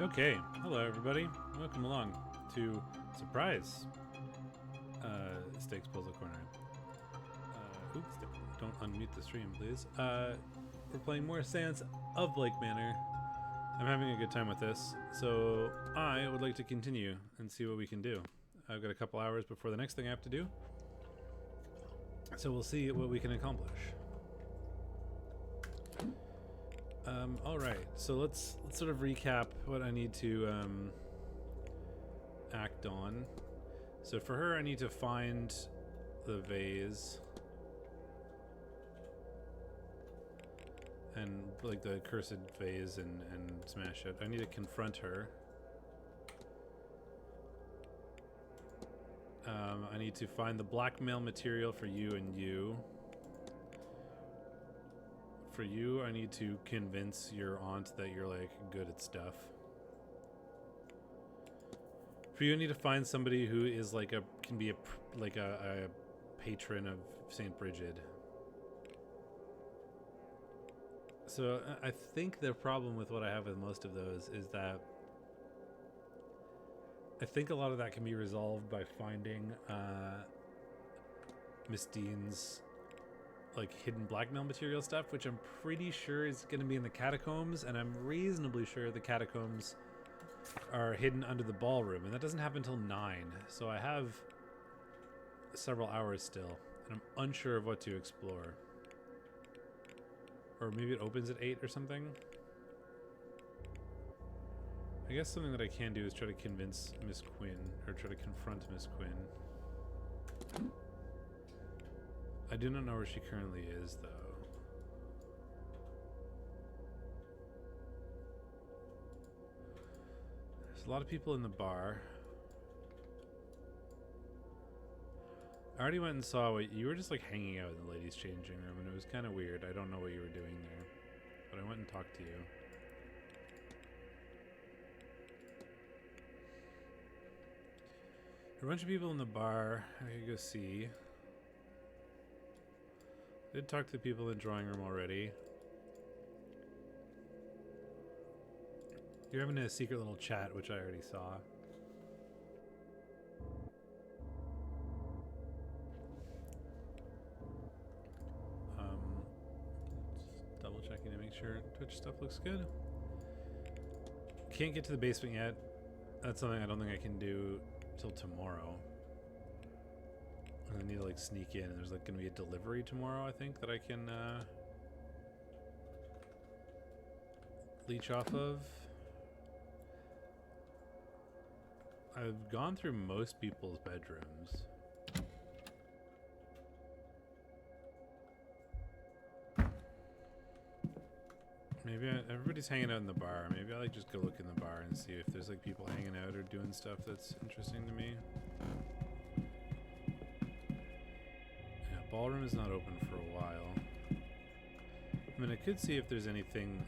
Okay, hello everybody. Welcome along to Surprise Stakes Puzzle Corner. Oops, don't unmute the stream, please. We're playing more Séance of Blake Manor. I'm having a good time with this, so I would like to continue and see what we can do. I've got a couple hours before the next thing I have to do, so we'll see what we can accomplish. Alright, so let's sort of recap what I need to act on. So for her, I need to find the vase and like the cursed vase and smash it. I need to confront her. I need to find the blackmail material for you and you. For you, I need to convince your aunt that you're like good at stuff. For you, I need to find somebody who is like a patron of Saint Bridget. So I think the problem with what I have with most of those is that I think a lot of that can be resolved by finding Miss Dean's like hidden blackmail material stuff, which I'm pretty sure is going to be in the catacombs, and I'm reasonably sure the catacombs are hidden under the ballroom, and that doesn't happen until 9, so I have several hours still, and I'm unsure of what to explore. Or maybe it opens at 8 or something. I guess something that I can do is try to convince Miss Quinn, or try to confront Miss Quinn. I do not know where she currently is, though. There's a lot of people in the bar. I already went and saw what you were just like hanging out in the ladies' changing room, and it was kind of weird. I don't know what you were doing there, but I went and talked to you. A bunch of people in the bar. I could go see. I did talk to the people in the drawing room already. You're having a secret little chat, which I already saw. Just double checking to make sure Twitch stuff looks good. Can't get to the basement yet. That's something I don't think I can do till tomorrow. I need to like sneak in, and there's like gonna be a delivery tomorrow, I think, that I can leech off of. I've gone through most people's bedrooms. Maybe everybody's hanging out in the bar. Maybe I like just go look in the bar and see if there's like people hanging out or doing stuff that's interesting to me. Ballroom is not open for a while. I mean, I could see if there's anything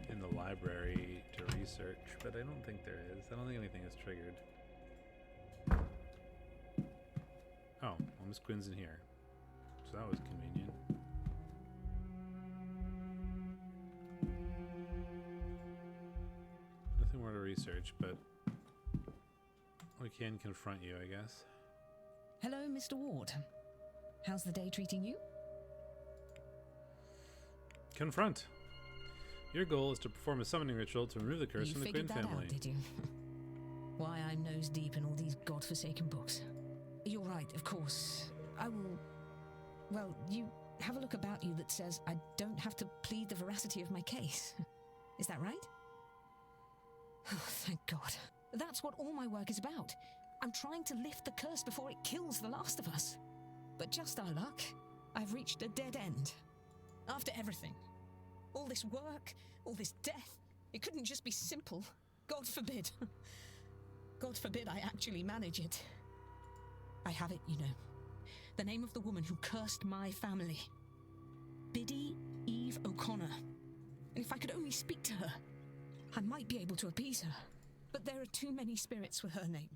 in the library to research, but I don't think there is. I don't think anything is triggered. Oh, well, Miss Quinn's in here. So that was convenient. Nothing more to research, but we can confront you, I guess. Hello, Mr. Ward. How's the day treating you? Confront. Your goal is to perform a summoning ritual to remove the curse from the Quinn family. You figured that out, did you? Why I'm nose deep in all these godforsaken books. You're right, of course. I will... Well, you have a look about you that says I don't have to plead the veracity of my case. Is that right? Oh, thank God. That's what all my work is about. I'm trying to lift the curse before it kills the last of us. But just our luck, I've reached a dead end. After everything. All this work, all this death, it couldn't just be simple. God forbid. God forbid I actually manage it. I have it, you know. The name of the woman who cursed my family. Biddy Eve O'Connor. And if I could only speak to her, I might be able to appease her. But there are too many spirits with her name.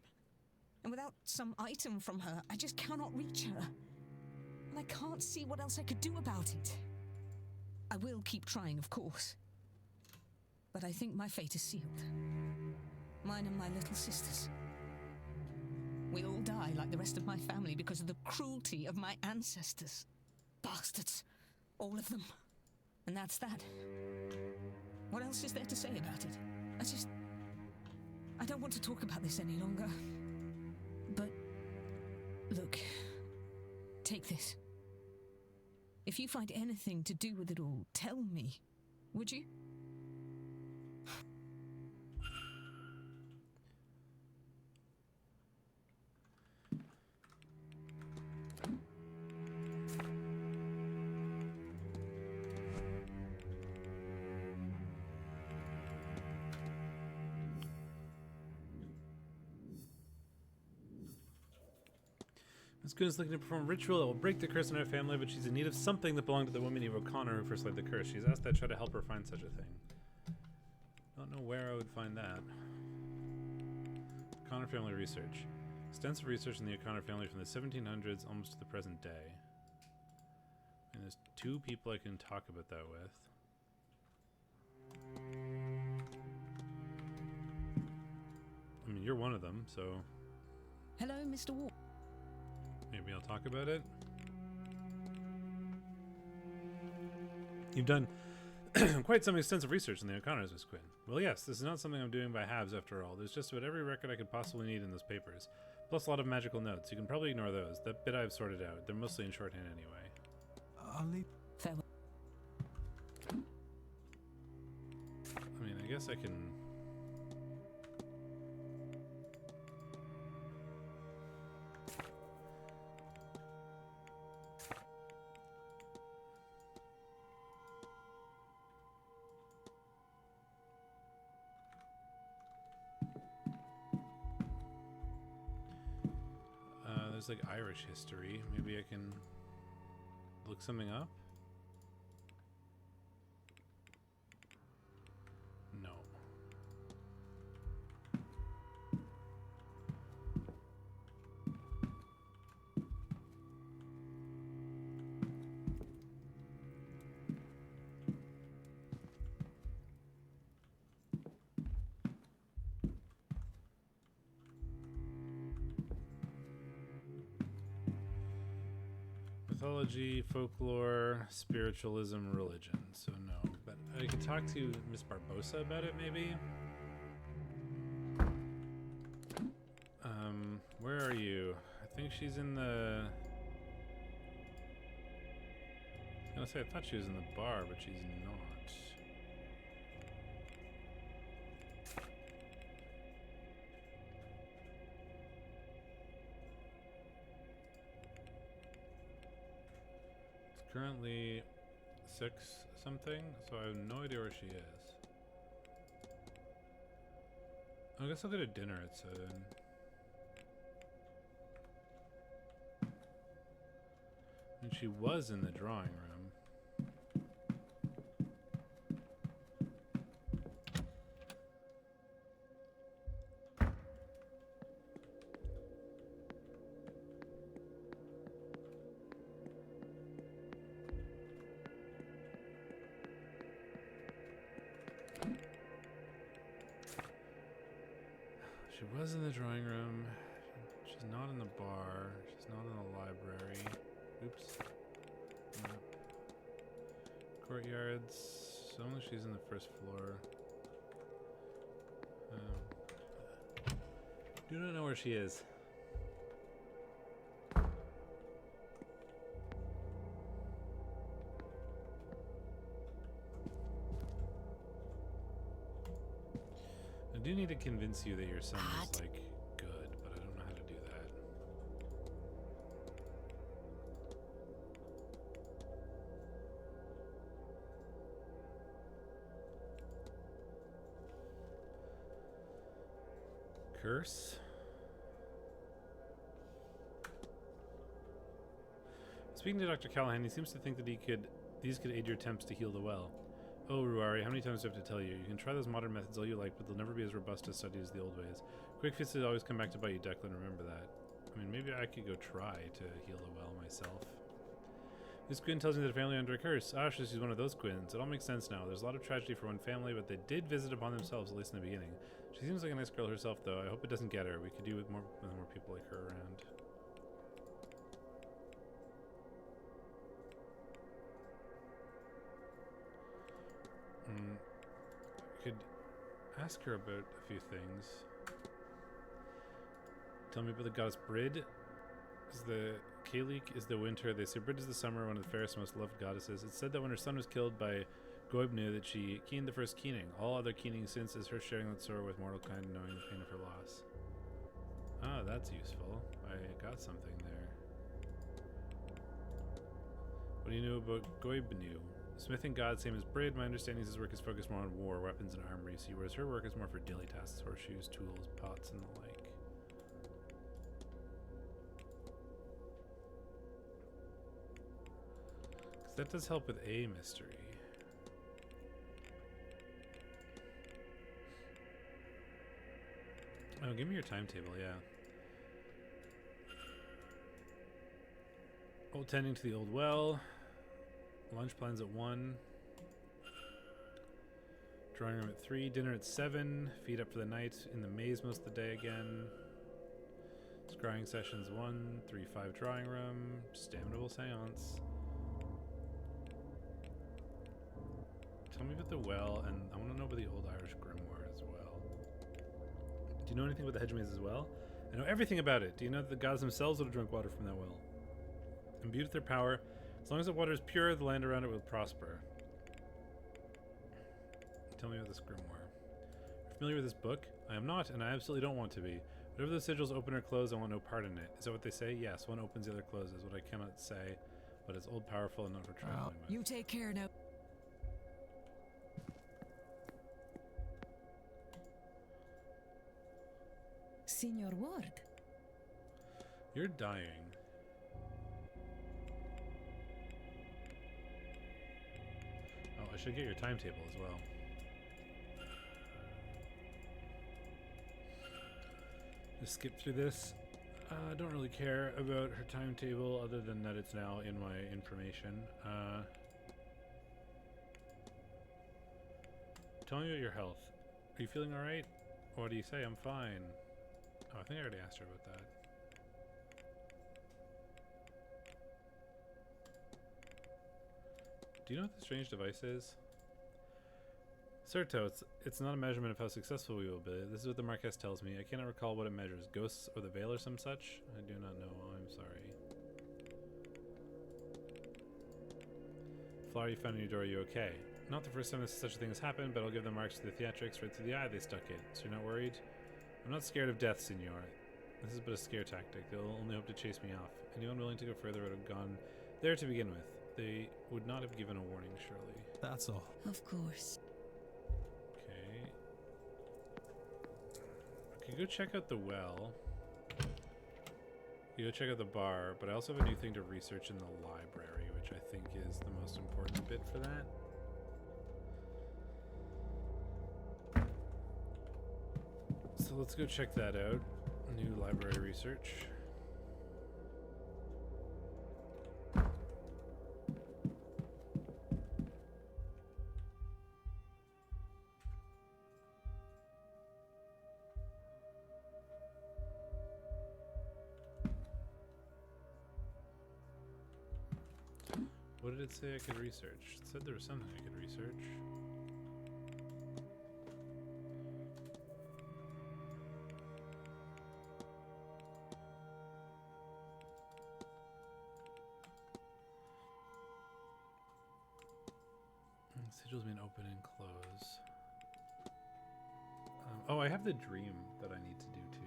And without some item from her, I just cannot reach her. And I can't see what else I could do about it. I will keep trying, of course. But I think my fate is sealed. Mine and my little sisters. We'll all die like the rest of my family because of the cruelty of my ancestors. Bastards. All of them. And that's that. What else is there to say about it? I don't want to talk about this any longer. But, look, take this. If you find anything to do with it all, tell me, would you? Miss Goon is looking to perform a ritual that will break the curse in her family, but she's in need of something that belonged to the woman Eve O'Connor who first laid the curse. She's asked that I try to help her find such a thing. Don't know where I would find that. O'Connor family research. Extensive research in the O'Connor family from the 1700s almost to the present day. And there's 2 people I can talk about that with. I mean, you're one of them, so... Hello, Mr. Ward. Maybe I'll talk about it. You've done quite some extensive research in the O'Connors, Miss Quinn. Well, yes, this is not something I'm doing by halves after all. There's just about every record I could possibly need in those papers. Plus a lot of magical notes. You can probably ignore those. That bit I've sorted out. They're mostly in shorthand anyway. I'll leave. Farewell. I mean, I guess I can... There's like Irish history. Maybe I can look something up? No. Mythology, folklore, spiritualism, religion. So no, but I could talk to Miss Barbosa about it maybe. Where are you? I think she's in the... I was gonna say, I thought she was in the bar, but she's not. Currently 6 something, so I have no idea where she is. I guess I'll go to dinner at 7. And she was in the drawing room. She was in the drawing room. She's not in the bar. She's not in the library. Oops. No. Courtyards. Only she's in the first floor. Do not know where she is. I do need to convince you that your son is, like, good, but I don't know how to do that. Curse? Speaking to Dr. Callahan, he seems to think that these could aid your attempts to heal the well. Oh, Ruari, how many times do I have to tell you? You can try those modern methods all you like, but they'll never be as robust to study as the old ways. Quick fixes always come back to bite you, Declan, remember that. I mean, maybe I could go try to heal the well myself. This Quinn tells me that a family under a curse. Ah, she's one of those Quins. It all makes sense now. There's a lot of tragedy for one family, but they did visit upon themselves, at least in the beginning. She seems like a nice girl herself, though. I hope it doesn't get her. We could do with more people like her around. Could ask her about a few things. Tell me about the goddess Brid. Is the Kalik is the winter. They say Brid is the summer, one of the fairest, most loved goddesses. It's said that when her son was killed by Goibnu, that she keened the first keening. All other keening since is her sharing that sorrow with mortal kind, knowing the pain of her loss. Ah, that's useful. I got something there. What do you know about Goibnu? Smithing god, same as Brid. My understanding is his work is focused more on war, weapons, and armor, you see, whereas her work is more for daily tasks, horseshoes, tools, pots, and the like. Because that does help with a mystery. Oh, give me your timetable, yeah. Old tending to the old well. Lunch plans at 1. Drawing room at 3. Dinner at 7. Feed up for the night. In the maze most of the day again. Scrying sessions 1. 3-5 drawing room. Staminable seance. Tell me about the well, and I want to know about the old Irish grimoire as well. Do you know anything about the hedge maze as well? I know everything about it. Do you know that the gods themselves would have drunk water from that well? Imbued with their power, as long as the water is pure, the land around it will prosper. Tell me about this grimoire. You're familiar with this book? I am not, and I absolutely don't want to be. Whatever the sigils open or close, I want no part in it. Is that what they say? Yes, one opens, the other closes. What I cannot say, but it's old, powerful, and not for trifling with. You take care now. Signor Ward. You're dying. Oh, I should get your timetable as well. Just skip through this. I don't really care about her timetable other than that it's now in my information. Tell me about your health. Are you feeling alright? What do you say? I'm fine. Oh, I think I already asked her about that. Do you know what the strange device is? Certo, it's not a measurement of how successful we will be. This is what the Marquess tells me. I cannot recall what it measures. Ghosts or the Veil or some such? I do not know. Oh, I'm sorry. Flower you found in your door, are you okay? Not the first time such a thing has happened, but I'll give the marks to the theatrics right through the eye they stuck it. So you're not worried? I'm not scared of death, Signor. This is but a scare tactic. They'll only hope to chase me off. Anyone willing to go further would have gone there to begin with. They would not have given a warning, surely. That's all. Of course. You go check out the well. You go check out the bar, but I also have a new thing to research in the library, which I think is the most important bit for that. So let's go check that out. New library research. What did it say I could research? It said there was something I could research. Sigils mean open and close. Oh, I have the dream that I need to do too.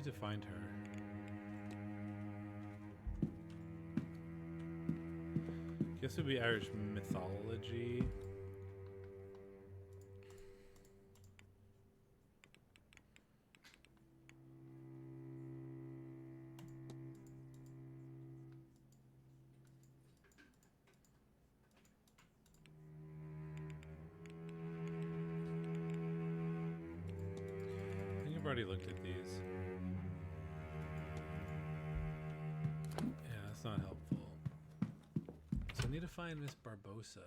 to find her. Guess it would be Irish mythology. I think I've already looked at these. Yeah, that's not helpful. So I need to find Miss Barbosa.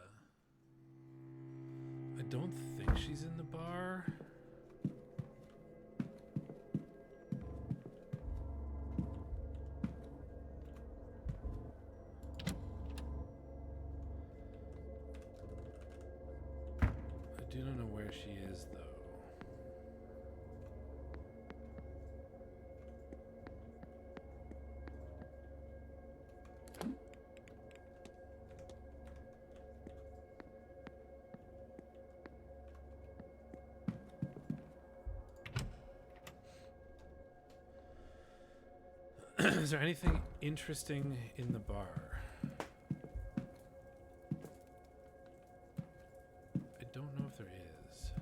I don't think she's in the bar. I do not know where she is, though. Is there anything interesting in the bar? I don't know if there is.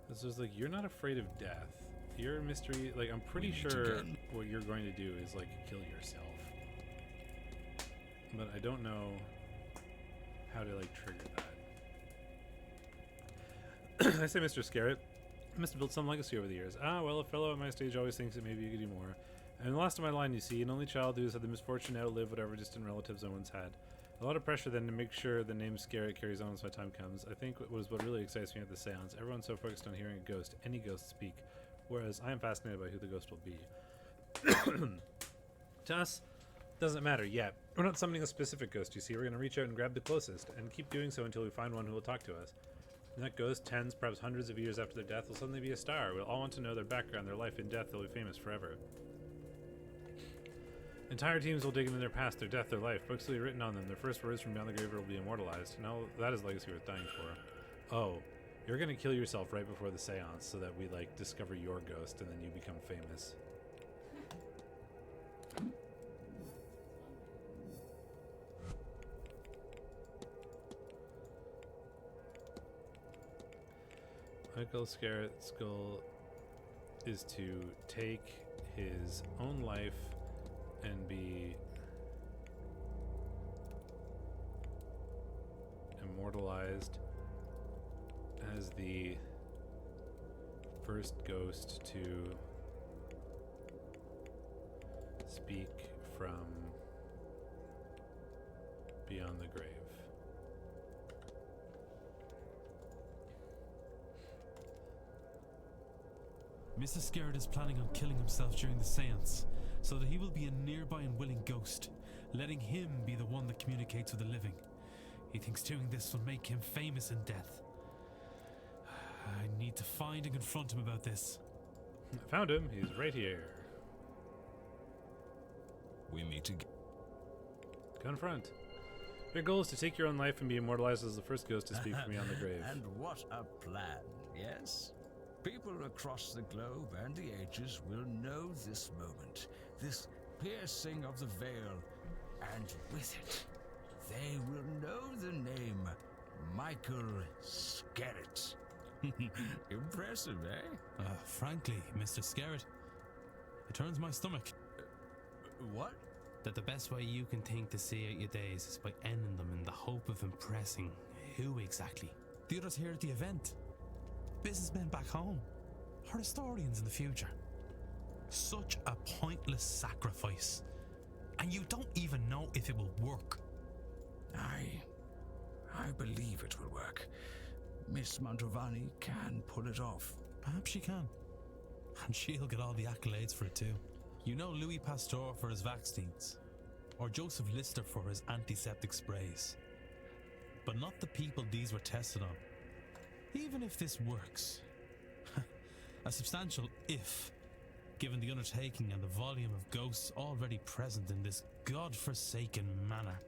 This is like, you're not afraid of death. You're a mystery. Like, I'm pretty sure what you're going to do is like kill yourself. But I don't know how to like trigger that. I say, Mr. Scarrett, I must have built some legacy over the years. Ah, well, a fellow at my stage always thinks that maybe you could do more. And the last of my line, you see, an only child who has had the misfortune to outlive whatever distant relatives I once had. A lot of pressure then to make sure the name Scarrett carries on as my time comes. I think it was what really excites me at the seance. Everyone's so focused on hearing a ghost, any ghost speak, whereas I am fascinated by who the ghost will be. To us, doesn't matter yet. We're not summoning a specific ghost, you see. We're going to reach out and grab the closest, and keep doing so until we find one who will talk to us. And that ghost, tens, perhaps hundreds of years after their death, will suddenly be a star. We'll all want to know their background, their life and death. They'll be famous forever. Entire teams will dig into their past, their death, their life. Books will be written on them. Their first words from beyond the grave will be immortalized. Now that is legacy worth dying for. Oh, you're gonna kill yourself right before the seance so that we like discover your ghost and then you become famous. Michael Scarrett's goal is to take his own life and be immortalized as the first ghost to speak from beyond the grave. Mr. Scarrett is planning on killing himself during the seance, so that he will be a nearby and willing ghost, letting him be the one that communicates with the living. He thinks doing this will make him famous in death. I need to find and confront him about this. I found him. He's right here. We meet again. Confront. Your goal is to take your own life and be immortalized as the first ghost to speak from beyond the grave. And what a plan, yes? People across the globe and the ages will know this moment, this piercing of the veil, and with it, they will know the name Michael Scarrett. Impressive, eh? Frankly, Mr. Scarrett, it turns my stomach. What? That the best way you can think to see out your days is by ending them in the hope of impressing who exactly? The others here at the event. Businessmen back home, or historians in the future. Such a pointless sacrifice, and you don't even know if it will work. I believe it will work. Miss Mantovani can pull it off. Perhaps she can, and she'll get all the accolades for it too. You know Louis Pasteur for his vaccines, or Joseph Lister for his antiseptic sprays, but not the people these were tested on. Even if this works, a substantial if, given the undertaking and the volume of ghosts already present in this god-forsaken manor,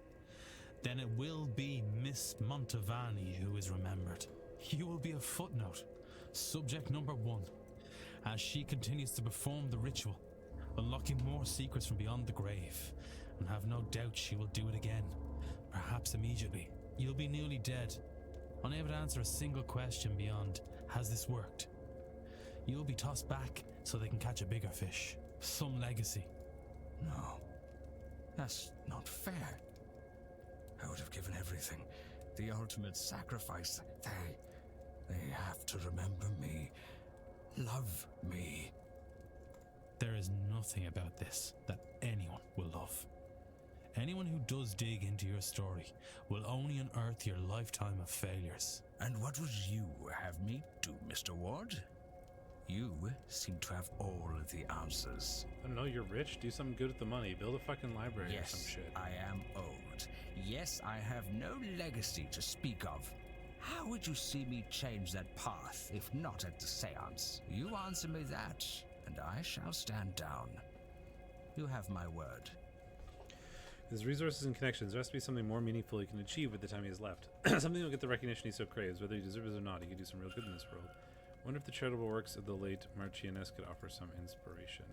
then it will be Miss Mantovani who is remembered. You will be a footnote, subject number 1, as she continues to perform the ritual, unlocking more secrets from beyond the grave, and have no doubt she will do it again, perhaps immediately. You'll be newly dead, unable to answer a single question beyond, has this worked? You'll be tossed back so they can catch a bigger fish. Some legacy. No, that's not fair. I would have given everything. The ultimate sacrifice. They have to remember me. Love me. There is nothing about this that anyone will love. Anyone who does dig into your story will only unearth your lifetime of failures. And what would you have me do, Mr. Ward? You seem to have all of the answers. I don't know, you're rich. Do something good with the money. Build a fucking library or some Yes, shit. I am old. Yes, I have no legacy to speak of. How would you see me change that path, if not at the Séance? You answer me that, and I shall stand down. You have my word. His resources and connections, there has to be something more meaningful he can achieve with the time he has left. Something will get the recognition he so craves, whether he deserves it or not. He could do some real good in this world. Wonder if the charitable works of the late Marchioness could offer some inspiration.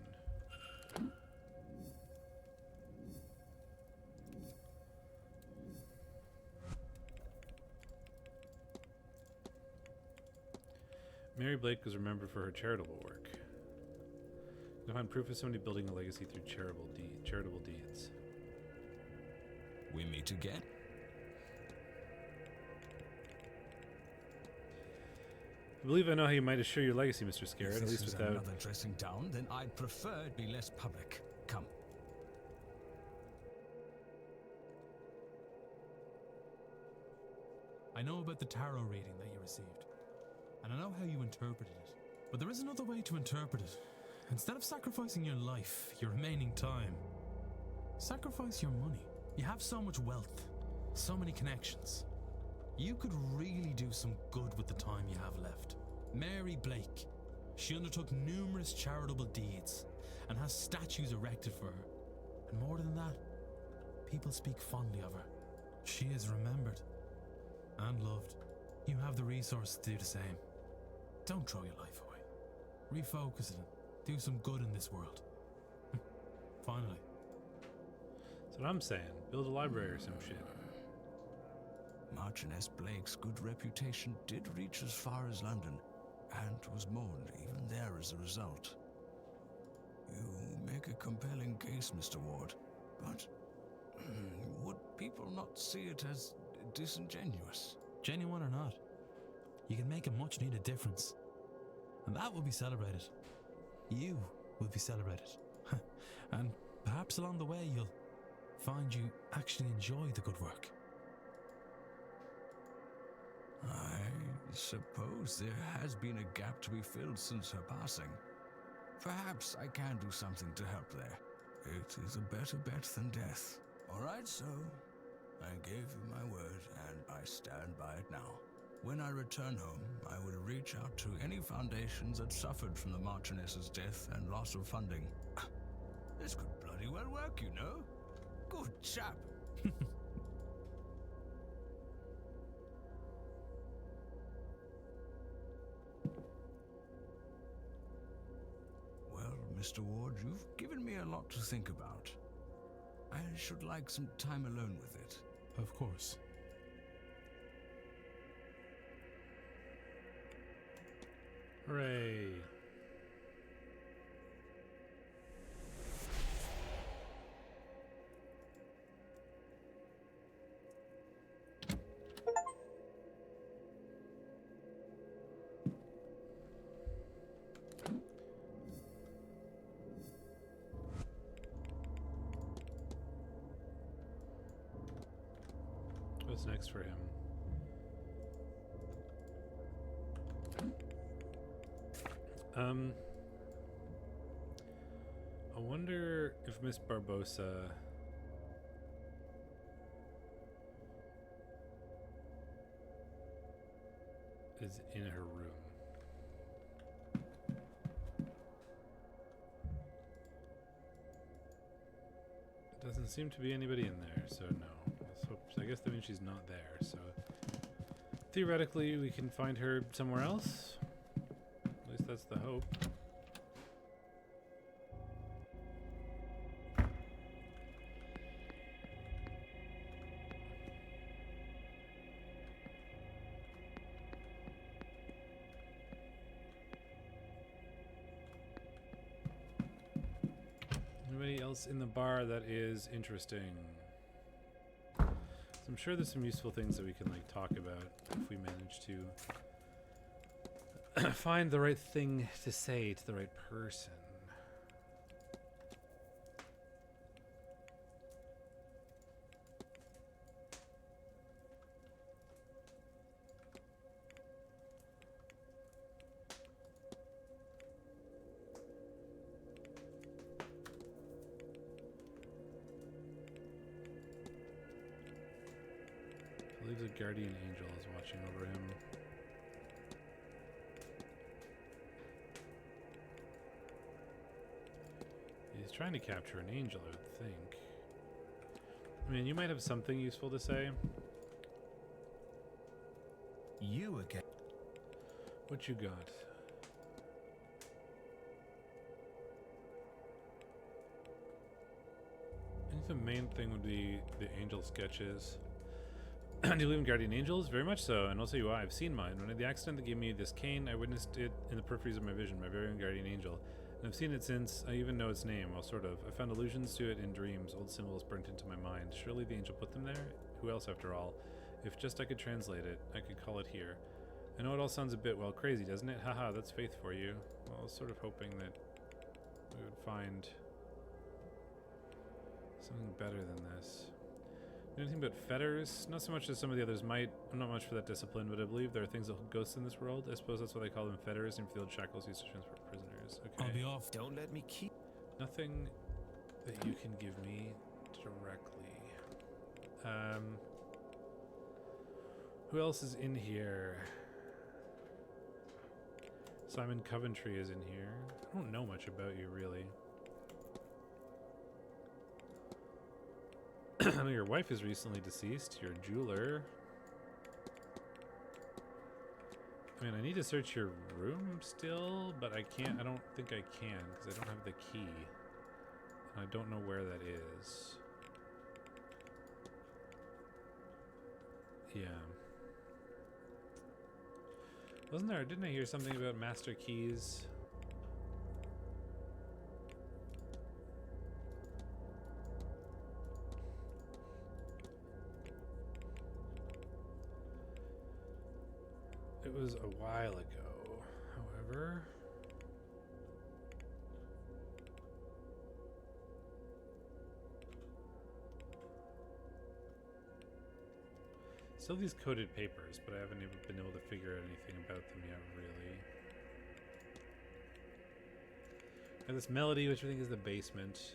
Mary Blake was remembered for her charitable work. You'll find proof of somebody building a legacy through charitable deeds. We meet again. I believe I know how you might assure your legacy, Mr. Scarrett, If at this least is without... another dressing down, then I'd prefer it be less public. Come. I know about the tarot reading that you received, and I know how you interpreted it. But there is another way to interpret it. Instead of sacrificing your life, your remaining time, sacrifice your money. You have so much wealth, so many connections. You could really do some good with the time you have left. Mary Blake, she undertook numerous charitable deeds and has statues erected for her. And more than that, people speak fondly of her. She is remembered and loved. You have the resources to do the same. Don't throw your life away. Refocus it and do some good in this world. Finally. That's what I'm saying. Build a library or some shit. Marchioness Blake's good reputation did reach as far as London, and was mourned even there as a result. You make a compelling case, Mr. Ward, but would people not see it as disingenuous? Genuine or not, you can make a much needed difference. And that will be celebrated. You will be celebrated. And perhaps along the way you'll find you actually enjoy the good work. I suppose there has been a gap to be filled since her passing. Perhaps I can do something to help there. It is a better bet than death. All right, so I gave you my word, and I stand by it now. When I return home, I will reach out to any foundations that suffered from the Marchioness's death and loss of funding. This could bloody well work, you know. Good chap. Well, Mr. Ward, you've given me a lot to think about. I should like some time alone with it. Of course. Hooray. What's next for him? I wonder if Miss Barbosa is in her room. Doesn't seem to be anybody in there, so no. Let's hope, I guess that means she's not there, so theoretically we can find her somewhere else. At least that's the hope. else in the bar that is interesting? So I'm sure there's some useful things that we can like talk about if we manage to find the right thing to say to the right person. I believe the guardian angel is watching over him. He's trying to capture an angel, I would think. I mean, you might have something useful to say. You again. What you got? I think the main thing would be the angel sketches. Do you believe in guardian angels? Very much so, and I'll tell you why. I've seen mine. When I had the accident that gave me this cane, I witnessed it in the peripheries of my vision, my very own guardian angel. And I've seen it since. I even know its name, well, sort of. I found allusions to it in dreams, old symbols burnt into my mind. Surely the angel put them there? Who else, after all? If just I could translate it, I could call it here. I know it all sounds a bit, well, crazy, doesn't it? Haha, that's faith for you. Well, I was sort of hoping that we would find something better than this. Anything but fetters? Not so much as some of the others might. I'm not much for that discipline, but I believe there are things that hold ghosts in this world. I suppose that's why they call them fetters and field shackles used to transport prisoners. Okay. I'll be off. Don't let me keep. Nothing that you can give me directly. Who else is in here? Simon Coventry is in here. I don't know much about you, really. I know your wife is recently deceased. You're a jeweler. I mean, I need to search your room still, but I can't. I don't think I can because I don't have the key. And I don't know where that is. Yeah. Wasn't there? Didn't I hear something about master keys? It was a while ago, however. Still these coded papers, but I haven't even been able to figure out anything about them yet, really. And this melody, which I think is the basement.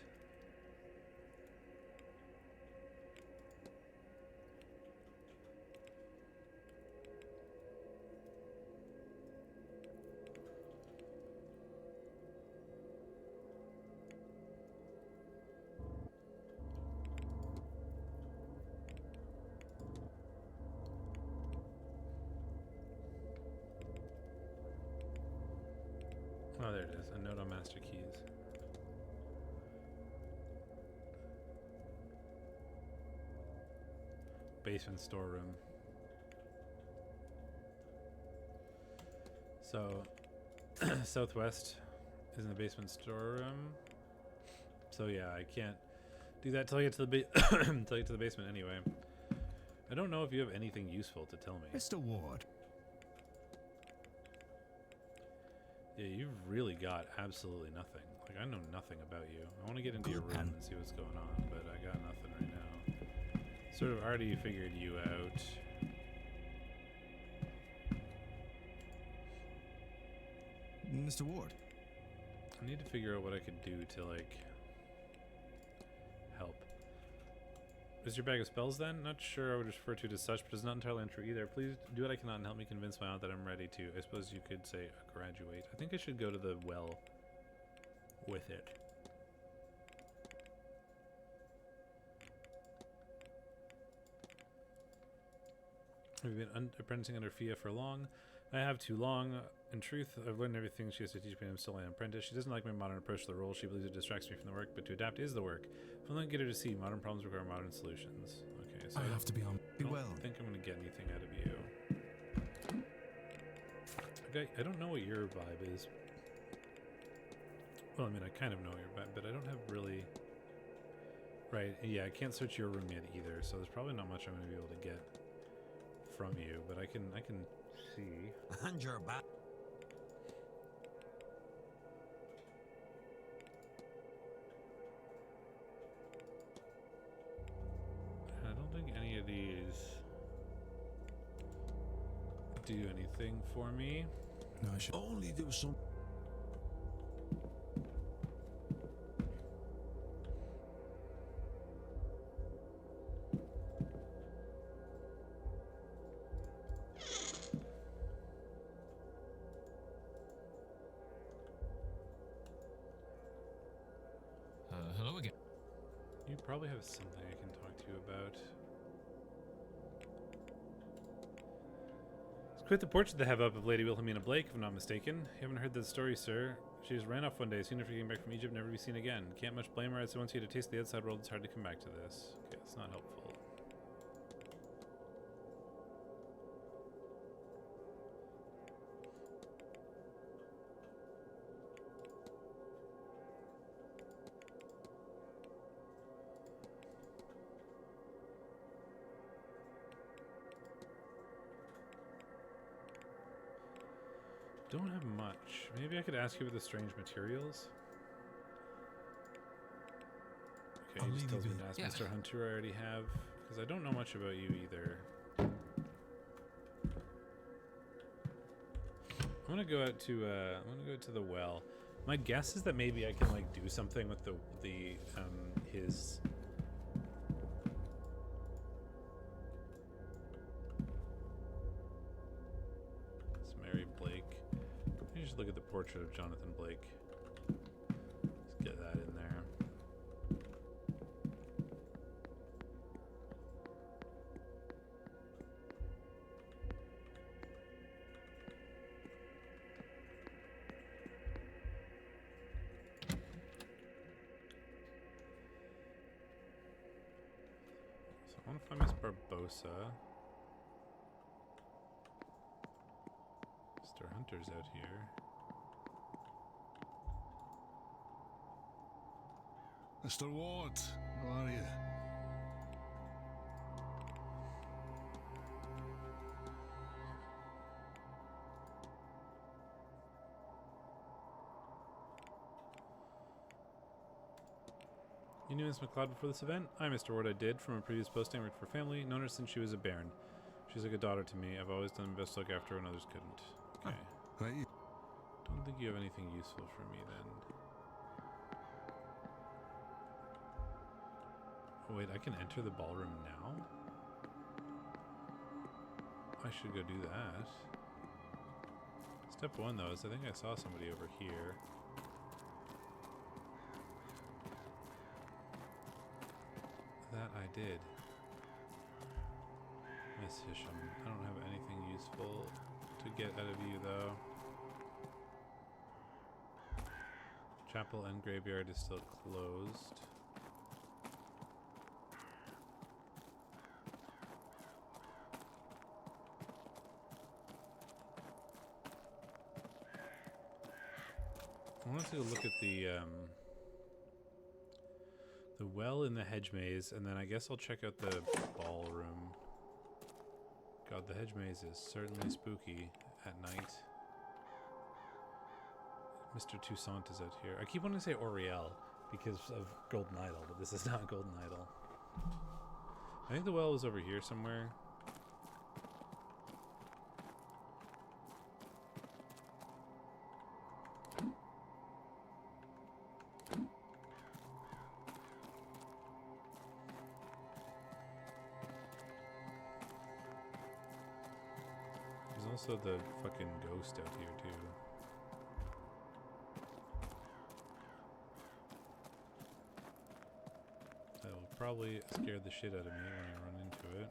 Oh, there it is. A note on master keys. Basement storeroom. So, Southwest is in the basement storeroom. So yeah, I can't do that till I get to the till I get to the basement anyway. I don't know if you have anything useful to tell me. Mr. Ward. Yeah, you've really got absolutely nothing. Like, I know nothing about you. I want to get into your room and see what's going on, but I got nothing right now. Sort of already figured you out. Mr. Ward. I need to figure out what I could do to, like, help. Is your bag of spells then? Not sure I would refer to it as such, but it's not entirely untrue either. Please do what I cannot and help me convince my aunt that I'm ready to. I suppose you could say graduate. I think I should go to the well with it. We've been apprenticing under Fia for long. I have too long. In truth, I've learned everything she has to teach me. I'm still an apprentice. She doesn't like my modern approach to the role. She believes it distracts me from the work, but to adapt is the work. If I don't get her to see, modern problems require modern solutions. Okay, so I have to be on. I don't think I'm going to get anything out of you. Okay, I don't know what your vibe is. Well, I mean, I kind of know your vibe, but I don't have really Right, yeah, I can't search your room yet either, so there's probably not much I'm going to be able to get from you, but I can see. And you're back. I don't think any of these do anything for me. No, I should only do some. Hello again. You probably have something I can talk to you about. It's quite the portrait they have up of Lady Wilhelmina Blake, if I'm not mistaken. You haven't heard the story, sir. She just ran off one day, soon after getting back from Egypt, never to be seen again. Can't much blame her, as once you had a taste of the outside world, it's hard to come back to this. Okay, it's not helpful. Don't have much. Maybe I could ask you about the strange materials? Okay, I'll he just leave tells you me be. to ask Yeah. Mr. Hunter I already have, because I don't know much about you either. I'm gonna go out to the well. My guess is that maybe I can like do something with his It's Mary Blake. Let me just look at the portrait of Jonathan Blake. Let's get that in there. So I want to find Miss Barbosa. Mr. Hunter's out here. Mr. Ward, how are you? You knew Miss McLeod before this event? I'm Mr. Ward. I did. From a previous posting, I worked for family. Known her since she was a bairn. She's like a daughter to me. I've always done my best to look after her when others couldn't. Okay. Right. Don't think you have anything useful for me then. Oh, wait, I can enter the ballroom now? I should go do that. Step one, though, is I think I saw somebody over here. That I did. Miss Hisham. I don't have anything useful to get out of you, though. Chapel and graveyard is still closed. I want to look at the well in the hedge maze, and then I guess I'll check out the ballroom. God, the hedge maze is certainly spooky at night. Mr. Toussaint is out here. I keep wanting to say Oriel because of Golden Idol, but this is not Golden Idol. I think the well is over here somewhere. There's also the fucking ghost out here too. That will probably scare the shit out of me when I run into it.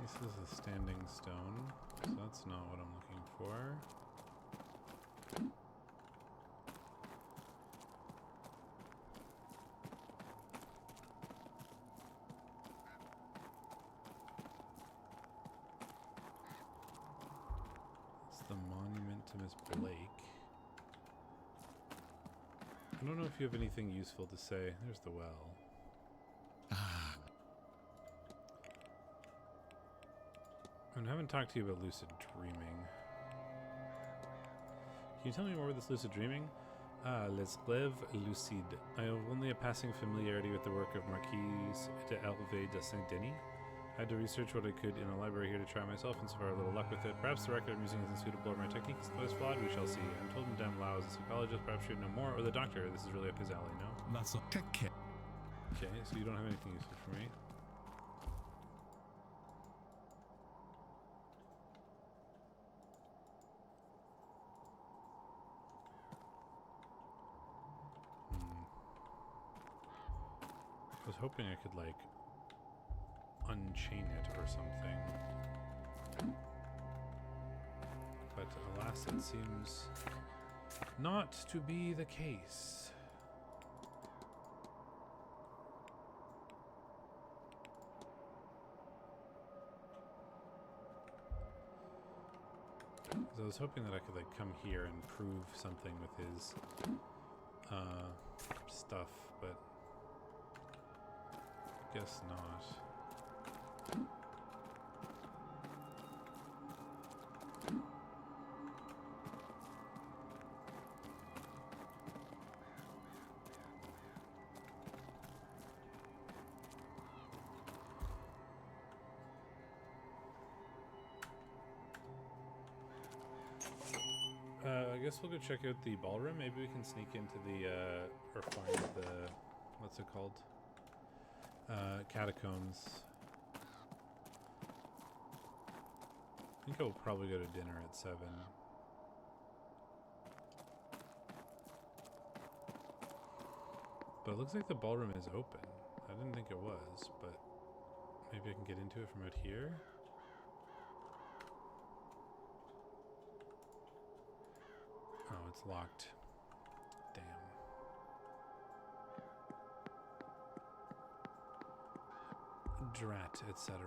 This is a standing stone, so that's not what I'm looking for. Miss Blake. I don't know if you have anything useful to say. There's the well. I haven't talked to you about lucid dreaming. Can you tell me more about this lucid dreaming? Les rêves lucides. I have only a passing familiarity with the work of Marquise de Hervé de Saint-Denis. I had to research what I could in a library here to try myself, and so far a little luck with it. Perhaps the record I'm using isn't suitable, or my technique is otherwise flawed. We shall see. I'm told Madame Lau is a psychologist. Perhaps she'd know more, or the doctor. This is really up his alley, no? That's not. Take care. Okay, so you don't have anything useful for me. I was hoping I could, like, unchain it or something. But alas, it seems not to be the case. So I was hoping that I could, like, come here and prove something with his stuff, but guess not. I guess we'll go check out the ballroom. Maybe we can sneak into the, or find the, what's it called? Catacombs. I think I'll probably go to dinner at 7. But it looks like the ballroom is open. I didn't think it was, but maybe I can get into it from out here. Oh, it's locked. Damn. Drat, etc.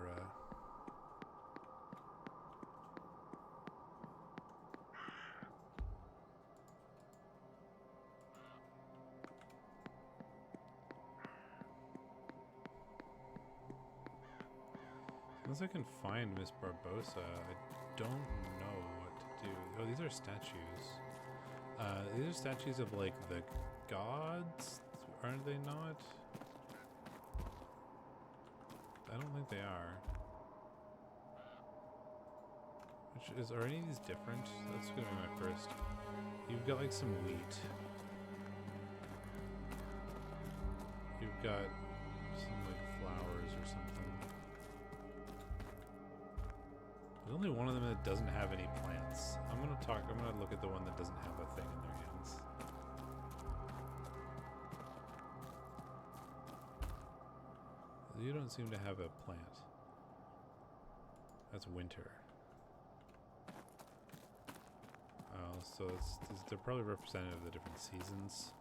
Unless I can find Miss Barbosa, I don't know what to do. Oh, these are statues. These are statues of, like, the gods, aren't they not? I don't think they are. Which is, are any of these different? That's gonna be my first. You've got, like, some wheat. You've got some, like, flowers or something. There's only one of them that doesn't have any plants. I'm gonna look at the one that doesn't have a thing in their hands. You don't seem to have a plant. That's winter. Oh, so they're probably representative of the different seasons.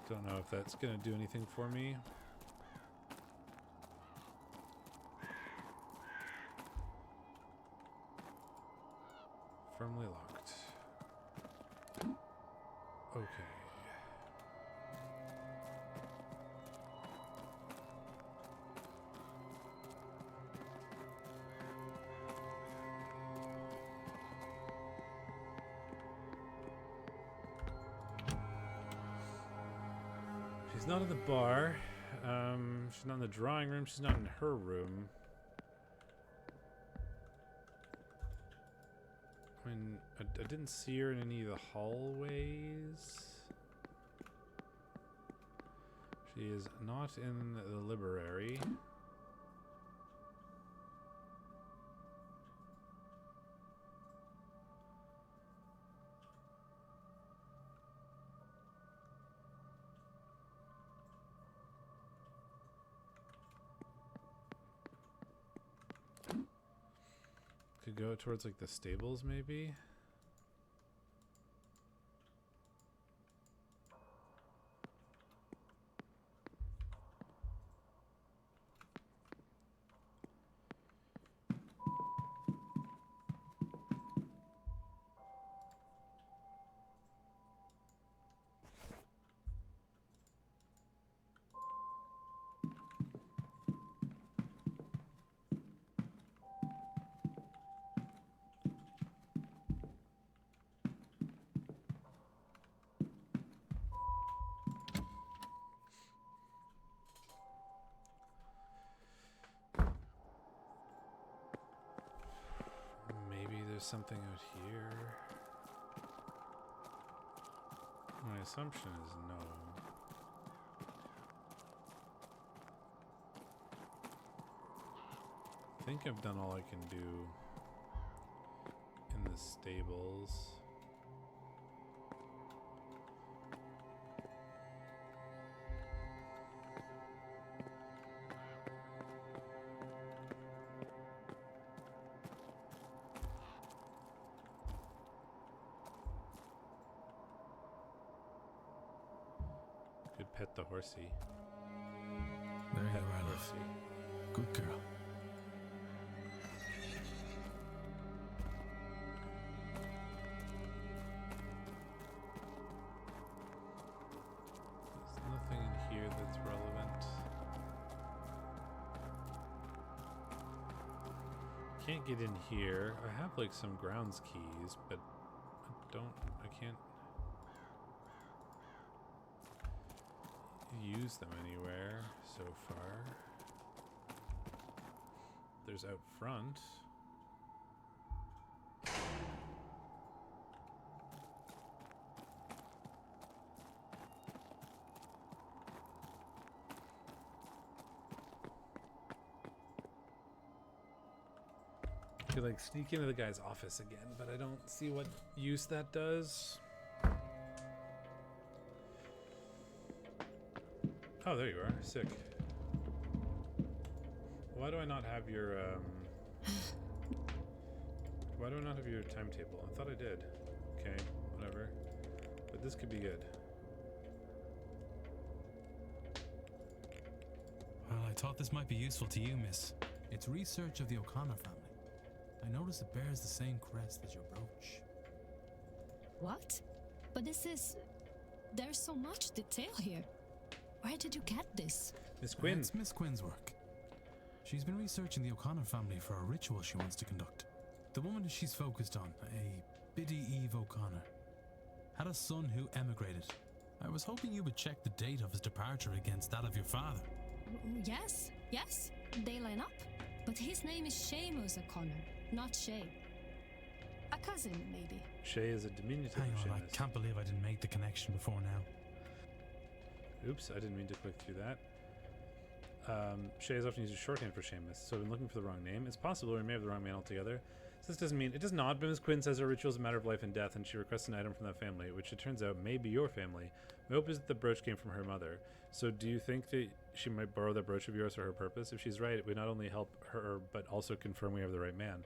Don't know if that's gonna do anything for me. Firmly locked. Okay. She's not in the bar. She's not in the drawing room. She's not in her room. I mean, I didn't see her in any of the hallways. She is not in the library. Could go towards, like, the stables, maybe. there's something out here. My assumption is no. I think I've done all I can do in the stables. Could pet the horsey. There you Pet are, the love. horsey. Good girl. There's nothing in here that's relevant. Can't get in here. I have like some grounds keys, but I can't use them anywhere so far. There's out front. I could like sneak into the guy's office again, but I don't see what use that does. Oh, there you are. Sick. Why do I not have your, Why do I not have your timetable? I thought I did. Okay, whatever. But this could be good. Well, I thought this might be useful to you, miss. It's research of the O'Connor family. I notice it bears the same crest as your brooch. What? But this is... There's so much detail here. Where did you get this? Miss Quinn. It's Miss Quinn's work. She's been researching the O'Connor family for a ritual she wants to conduct. The woman she's focused on, a Biddy Eve O'Connor, had a son who emigrated. I was hoping you would check the date of his departure against that of your father. Yes, they line up. But his name is Seamus O'Connor, not Shay. A cousin, maybe. Shay is a diminutive Hang of on, I Seamus. can't believe I didn't make the connection before now. Oops, I didn't mean to click through that. Shay is often used as shorthand for Seamus, so I've been looking for the wrong name. It's possible we may have the wrong man altogether. So this doesn't mean... It does not, but Ms. Quinn says her ritual is a matter of life and death, and she requests an item from that family, which it turns out may be your family. My hope is that the brooch came from her mother. So do you think that she might borrow that brooch of yours for her purpose? If she's right, it would not only help her, but also confirm we have the right man.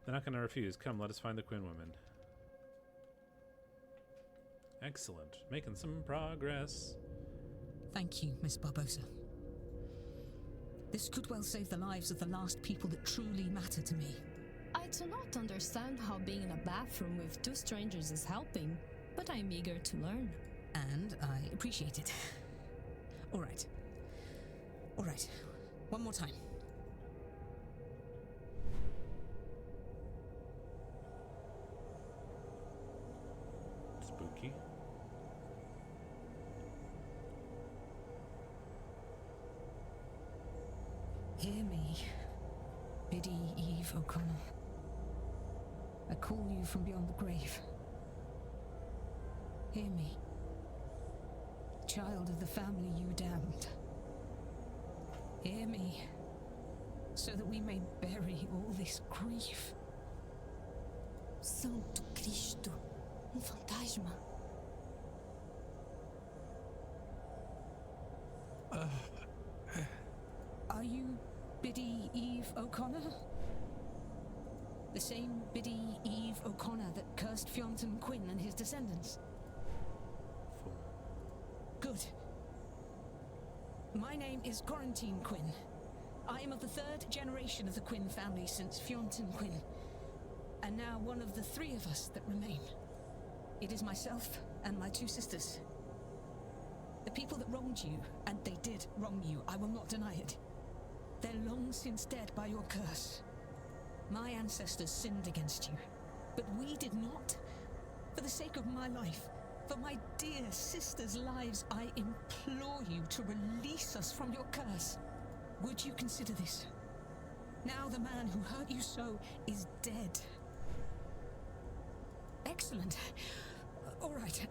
They're not going to refuse. Come, let us find the Quinn woman. Excellent. Making some progress. Thank you, Miss Barbosa. This could well save the lives of the last people that truly matter to me. I do not understand how being in a bathroom with two strangers is helping, but I'm eager to learn. And I appreciate it. All right. One more time. Spooky. Hear me, Biddy Eve O'Connor. I call you from beyond the grave. Hear me, child of the family you damned. Hear me, so that we may bury all this grief. Santo Cristo, fantasma. Are you Biddy Eve O'Connor? The same Biddy Eve O'Connor that cursed Fionton Quinn and his descendants? Good. My name is Quarantine Quinn. I am of the third generation of the Quinn family since Fionton Quinn, and now one of the three of us that remain. It is myself and my two sisters. The people that wronged you, and they did wrong you, I will not deny it. They're long since dead by your curse. My ancestors sinned against you, but we did not. For the sake of my life, for my dear sisters' lives, I implore you to release us from your curse. Would you consider this? Now the man who hurt you so is dead. Excellent. All right.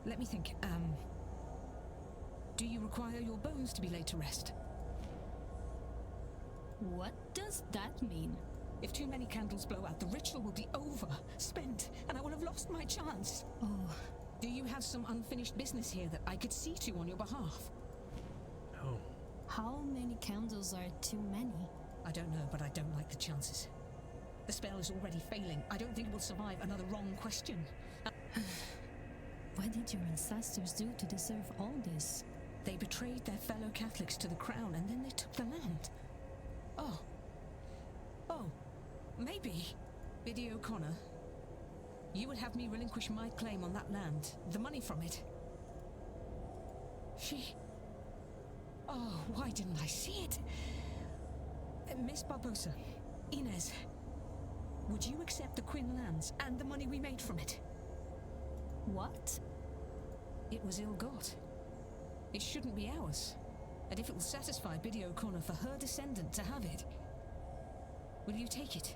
Let me think. Do you require your bones to be laid to rest? What does that mean? If too many candles blow out, the ritual will be over, spent, and I will have lost my chance. Oh, Do you have some unfinished business here that I could see to on your behalf? No. how many candles are too many? I don't know, but I don't like the chances. The spell is already failing. I don't think it will survive another wrong question. What did your ancestors do to deserve all this? They betrayed their fellow Catholics to the crown, and then they took the land. Oh, maybe, Biddy O'Connor, you would have me relinquish my claim on that land, the money from it. Oh, why didn't I see it? Miss Barbosa, Inez, would you accept the Quinn lands and the money we made from it? What? It was ill-got. It shouldn't be ours. And if it will satisfy Biddy O'Connor for her descendant to have it, will you take it?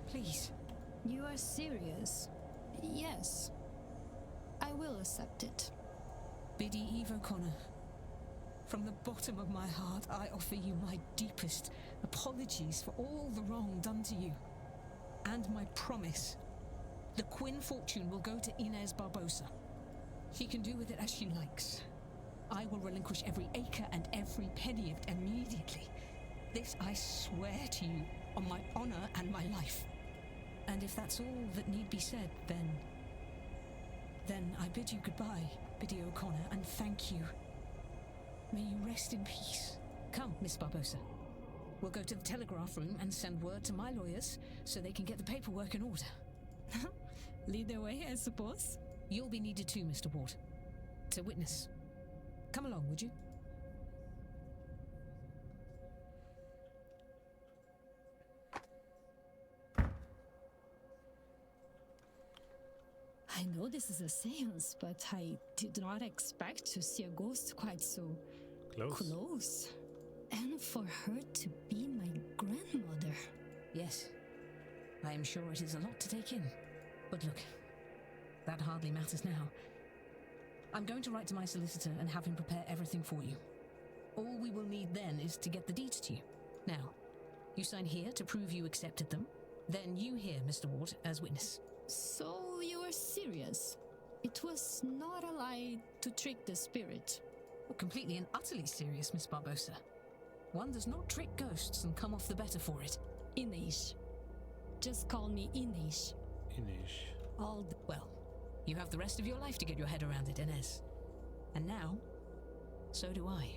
Please. You are serious? Yes. I will accept it. Biddy Eve O'Connor, from the bottom of my heart, I offer you my deepest apologies for all the wrong done to you. And my promise. The Quinn fortune will go to Inez Barbosa. She can do with it as she likes. I will relinquish every acre and every penny of it immediately. This I swear to you on my honor and my life. And if that's all that need be said, then I bid you goodbye, Biddy O'Connor, and thank you. May you rest in peace. Come, Miss Barbosa. We'll go to the telegraph room and send word to my lawyers so they can get the paperwork in order. Lead the way, I suppose. You'll be needed too, Mr. Ward. To witness. Come along, would you? I know this is a seance, but I did not expect to see a ghost quite so close. And for her to be my grandmother. Yes. I am sure it is a lot to take in. But look, that hardly matters now. I'm going to write to my solicitor and have him prepare everything for you. All we will need then is to get the deeds to you. Now, you sign here to prove you accepted them. Then you here, Mr. Ward, as witness. So you are serious? It was not a lie to trick the spirit. Well, completely and utterly serious, Miss Barbosa. One does not trick ghosts and come off the better for it. Inês. Just call me Inês. Inish. Well, you have the rest of your life to get your head around it, Inez. And now, so do I.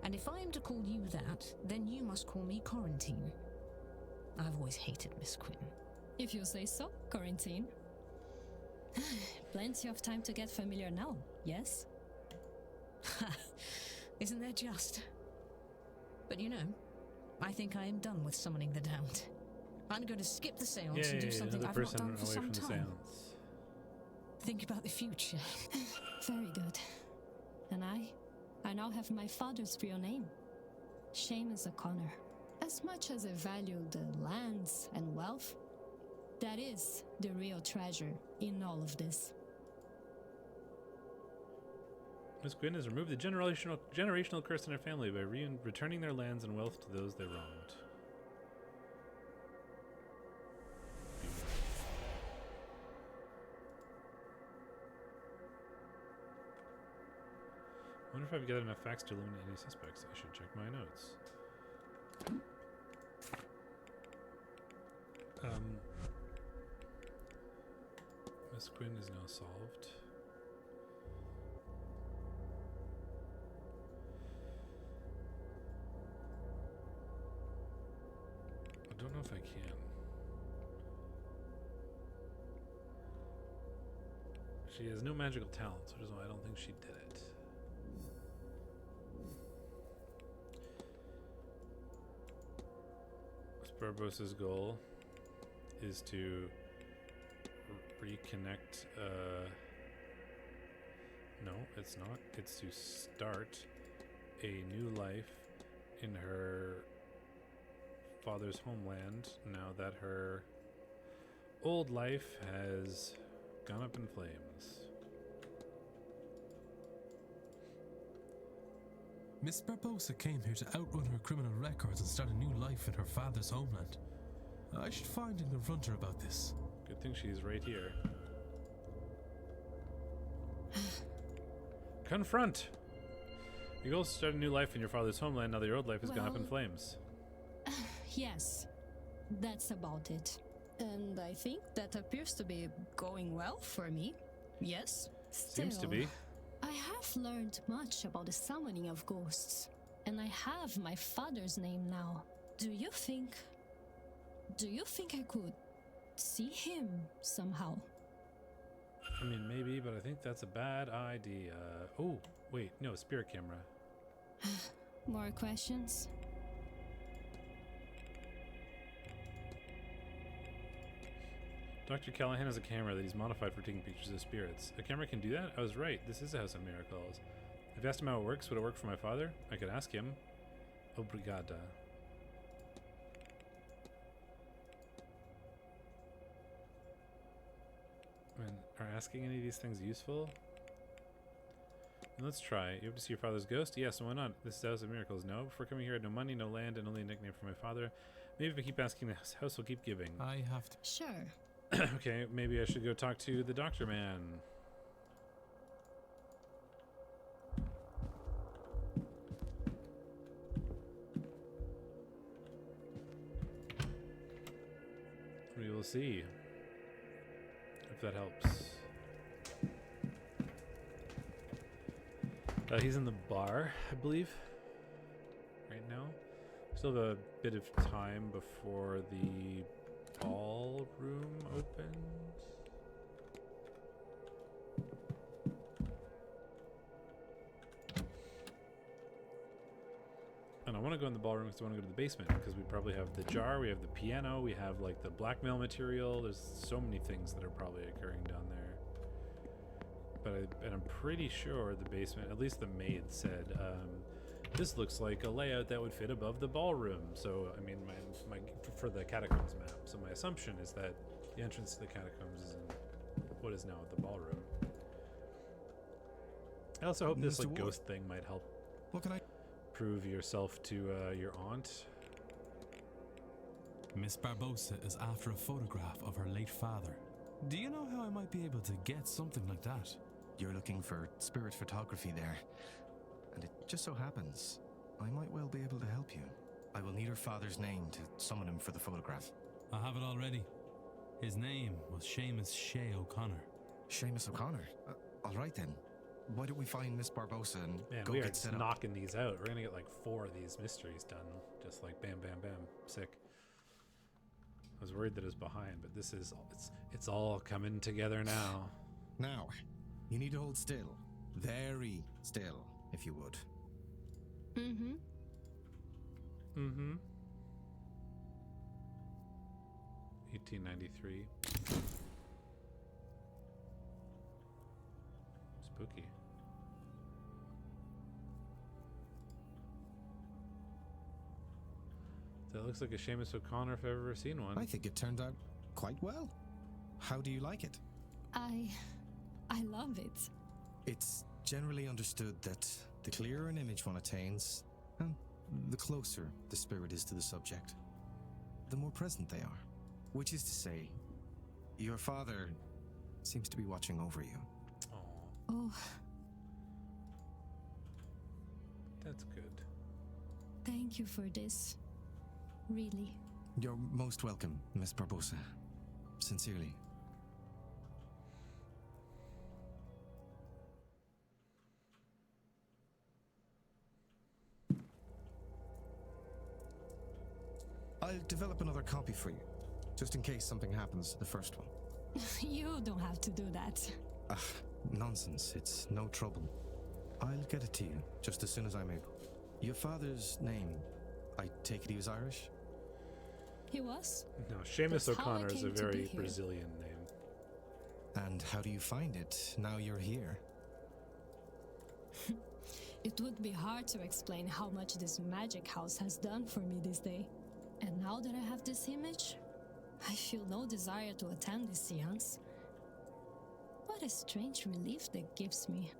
And if I am to call you that, then you must call me Quarantine. I've always hated Miss Quinn. If you say so, Quarantine. Plenty of time to get familiar now, yes? Isn't there just? But you know, I think I am done with summoning the damned. I'm going to skip the seance and do something another I've not person done for away some from the time. seance. Think about the future. Very good. And I now have my father's real name. Séamus O'Connor. As much as I value the lands and wealth, that is the real treasure in all of this. Miss Quinn has removed the generational curse in her family by returning their lands and wealth to those they wronged. I wonder if I've gathered enough facts to eliminate any suspects. I should check my notes. Miss Quinn is now solved. I don't know if I can. She has no magical talents, which is why I don't think she did it. Barbosa's goal is to reconnect. No, it's not. It's to start a new life in her father's homeland now that her old life has gone up in flames. Miss Barbosa came here to outrun her criminal records and start a new life in her father's homeland. I should find and confront her about this. Good thing she's right here. Confront! You go start a new life in your father's homeland now that your old life has gone up in Well- flames. Yes, that's about it. And I think that appears to be going well for me. Yes? Seems to Still, be. I have learned much about the summoning of ghosts, and I have my father's name now. Do you think I could see him somehow? I mean, maybe, but I think that's a bad idea. Oh, wait, no, spirit camera. More questions? Dr. Callahan has a camera that he's modified for taking pictures of spirits. A camera can do that? I was right. This is a house of miracles. I've asked him how it works. Would it work for my father? I could ask him. Obrigada. And are asking any of these things useful? Let's try. You have to see your father's ghost? Yes, why not? This is a house of miracles. No, before coming here I had no money, no land, and only a nickname for my father. Maybe if I keep asking, the house will keep giving. I have to. Sure. Okay, maybe I should go talk to the doctor man. We will see if that helps. He's in the bar, I believe, right now. Still have a bit of time before the ballroom opens. And I want to go in the ballroom because I want to go to the basement because we probably have the jar, we have the piano, we have like the blackmail material. There's so many things that are probably occurring down there. But I'm pretty sure the basement, at least the maid said, this looks like a layout that would fit above the ballroom. So, I mean, my for the catacombs map. So my assumption is that the entrance to the catacombs is in what is now the ballroom. I also hope this Mr. like Ward. ghost thing might help What can I? prove yourself to your aunt. Miss Barbosa is after a photograph of her late father. Do you know how I might be able to get something like that? You're looking for spirit photography there. And it just so happens, I might well be able to help you. I will need her father's name to summon him for the photograph. I have it already. His name was Seamus Shea O'Connor. Seamus O'Connor. All right then. Why don't we find Miss Barbosa and Man, go we are get just set up? knocking these out. We're gonna get like 4 of these mysteries done. Just like bam, bam, bam. Sick. I was worried that it was behind, but this is it's all coming together now. Now, you need to hold still. Very still, if you would. Mm-hmm. Mm-hmm. 1893. Spooky. That looks like a Seamus O'Connor if I've ever seen one. I think it turned out quite well. How do you like it? I love it. It's generally understood that the clearer an image one attains, and the closer the spirit is to the subject, the more present they are. Which is to say, your father seems to be watching over you. Aw, Oh, that's good. thank you for this. Really. You're most welcome, Miss Barbosa. Sincerely. I'll develop another copy for you, just in case something happens to the first one. You don't have to do that. Nonsense, it's no trouble. I'll get it to you just as soon as I'm able. Your father's name, I take it he was Irish? He was? No, Seamus That's how I O'Connor is a came to be very here. Brazilian name. And how do you find it now you're here? It would be hard to explain how much this magic house has done for me this day. And now that I have this image, I feel no desire to attend this seance. What a strange relief that gives me.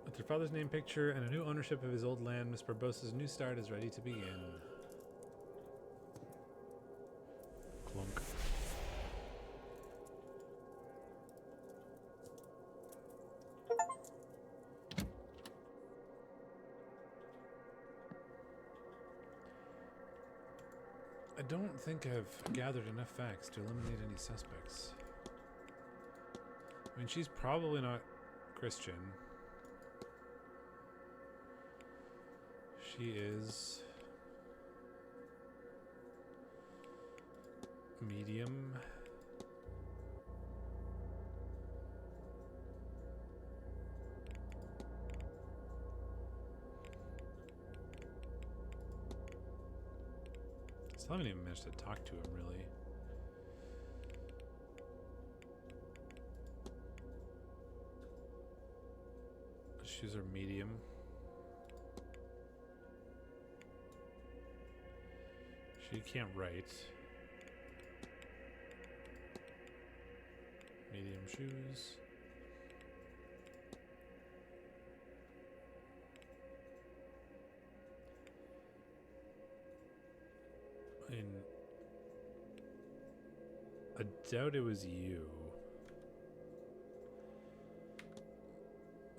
With your father's name picture and a new ownership of his old land, Miss Barbosa's new start is ready to begin. Clunk. I don't think I've gathered enough facts to eliminate any suspects. I mean, she's probably not Christian. She is medium. Still haven't even managed to talk to him, really. Shoes are medium. She can't write. Medium shoes. I doubt it was you.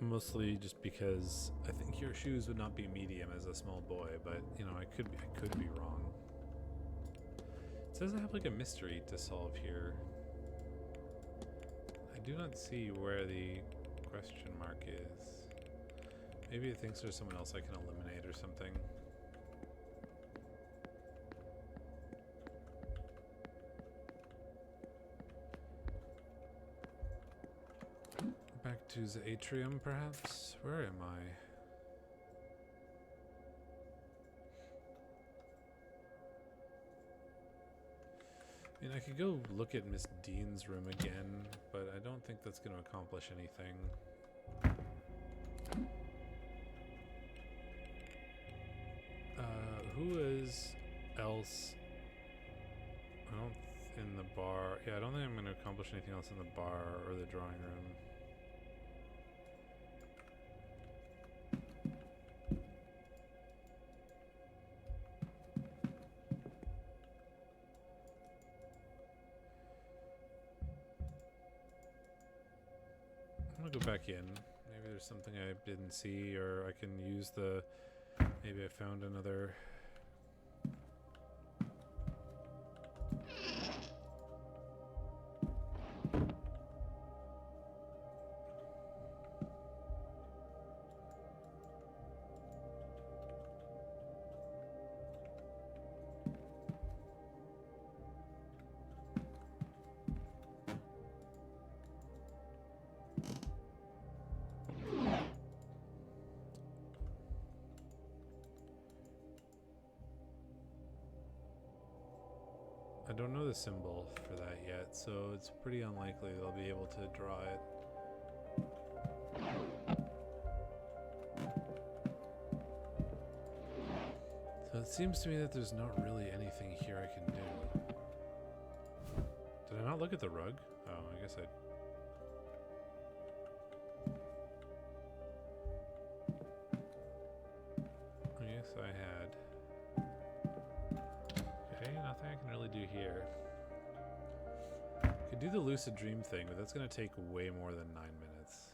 Mostly just because I think your shoes would not be medium as a small boy, but you know, I could be wrong. It says I have like a mystery to solve here. I do not see where the question mark is. Maybe it thinks there's someone else I can eliminate or something. Back to the atrium, perhaps? Where am I? I mean, I could go look at Miss Dean's room again, but I don't think that's going to accomplish anything. Who is else? I don't in the bar. Yeah, I don't think I'm going to accomplish anything else in the bar or the drawing room. I'm gonna go back in. Maybe there's something I didn't see, or I can use the... Maybe I found another... I don't know the symbol for that yet, so it's pretty unlikely they'll be able to draw it. So it seems to me that there's not really anything here I can do. Did I not look at the rug? Oh, I guess I had. Okay, nothing I can really do here. Could do the lucid dream thing, but that's going to take way more than 9 minutes.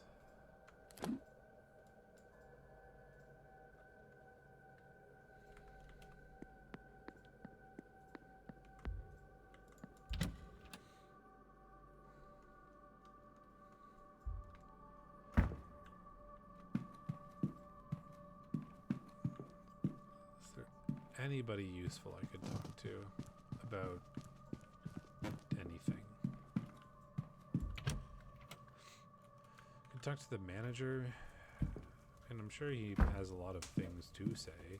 Anybody useful I could talk to about anything. I could talk to the manager, and I'm sure he has a lot of things to say.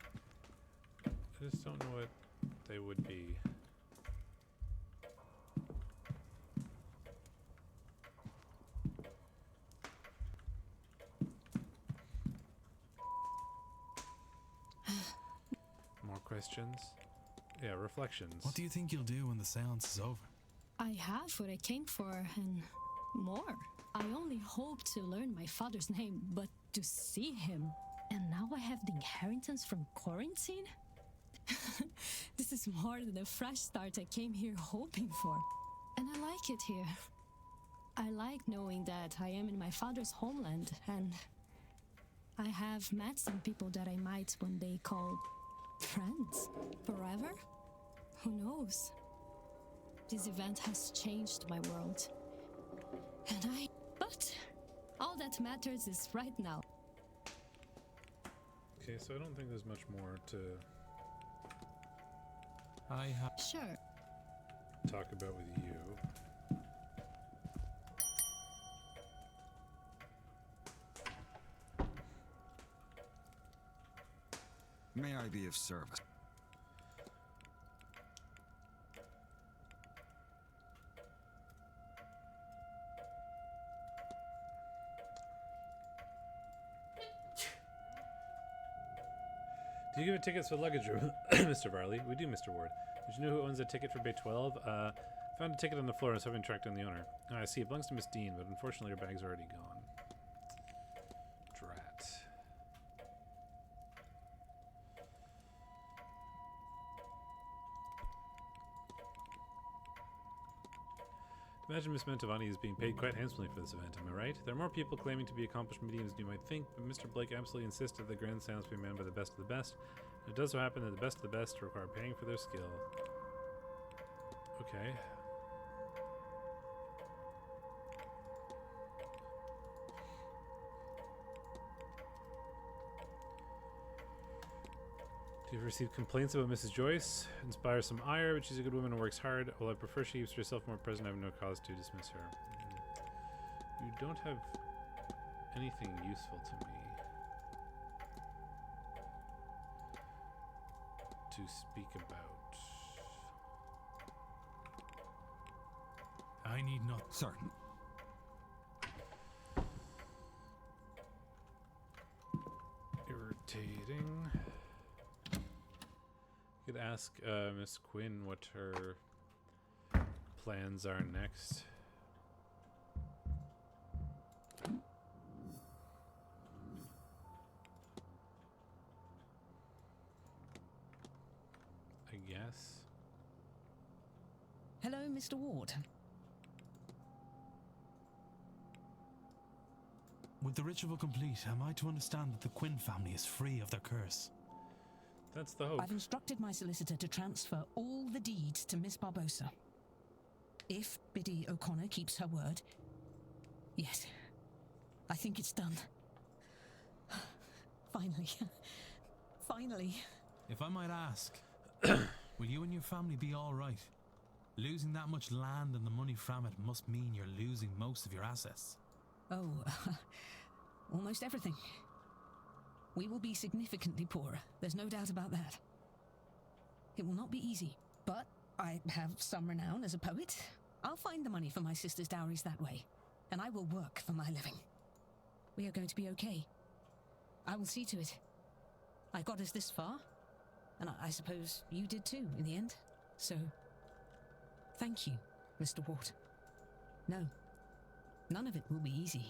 I just don't know what they would be. Questions? Yeah, reflections. What do you think you'll do when the seance is over? I have what I came for and more. I only hope to learn my father's name, but to see him. And now I have the inheritance from quarantine? This is more than the fresh start I came here hoping for. And I like it here. I like knowing that I am in my father's homeland, and I have met some people that I might one day call friends. Forever? Who knows? This event has changed my world. But all that matters is right now. Okay, so I don't think there's much more to Sure. talk about with you. May I be of service? Do you give tickets for luggage room, Mr. Varley? We do, Mr. Ward. Did you know who owns a ticket for Bay 12? Found a ticket on the floor and was having tracked down the owner. I see, it belongs to Miss Dean, but unfortunately her bag's already gone. Drat. Imagine Miss Mantovani is being paid quite handsomely for this event, am I right? There are more people claiming to be accomplished mediums than you might think, but Mr. Blake absolutely insisted that the grand seance be manned by the best of the best. And it does so happen that the best of the best require paying for their skill. Okay. Do you ever receive complaints about Mrs. Joyce? Inspires some ire, but she's a good woman and works hard. While I prefer she keeps herself more present, I have no cause to dismiss her. You don't have anything useful to me to speak about. I need not. Certain. Irritating. You could ask Miss Quinn what her plans are next. I guess. Hello, Mr. Ward. With the ritual complete, am I to understand that the Quinn family is free of their curse? That's the hope. I've instructed my solicitor to transfer all the deeds to Miss Barbosa. If Biddy O'Connor keeps her word, yes, I think it's done. Finally. Finally. If I might ask, will you and your family be all right? Losing that much land and the money from it must mean you're losing most of your assets. Oh, almost everything. We will be significantly poorer. There's no doubt about that. It will not be easy, but I have some renown as a poet. I'll find the money for my sister's dowries that way, and I will work for my living. We are going to be okay. I will see to it. I got us this far, and I suppose you did too in the end. So, thank you, Mr. Ward. No, none of it will be easy.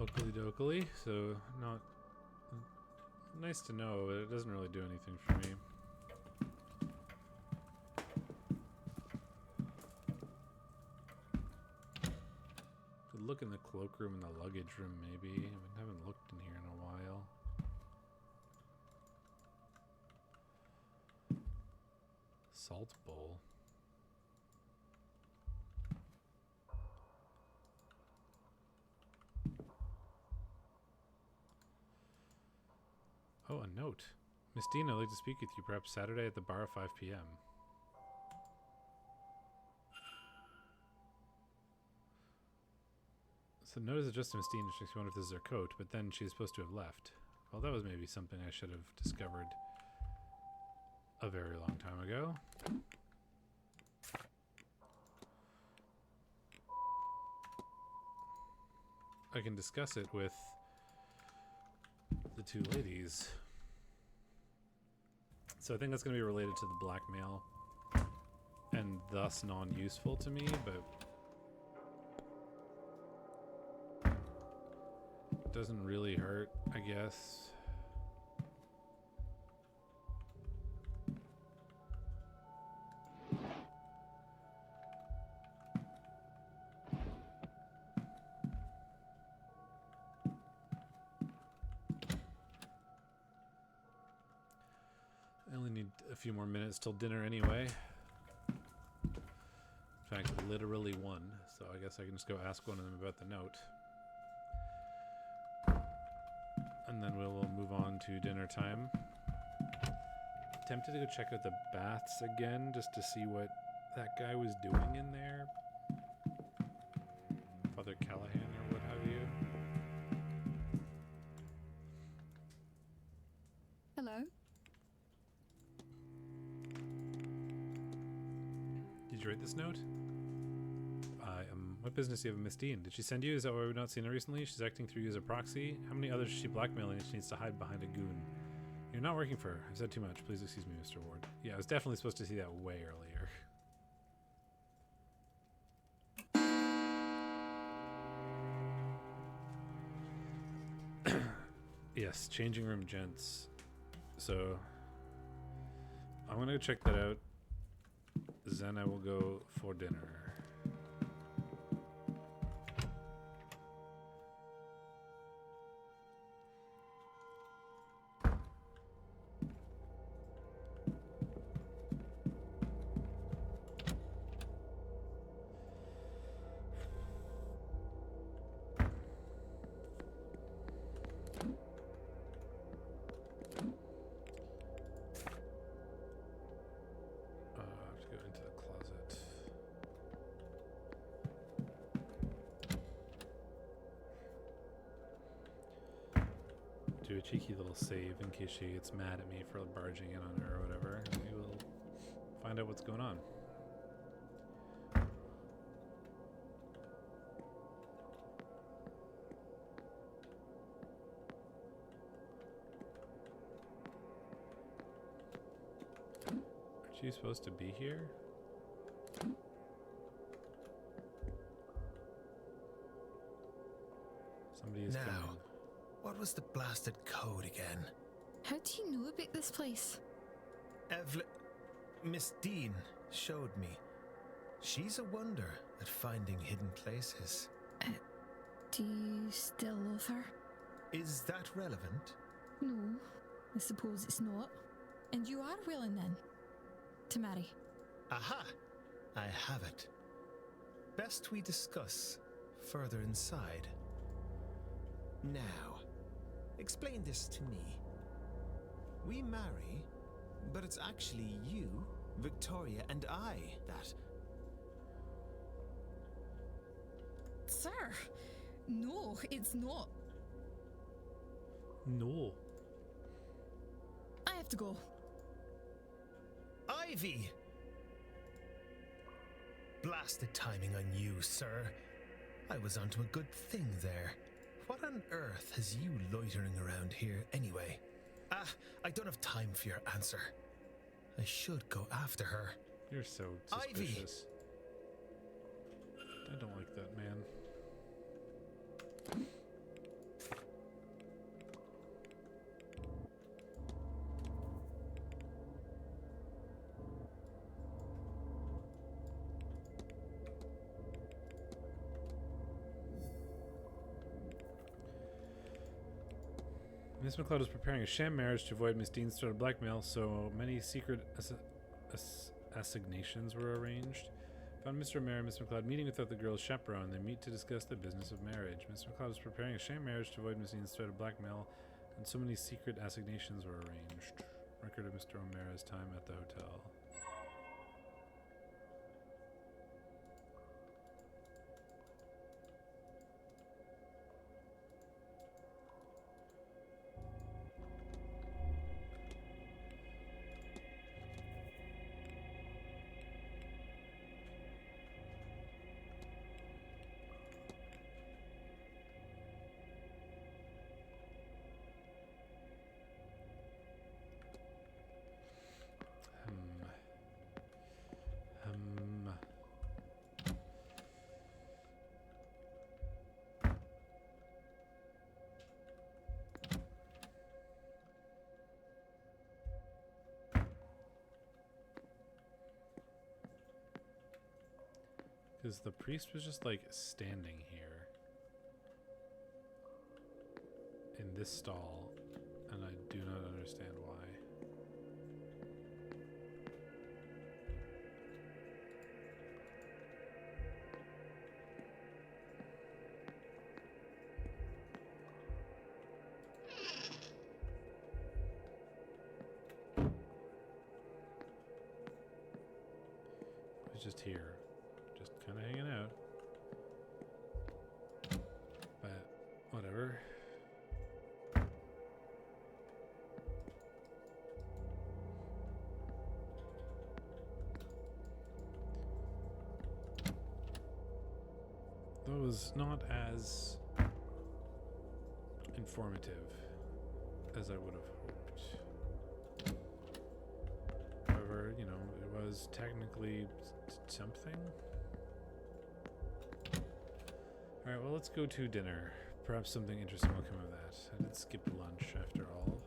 Oakley dokley, so not nice to know, but it doesn't really do anything for me. Could look in the cloakroom and the luggage room, maybe. I haven't looked in here in a while. Salt bowl. Oh, a note. Miss Dean, I'd like to speak with you perhaps Saturday at the bar at 5 p.m. So the note is addressed to Miss Dean, which makes me wonder if this is her coat, but then she's supposed to have left. Well, that was maybe something I should have discovered a very long time ago. I can discuss it with the the two ladies. So I think that's going to be related to the blackmail and thus non-useful to me, but it doesn't really hurt, I guess. I only need a few more minutes till dinner anyway. In fact, literally one, so I guess I can just go ask one of them about the note. And then we'll move on to dinner time. Tempted to go check out the baths again, just to see what that guy was doing in there. Father Callahan or what have you. Hello? Did you write this note? What business do you have with Miss Dean? Did she send you? Is that why we've not seen her recently? She's acting through you as a proxy? How many others is she blackmailing that she needs to hide behind a goon? You're not working for her. I've said too much. Please excuse me, Mr. Ward. Yeah, I was definitely supposed to see that way earlier. Yes, changing room gents. So, I'm gonna go check that out. Then I will go for dinner. Do a cheeky little save in case she gets mad at me for barging in on her or whatever. We will find out what's going on. Aren't you supposed to be here? Somebody is coming. What was the blasted code again? How do you know about this place? Miss Dean showed me. She's a wonder at finding hidden places. Do you still love her? Is that relevant? No, I suppose it's not. And you are willing then to marry? Aha! I have it. Best we discuss further inside. Now, explain this to me. We marry, but it's actually you, Victoria, and I that... Sir, no, it's not. No. I have to go. Ivy! Blasted timing on you, sir. I was onto a good thing there. What on earth has you loitering around here anyway? I don't have time for your answer. I should go after her. You're so suspicious. Ivy. I don't like that man. Miss McLeod is preparing a sham marriage to avoid Miss Dean's threat of blackmail, so many secret assignations were arranged. Found Mr. O'Mara and Miss McLeod meeting without the girl's chaperone. They meet to discuss the business of marriage. Miss McLeod is preparing a sham marriage to avoid Miss Dean's threat of blackmail, and so many secret assignations were arranged. Record of Mr. O'Mara's time at the hotel. Because the priest was just like standing here in this stall, and I do not understand why. He's just here, just kind of hanging out. But whatever. That was not as informative as I would have hoped. However, you know, it was technically something. Alright, well, let's go to dinner. Perhaps something interesting will come of that. I did skip lunch after all.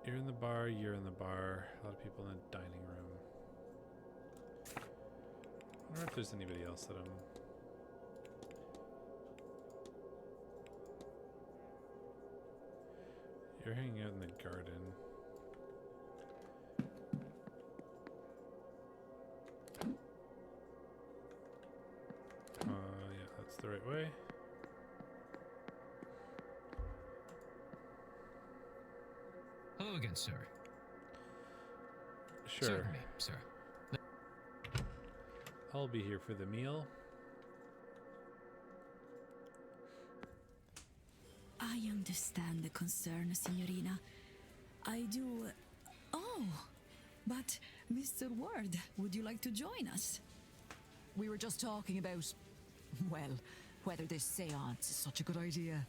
You're in the bar, you're in the bar. A lot of people in the dining room. I wonder if there's anybody else that I'm... You're hanging out in the garden. Yeah, that's the right way. Hello again, sir. Sure. Certainly, sir. I'll be here for the meal. I understand the concern, Signorina. I do. Oh, but Mr. Ward, would you like to join us? We were just talking about, well, whether this seance is such a good idea.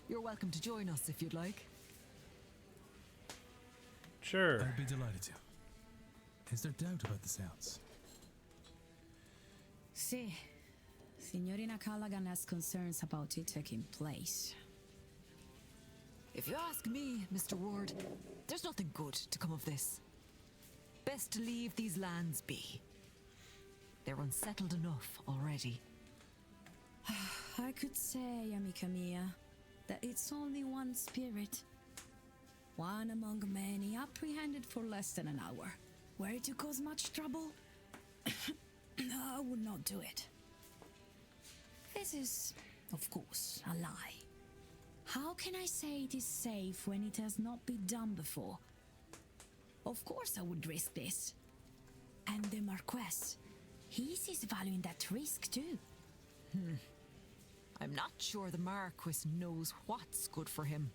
You're welcome to join us if you'd like. Sure. I'd be delighted to. Is there doubt about the seance? See, Signorina Callaghan has concerns about it taking place. If you ask me, Mr. Ward, there's nothing good to come of this. Best to leave these lands be. They're unsettled enough already. I could say, amica mia, that it's only one spirit. One among many, apprehended for less than an hour. Were it to cause much trouble, I would not do it. This is, of course, a lie. How can I say it is safe when it has not been done before? Of course I would risk this. And the Marquess, he sees value in that risk too. I'm not sure the Marquis knows what's good for him.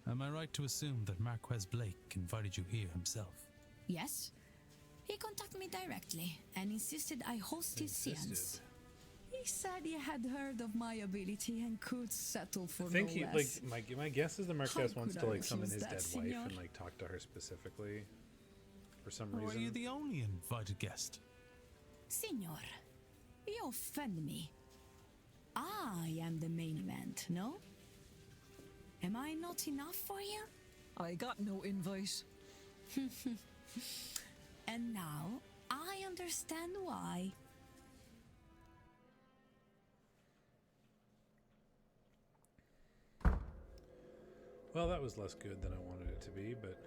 Am I right to assume that Marquez Blake invited you here himself? Yes. He contacted me directly and insisted I host his seance. He said he had heard of my ability and could settle for I think no he less. my guess is the Marquess How wants could to I like summon refuse his that, dead senor? wife and like talk to her specifically for some Or are reason. you the only invited guest? Signor, you offend me. I am the main event, no? Am I not enough for you? I got no invite. And now I understand why. Well, that was less good than I wanted it to be, but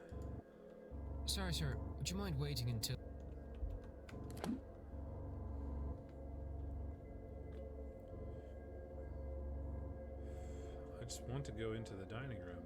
Sorry, sir. Would you mind waiting until... I just want to go into the dining room.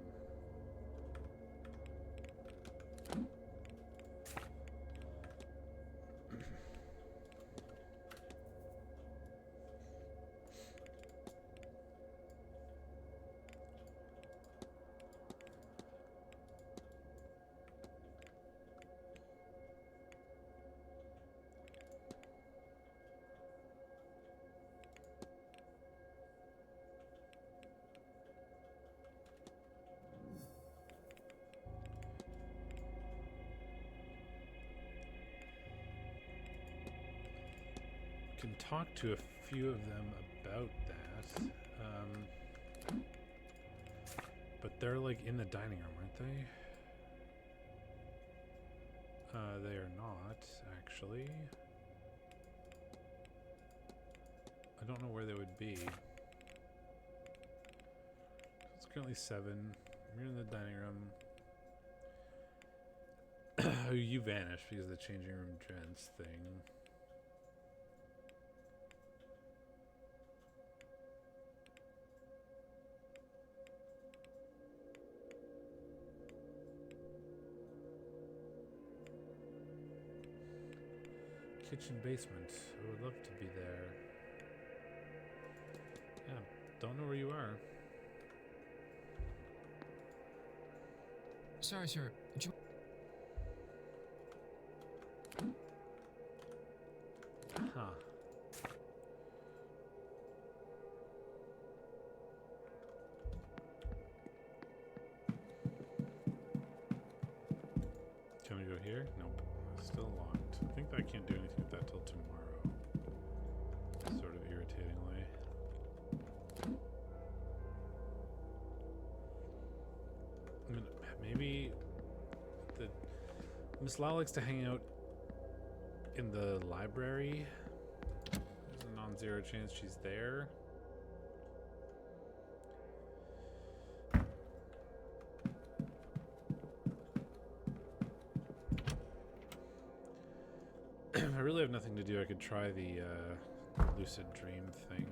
can talk to a few of them about that. But they're like in the dining room, aren't they? They are not, actually. I don't know where they would be. It's currently 7. We're in the dining room. Oh, you vanished because of the changing room gents thing. Kitchen basement. I would love to be there. Yeah, don't know where you are. Sorry, sir. Do you... Huh. Can we go here? Nope. Still locked. I think I can't do anything with that till tomorrow. Sort of irritatingly. I mean, maybe Miss Lau likes to hang out in the library. There's a non-zero chance she's there. I really have nothing to do. I could try the lucid dream thing.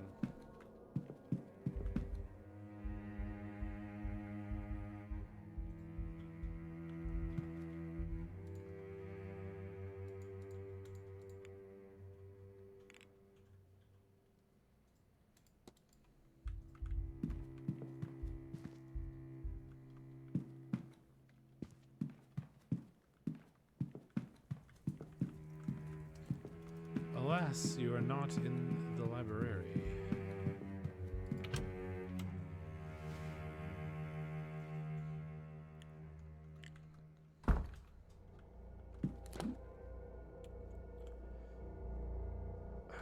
Alas, you are not in the library.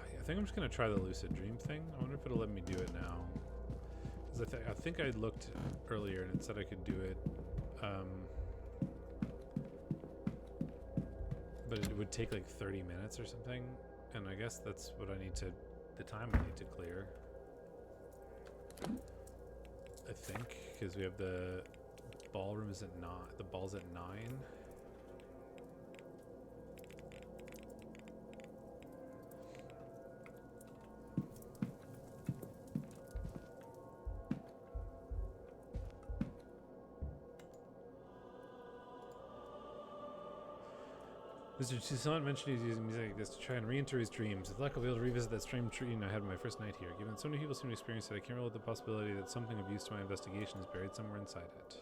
I think I'm just gonna try the lucid dream thing. I wonder if it'll let me do it now. Because I think I looked earlier and it said I could do it. But it would take like 30 minutes or something. And I guess that's what I need to, the time I need to clear. I think, because we have the ballroom is at 9, the ball's at 9. Mr. Toussaint mentioned he's using music like this to try and re-enter his dreams. With luck, I'll be able to revisit that strange dream I had my first night here. Given so many people seem to experience it, I can't rule out the possibility that something of use to my investigation is buried somewhere inside it.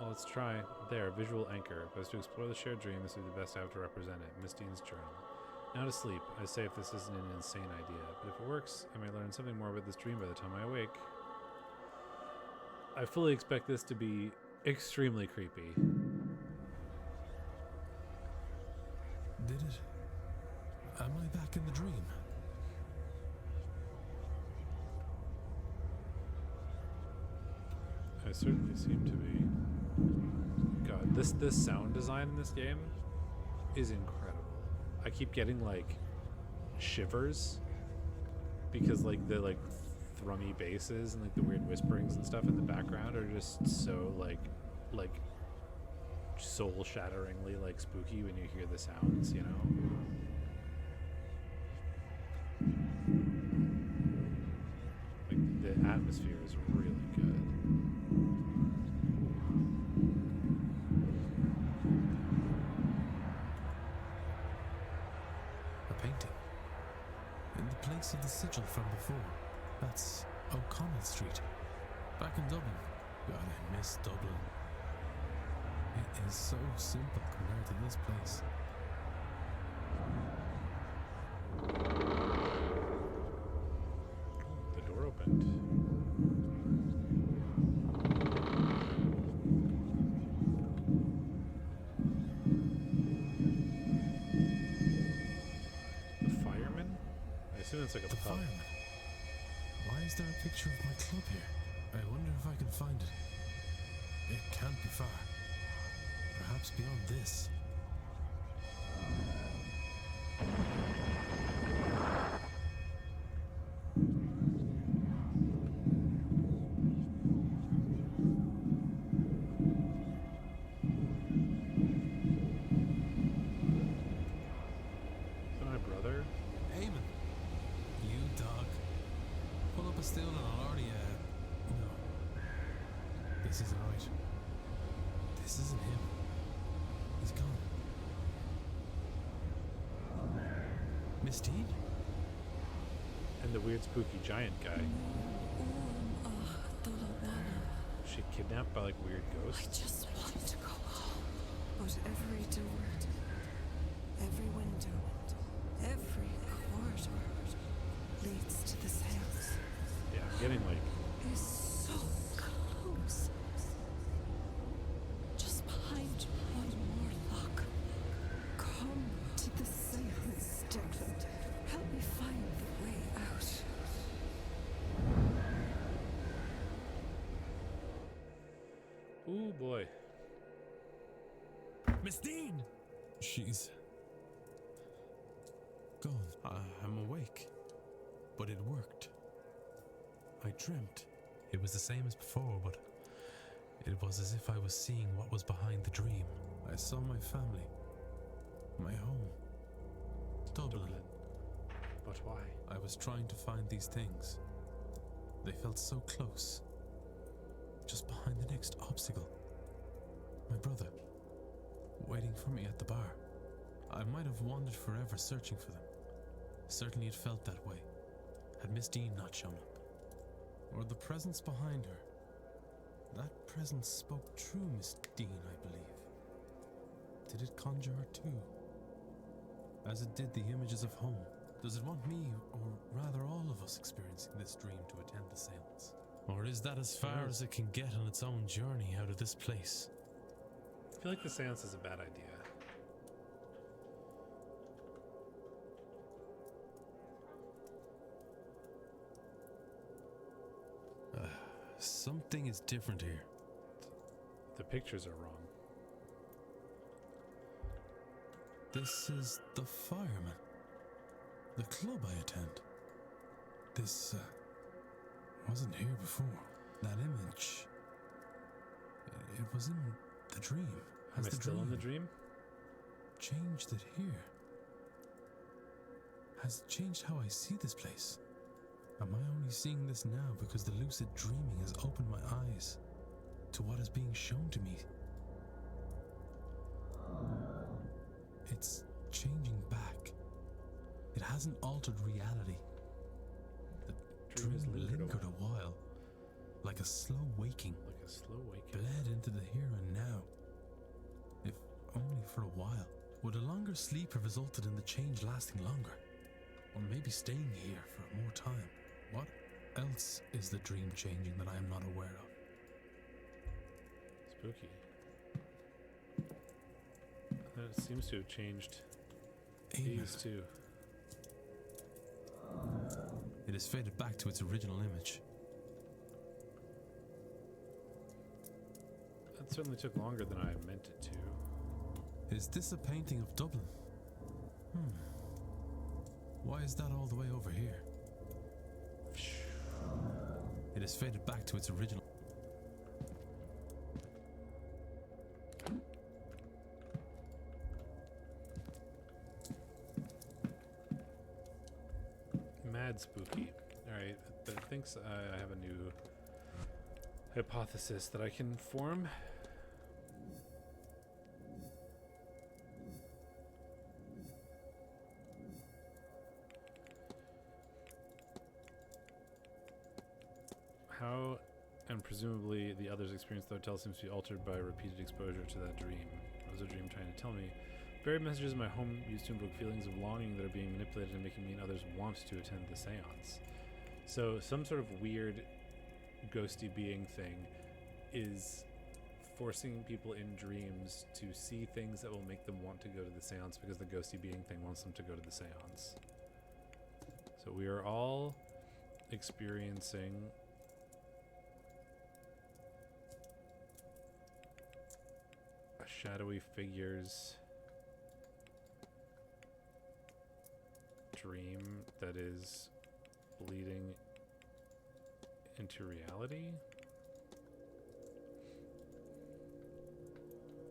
Well, let's try. There, visual anchor. If I was to explore the shared dream, this would be the best I have to represent it. Miss Dean's journal. Now to sleep. I say if this isn't an insane idea, but if it works, I may learn something more about this dream by the time I awake. I fully expect this to be extremely creepy. Did it? Am I back in the dream? I certainly seem to be. God, this sound design in this game is incredible. I keep getting like shivers because like the like thrummy basses and like the weird whisperings and stuff in the background are just so like soul-shatteringly like spooky when you hear the sounds, you know? Like the atmosphere is really good. A painting. In the place of the sigil from before. That's O'Connell Street. Back in Dublin. God, I miss Dublin. It is so simple compared to this place. The door opened. assuming it's like a The pub. fireman. Why is there a picture of my club here? I wonder if I can find it. It can't be far. Perhaps beyond this. Is that my brother? Eamon. You dog. Pull up a stool and I'll already, no. This isn't right. This isn't him. He's gone. Miss Dean? And the weird spooky giant guy. Was she kidnapped by like weird I ghosts? just want to go home. But every door, every window, every corridor leads to the Séance. Yeah, I'm getting like Is so close. Just behind one more lock. Come to the Séance, Declan. Help me find the way out. ooh boy. Miss Dean! She's gone. I'm awake. But it worked. I dreamt. It was the same as before, but it was as if I was seeing what was behind the dream. I saw my family. My home. Dublin. But why? I was trying to find these things. They felt so close. Just behind the next obstacle. My brother. Waiting for me at the bar. I might have wandered forever searching for them. Certainly it felt that way. Had Miss Dean not shown up. Or the presence behind her. That presence spoke true, Miss Dean, I believe. Did it conjure her too? As it did the images of home. Does it want me, or rather all of us, experiencing this dream to attend the seance? Or is that as far as it can get on its own journey out of this place? I feel like the seance is a bad idea. Something is different here. The pictures are wrong. This is the fireman. The club I attend. This, wasn't here before. That image. It was in the dream. Am I still in the dream? Changed it here? Has it changed how I see this place? Am I only seeing this now because the lucid dreaming has opened my eyes to what is being shown to me? It's changing back. It hasn't altered reality. The Dream has dream lingered a lingered a while, like a slow waking, Like a slow waking. bled into the here and now. If only for a while. Would a longer sleep have resulted in the change lasting longer? Or maybe staying here for more time? What else is the dream changing that I am not aware of? Spooky. It seems to have changed Amen. these two. It has faded back to its original image. That certainly took longer than I meant it to. Is this a painting of Dublin? Why is that all the way over here? It has faded back to its original. Mad spooky. Alright, that thinks I have a new hypothesis that I can form. How, and presumably the other's experience of the hotel seems to be altered by repeated exposure to that dream. What was the dream trying to tell me? Buried messages in my home used to invoke feelings of longing that are being manipulated and making me and others want to attend the seance. So some sort of weird ghosty being thing is forcing people in dreams to see things that will make them want to go to the seance because the ghosty being thing wants them to go to the seance. So we are all experiencing a shadowy figure's dream that is bleeding into reality.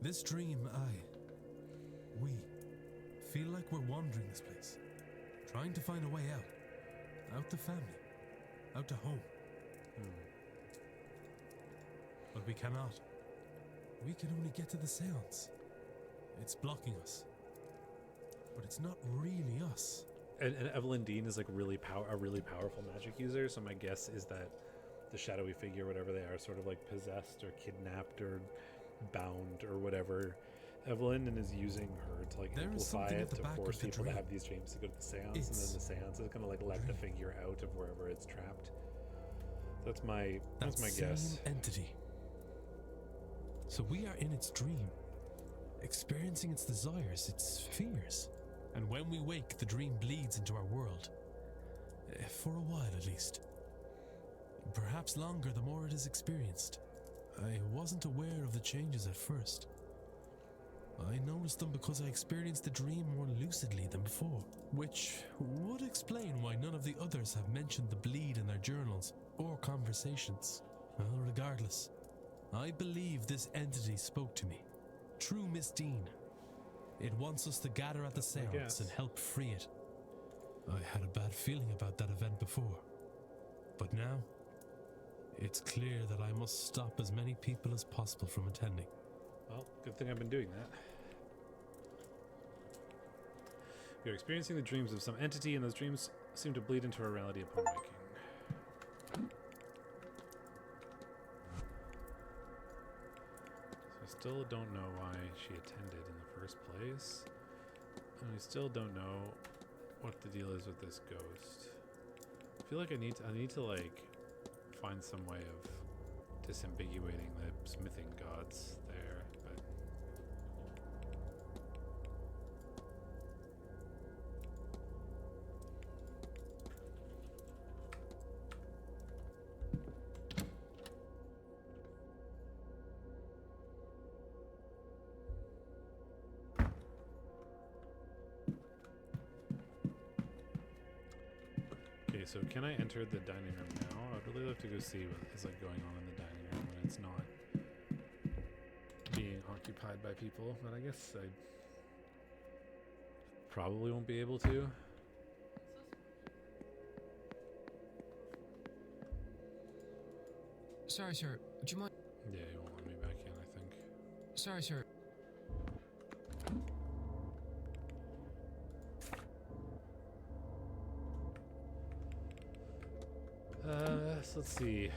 This dream, we feel like we're wandering this place, trying to find a way out to family, out to home. But we cannot. We can only get to the Séance. It's blocking us. But it's not really us. And Evelyn Dean is like a really powerful magic user, so my guess is that the shadowy figure, whatever they are, sort of like possessed or kidnapped or bound or whatever Evelyn, and is using her to like amplify it to force people to have these dreams to go to the Séance, and then the Séance is gonna like let the figure out of wherever it's trapped. That's my guess. Entity. So we are in its dream, experiencing its desires, its fears. And when we wake, the dream bleeds into our world. For a while, at least. Perhaps longer the more it is experienced. I wasn't aware of the changes at first. I noticed them because I experienced the dream more lucidly than before, which would explain why none of the others have mentioned the bleed in their journals or conversations. Well, regardless, I believe this entity spoke to me. True Miss Dean. It wants us to gather at the Séance and help free it. I had a bad feeling about that event before. But now, it's clear that I must stop as many people as possible from attending. Well, good thing I've been doing that. We are experiencing the dreams of some entity, and those dreams seem to bleed into our reality upon waking. So I still don't know why she attended in the first place. And we still don't know what the deal is with this ghost. I feel like I need to like find some way of disambiguating the smithing gods there, but okay, so can I enter the dining room now? I'd really love to go see what is like going on in the dining room when it's not being occupied by people, but I guess I probably won't be able to. Sorry, sir. Would you mind? Yeah, he won't let me back in, I think. Sorry, sir. So let's see.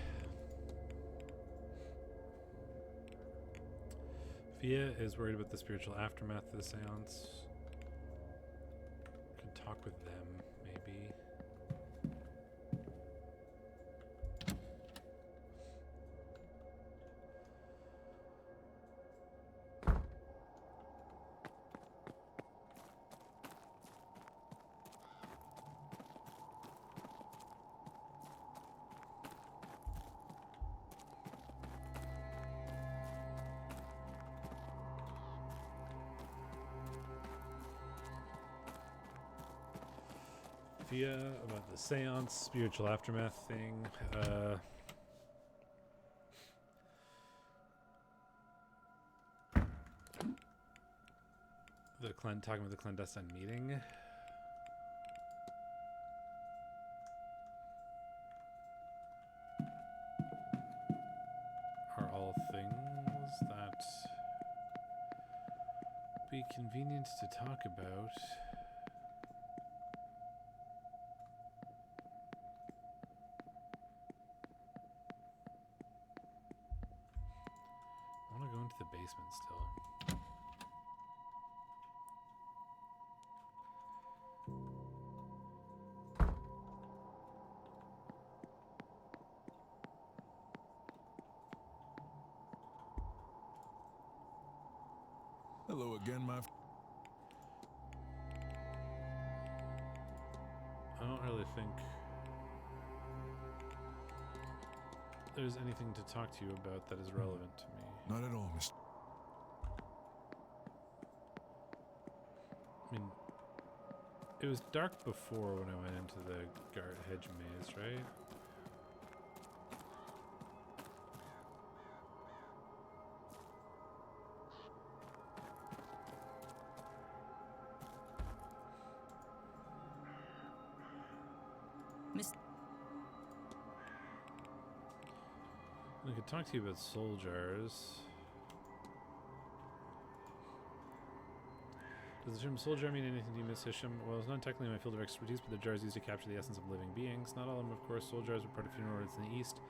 Fia is worried about the spiritual aftermath of the Séance. Could talk with them, maybe. Fia about the Séance, spiritual aftermath thing. Talking about the clandestine meeting. Are all things that be convenient to talk about. I want to go into the basement still. Hello again, my Oh, don't really think there's anything to talk to you about that is relevant to me. Not at all, Mr. I mean, it was dark before when I went into the hedge maze, right? I could talk to you about soul jars. Does the term soul jar mean anything to you, Miss Hisham? Well, it's not technically my field of expertise, but the jars used to capture the essence of living beings. Not all of them, of course. Soul jars were part of funeral rites in the East.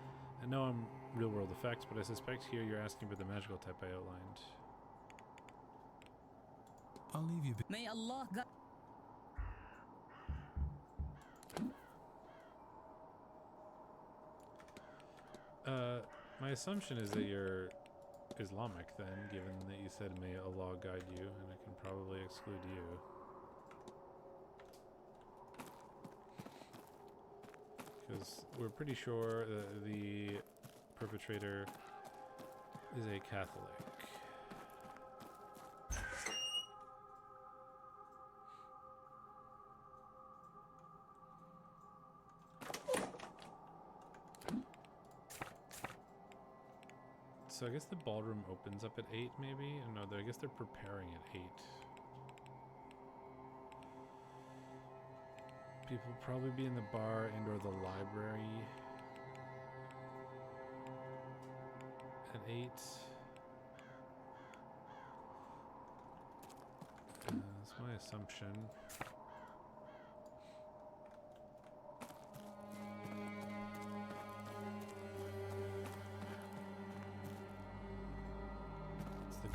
I know I'm real-world effects, but I suspect here you're asking about the magical type I outlined. I'll leave you be. May Allah guide. My assumption is that you're Islamic then, given that you said may Allah guide you, and I can probably exclude you. Because we're pretty sure that the perpetrator is a Catholic. So I guess the ballroom opens up at 8 maybe? No, I guess they're preparing at 8. People will probably be in the bar and or the library at 8. That's my assumption.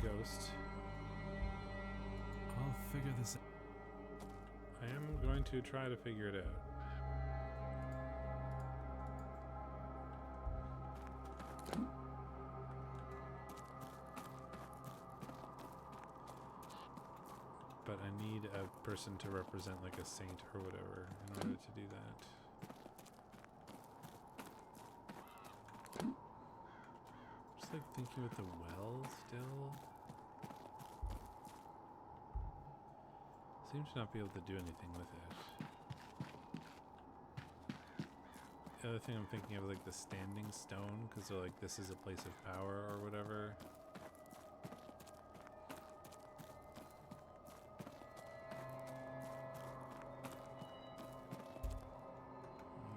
Ghost. I'll figure this out. I am going to try to figure it out. But I need a person to represent like a saint or whatever in order to do that. Just like thinking with the well still. Seem to not be able to do anything with it. The other thing I'm thinking of, like the standing stone, because they're like, this is a place of power or whatever.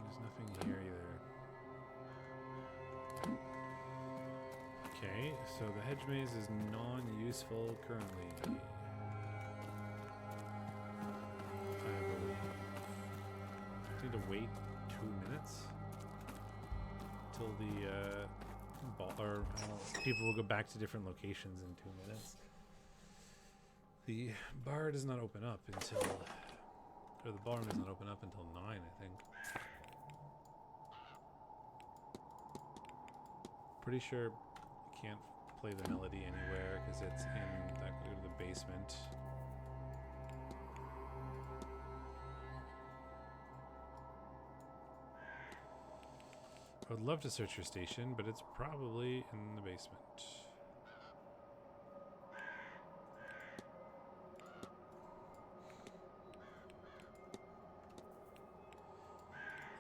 There's nothing here either. Okay, so the hedge maze is non-useful currently. To wait 2 minutes till the people will go back to different locations in 2 minutes. The bar does not open up until, or the ballroom does not open up until 9, I think. Pretty sure you can't play the melody anywhere because it's in that go to the basement. I would love to search your station, but it's probably in the basement.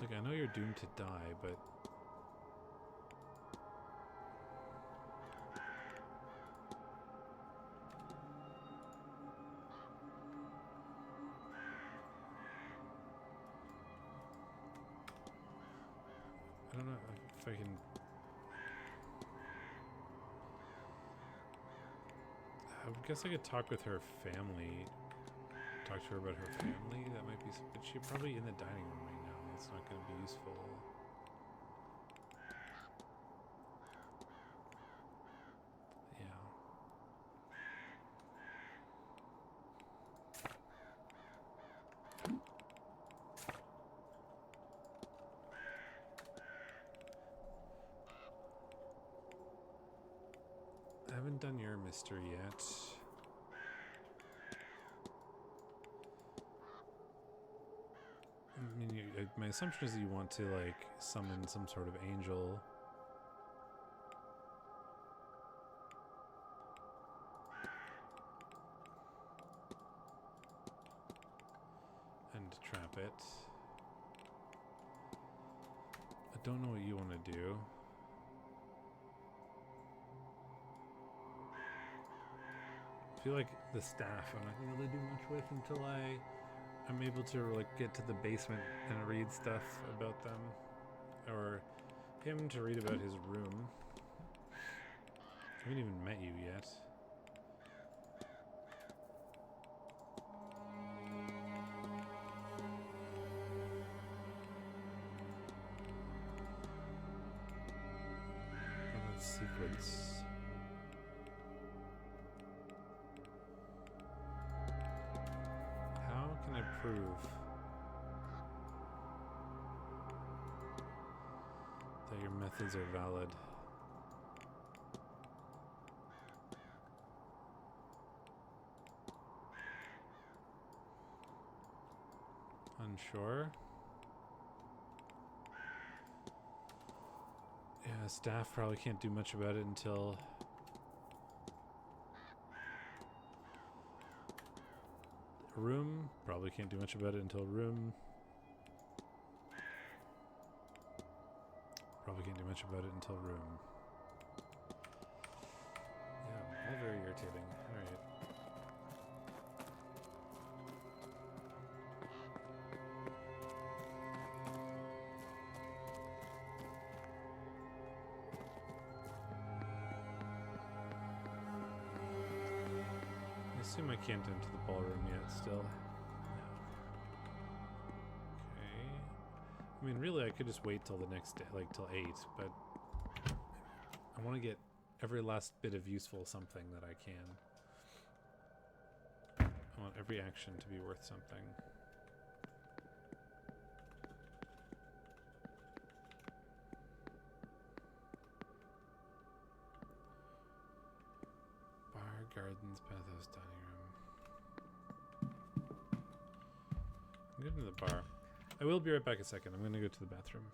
Look, I know you're doomed to die, but I don't know if I can. I guess I could talk with her family. Talk to her about her family. That might be. But she's probably in the dining room right now. That's not going to be useful. Yeah. I haven't done your mystery yet. I mean, my assumption is that you want to like summon some sort of angel. And trap it. I don't know what you want to do. I feel like the staff I'm not going to really do much with until I'm able to like get to the basement and read stuff about them, or him to read about his room. I haven't even met you yet. Oh, that's sequence. How can I prove that your methods are valid? Unsure. Yeah, staff probably can't do much about it until room. Probably can't do much about it until room. Probably can't do much about it until room. Yeah, all very irritating. Alright. I assume I can't enter the ballroom yet still. No. Okay. I mean, really, I could just wait till the next day, like till 8, but I want to get every last bit of useful something that I can. I want every action to be worth something. Bar, gardens, bathhouse, dining room. I'm going to the bar. I will be right back a second. I'm going to go to the bathroom.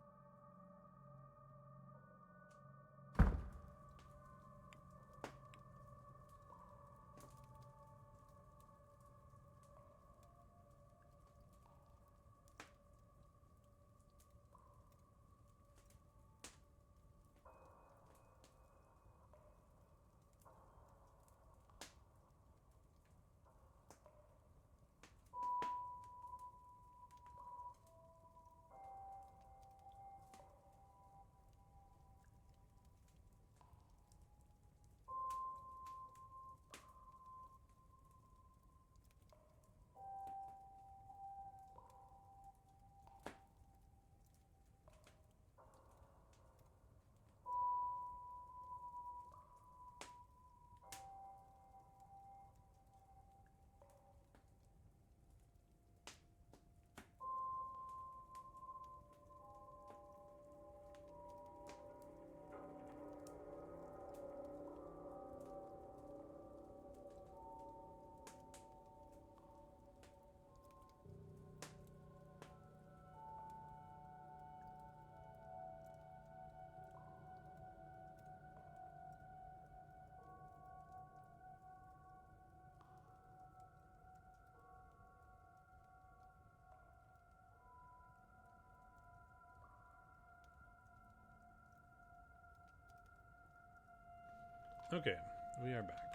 Okay, we are back.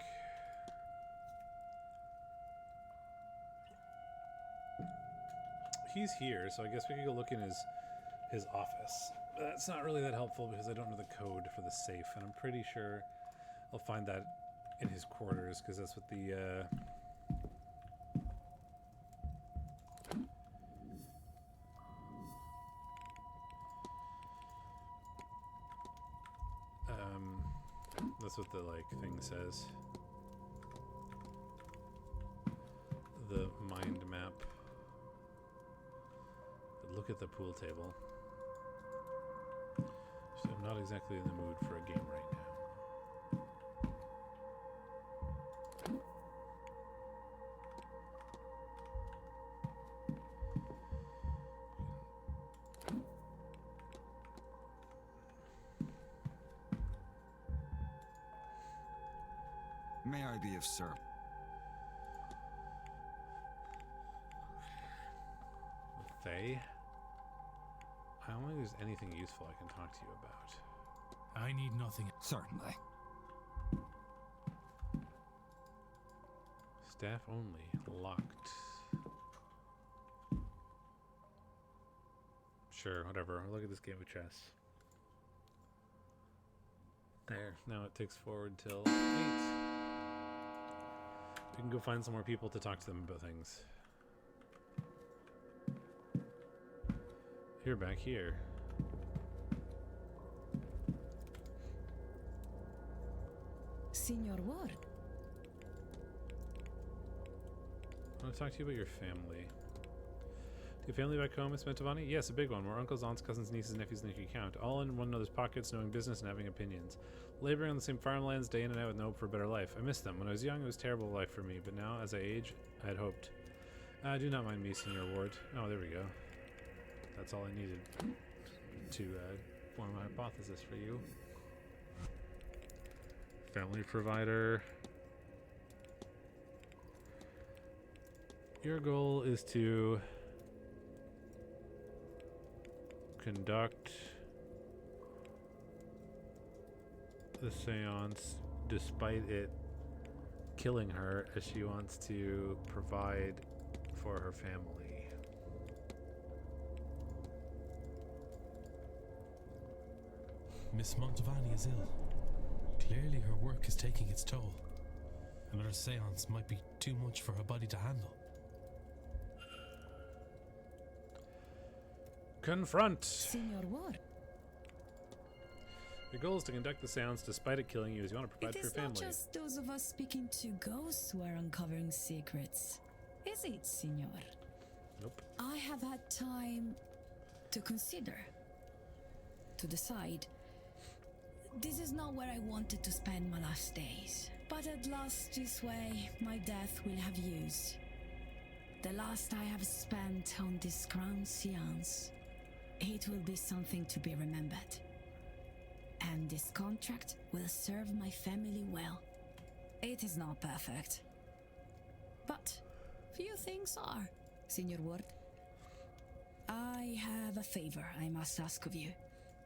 He's here, so I guess we could go look in his office. That's not really that helpful because I don't know the code for the safe, and I'm pretty sure I'll find that in his quarters because that's what the that's what the like thing says. The mind map. But look at the pool table. So I'm not exactly in the mood for a game right now. be of service? Faye? I don't think there's anything useful I can talk to you about. I need nothing. Certainly. Staff only. Locked. Sure, whatever. Look at this game of chess. There. Now it ticks forward till 8. We can go find some more people to talk to them about things. You're back here. Signor Ward. I want to talk to you about your family. Do you have family back home, Miss Mantovani? Yes, a big one. We're uncles, aunts, cousins, nieces, nephews, and you count. All in one another's pockets, knowing business and having opinions. Laboring on the same farmlands, day in and out with no hope for a better life. I miss them. When I was young, it was a terrible life for me, but now, as I age, I had hoped. Do not mind me, Signor Ward. Oh, there we go. That's all I needed to form a hypothesis for you. Family provider. Your goal is to conduct the seance despite it killing her, as she wants to provide for her family. Miss Mantovani is ill. Clearly her work is taking its toll. Another seance might be too much for her body to handle. Confront! Signor Ward. Your goal is to conduct the seance despite it killing you, as you want to provide for your family. It is not just those of us speaking to ghosts who are uncovering secrets. Is it, Signor? Nope. I have had time to consider, to decide. This is not where I wanted to spend my last days. But at last this way, my death will have used. The last I have spent on this grand seance. It will be something to be remembered. And this contract will serve my family well. It is not perfect. But few things are, Signor Ward. I have a favor I must ask of you.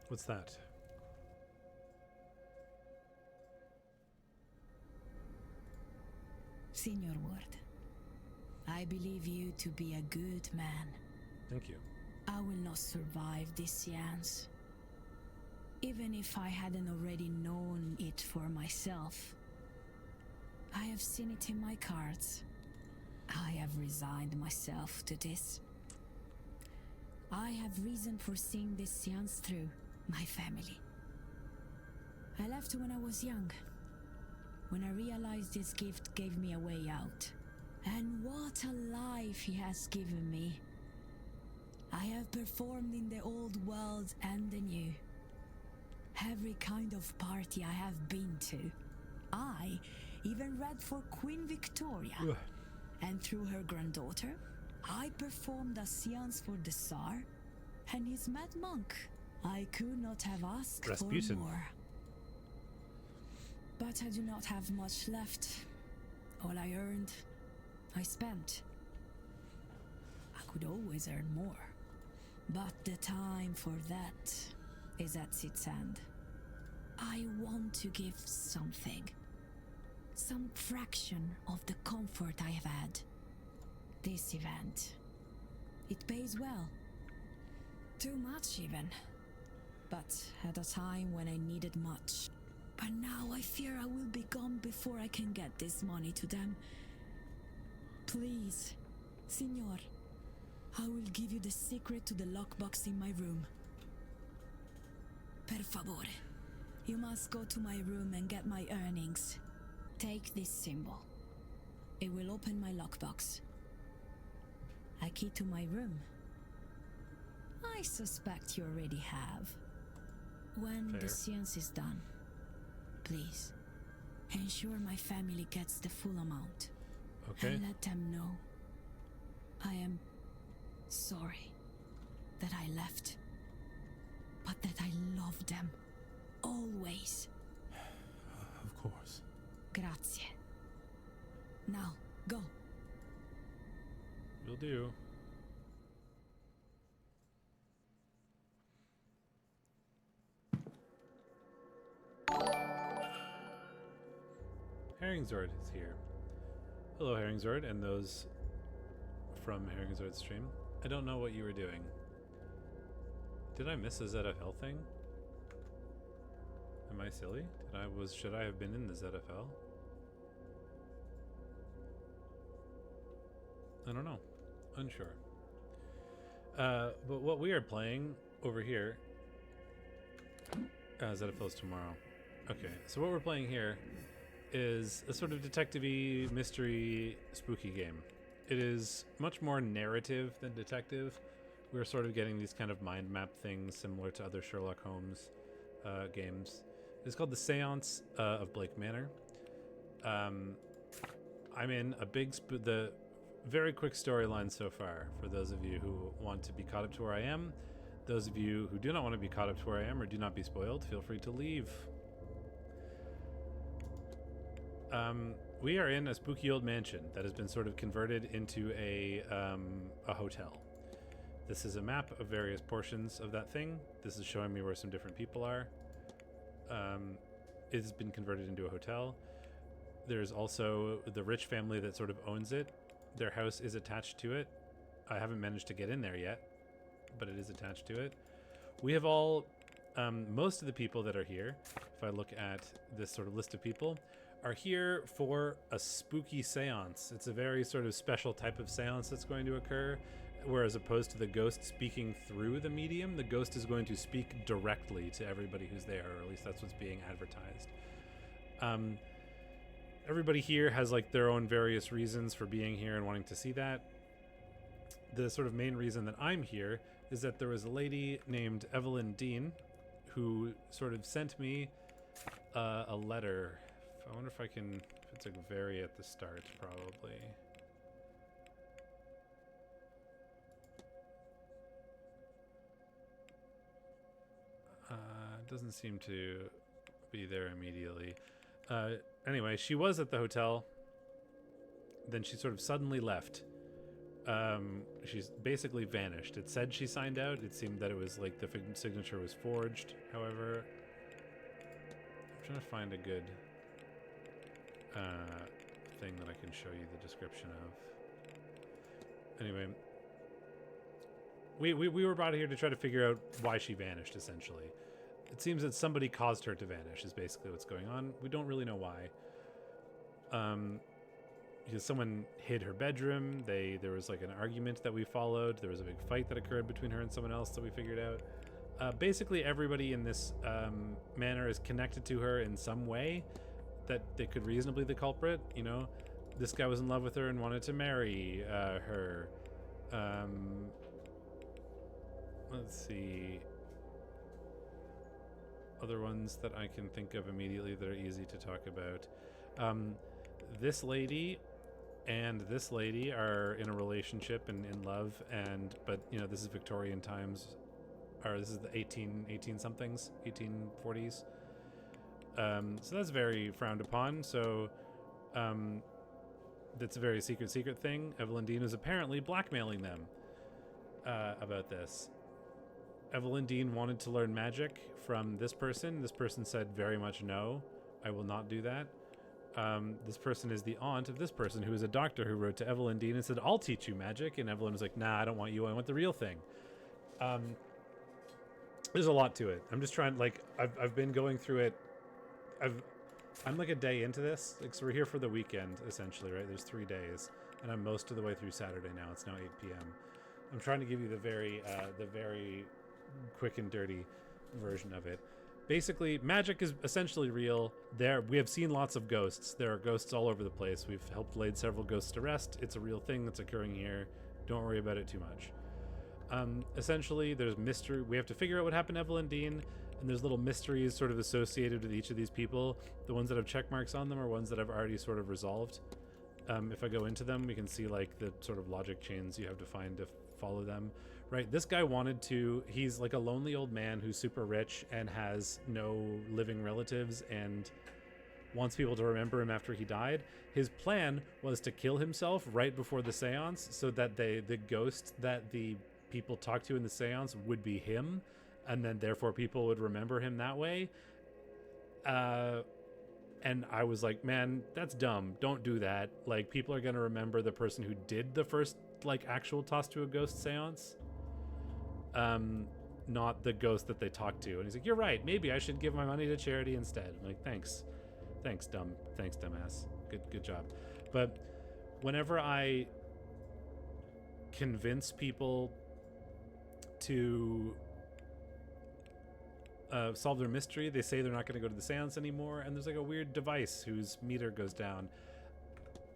What's that? Signor Ward, I believe you to be a good man. Thank you. I will not survive this seance. Even if I hadn't already known it for myself. I have seen it in my cards. I have resigned myself to this. I have reason for seeing this seance through, my family. I left when I was young. When I realized this gift gave me a way out. And what a life he has given me. I have performed in the old world and the new. Every kind of party I have been to. I even read for Queen Victoria. Ugh. And through her granddaughter, I performed a seance for the Tsar and his mad monk. I could not have asked Rasputin. for more. But I do not have much left. All I earned, I spent. I could always earn more. But the time for that is at its end. I want to give something. Some fraction of the comfort I have had. This event. It pays well. Too much even. But at a time when I needed much. But now I fear I will be gone before I can get this money to them. Please, Signor, I will give you the secret to the lockbox in my room. Per favore, you must go to my room and get my earnings. Take this symbol. It will open my lockbox. A key to my room. I suspect you already have. When Fair. the seance is done, please, ensure my family gets the full amount. Okay. And let them know I am sorry that I left, but that I love them always. Of course. Grazie. Now, go. Will do. Herringzord is here. Hello, Herringzord, and those from Herringzord's stream. I don't know what you were doing. Did I miss a ZFL thing? Am I silly? Should I have been in the ZFL? I don't know. Unsure. But what we are playing over here... ZFL's tomorrow. Okay, so what we're playing here is a sort of detective-y, mystery, spooky game. It is much more narrative than detective. We're sort of getting these kind of mind map things similar to other Sherlock Holmes games. It's called the Séance of Blake Manor. I'm in a the very quick storyline so far for those of you who want to be caught up to where I am. Those of you who do not want to be caught up to where I am or do not be spoiled, feel free to leave. We are in a spooky old mansion that has been sort of converted into a hotel. This is a map of various portions of that thing. This is showing me where some different people are. It has been converted into a hotel. There's also the rich family that sort of owns it. Their house is attached to it. I haven't managed to get in there yet, but it is attached to it. We have all, most of the people that are here, if I look at this sort of list of people, are here for a spooky seance. It's a very sort of special type of seance that's going to occur, whereas opposed to the ghost speaking through the medium, the ghost is going to speak directly to everybody who's there, or at least that's what's being advertised. Everybody here has like their own various reasons for being here and wanting to see that. The sort of main reason that I'm here is that there was a lady named Evelyn Dean who sort of sent me a letter. I wonder if I can, if it's like very at the start, probably. It doesn't seem to be there immediately. Anyway, she was at the hotel. Then she sort of suddenly left. She's basically vanished. It said she signed out. It seemed that it was like the signature was forged. However, I'm trying to find a good thing that I can show you the description of. Anyway, we were brought here to try to figure out why she vanished, essentially. It seems that somebody caused her to vanish is basically what's going on. We don't really know why. Because someone hid her bedroom. There was like an argument that we followed. There was a big fight that occurred between her and someone else that we figured out. Basically everybody in this manor is connected to her in some way that they could reasonably be the culprit. You know, this guy was in love with her and wanted to marry her. Let's see. Other ones that I can think of immediately that are easy to talk about. This lady and this lady are in a relationship and in love, but you know, this is Victorian times, or this is the 18 somethings, 1840s. So that's very frowned upon. So that's a very secret thing. Evelyn Dean is apparently blackmailing them about this. Evelyn Dean wanted to learn magic from this person. This person said very much no, I will not do that. This person is the aunt of this person who is a doctor who wrote to Evelyn Dean and said, I'll teach you magic. And Evelyn was like, nah, I don't want you. I want the real thing. There's a lot to it. I'm just trying, like, I've been going through it. I'm like a day into this. Like, so we're here for the weekend, essentially, right? There's 3 days. And I'm most of the way through Saturday now. It's now 8 p.m. I'm trying to give you the very quick and dirty version of it. Basically, magic is essentially real. We have seen lots of ghosts. There are ghosts all over the place. We've helped laid several ghosts to rest. It's a real thing that's occurring here. Don't worry about it too much. Essentially, there's mystery. We have to figure out what happened to Evelyn Dean, and there's little mysteries sort of associated with each of these people. The ones that have check marks on them are ones that I've already sort of resolved. If I go into them, we can see like the sort of logic chains you have to find to follow them. Right, this guy he's like a lonely old man who's super rich and has no living relatives, and wants people to remember him after he died. His plan was to kill himself right before the seance so that the ghost that the people talked to in the seance would be him, and then therefore people would remember him that way. And I was like, man, that's dumb. Don't do that. Like, people are going to remember the person who did the first, like, actual toss to a ghost seance. Not the ghost that they talked to. And he's like, you're right. Maybe I should give my money to charity instead. I'm like, thanks. Thanks, dumbass. Good job. But whenever I convince people to solve their mystery, they say they're not going to go to the seance anymore, and there's like a weird device whose meter goes down.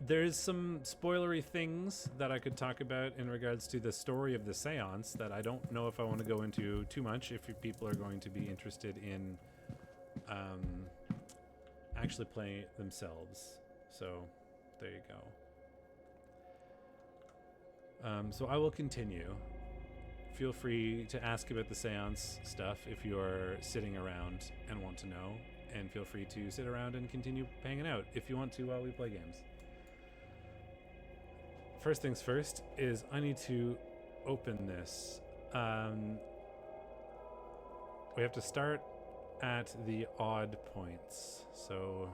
There's some spoilery things that I could talk about in regards to the story of the seance that I don't know if I want to go into too much if people are going to be interested in actually playing it themselves. So there you go. So I will continue. Feel free to ask about the seance stuff if you're sitting around and want to know, and feel free to sit around and continue hanging out if you want to while we play games. First things first is I need to open this. We have to start at the odd points. So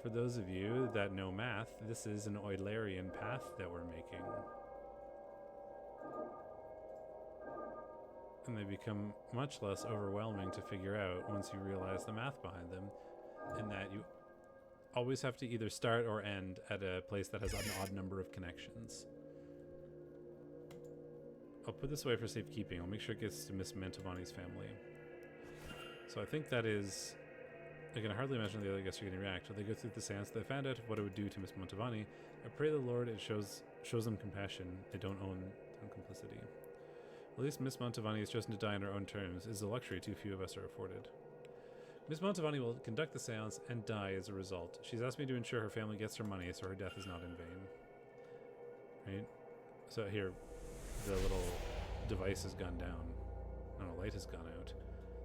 for those of you that know math, this is an Eulerian path that we're making. And they become much less overwhelming to figure out once you realize the math behind them, in that you always have to either start or end at a place that has an odd number of connections. I'll put this away for safekeeping. I'll make sure it gets to Miss Mantovani's family. So I think that is... I can hardly imagine the other guests are going to react. When they go through the seance, they found out what it would do to Miss Mantovani. I pray the Lord it shows them compassion. They don't own complicity. At least Miss Mantovani has chosen to die on her own terms. It is a luxury too few of us are afforded. Miss Mantovani will conduct the seance and die as a result. She's asked me to ensure her family gets her money so her death is not in vain. Right? So here, the little device has gone down. And a light has gone out.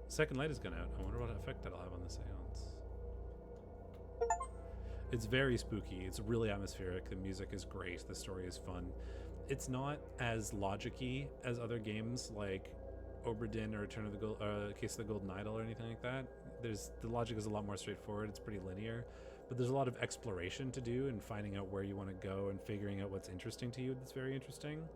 The second light has gone out. I wonder what effect that'll have on the seance. It's very spooky. It's really atmospheric. The music is great. The story is fun. It's not as logic-y as other games like Oberdin or Case of the Golden Idol or anything like that. The logic is a lot more straightforward. It's pretty linear, but there's a lot of exploration to do and finding out where you want to go and figuring out what's interesting to you. That's very interesting.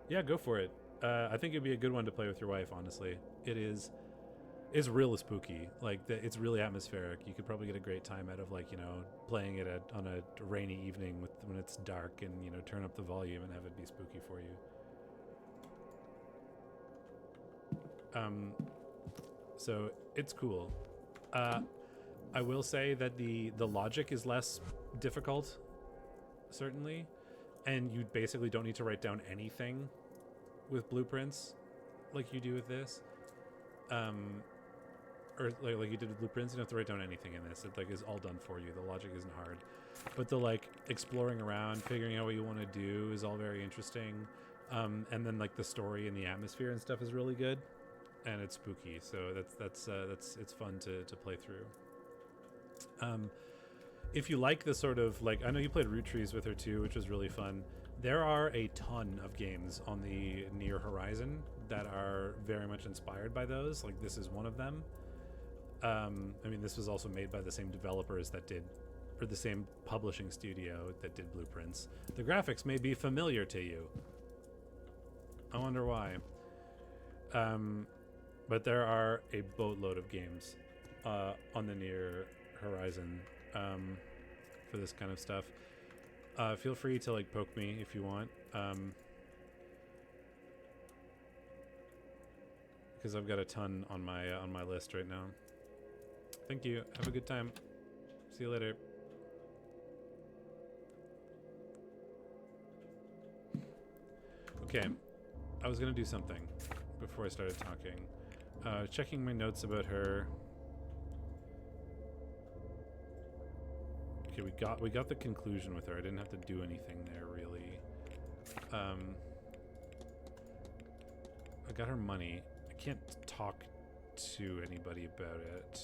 Yeah, go for it. I think it'd be a good one to play with your wife, honestly. It's real spooky. Like, it's really atmospheric. You could probably get a great time out of, like, you know, playing it on a rainy evening when it's dark, and, you know, turn up the volume and have it be spooky for you. So it's cool. I will say that the logic is less difficult, certainly, and you basically don't need to write down anything with blueprints like you do with this. Or like you did with blueprints, you don't have to write down anything in this. It like is all done for you. The logic isn't hard, but the like exploring around, figuring out what you want to do is all very interesting. And then like the story and the atmosphere and stuff is really good, and it's spooky. So that's it's fun to play through. If you like the sort of like, I know you played Root Trees with her too, which was really fun. There are a ton of games on the near horizon that are very much inspired by those. Like, this is one of them. I mean, this was also made by the same developers that did, or the same publishing studio that did Blueprints. The graphics may be familiar to you. I wonder why. But there are a boatload of games on the near horizon for this kind of stuff. Feel free to like poke me if you want, because I've got a ton on my list right now. Thank you. Have a good time. See you later. Okay, I was gonna do something before I started talking. Checking my notes about her. Okay, we got the conclusion with her. I didn't have to do anything there really. I got her money. I can't talk to anybody about it.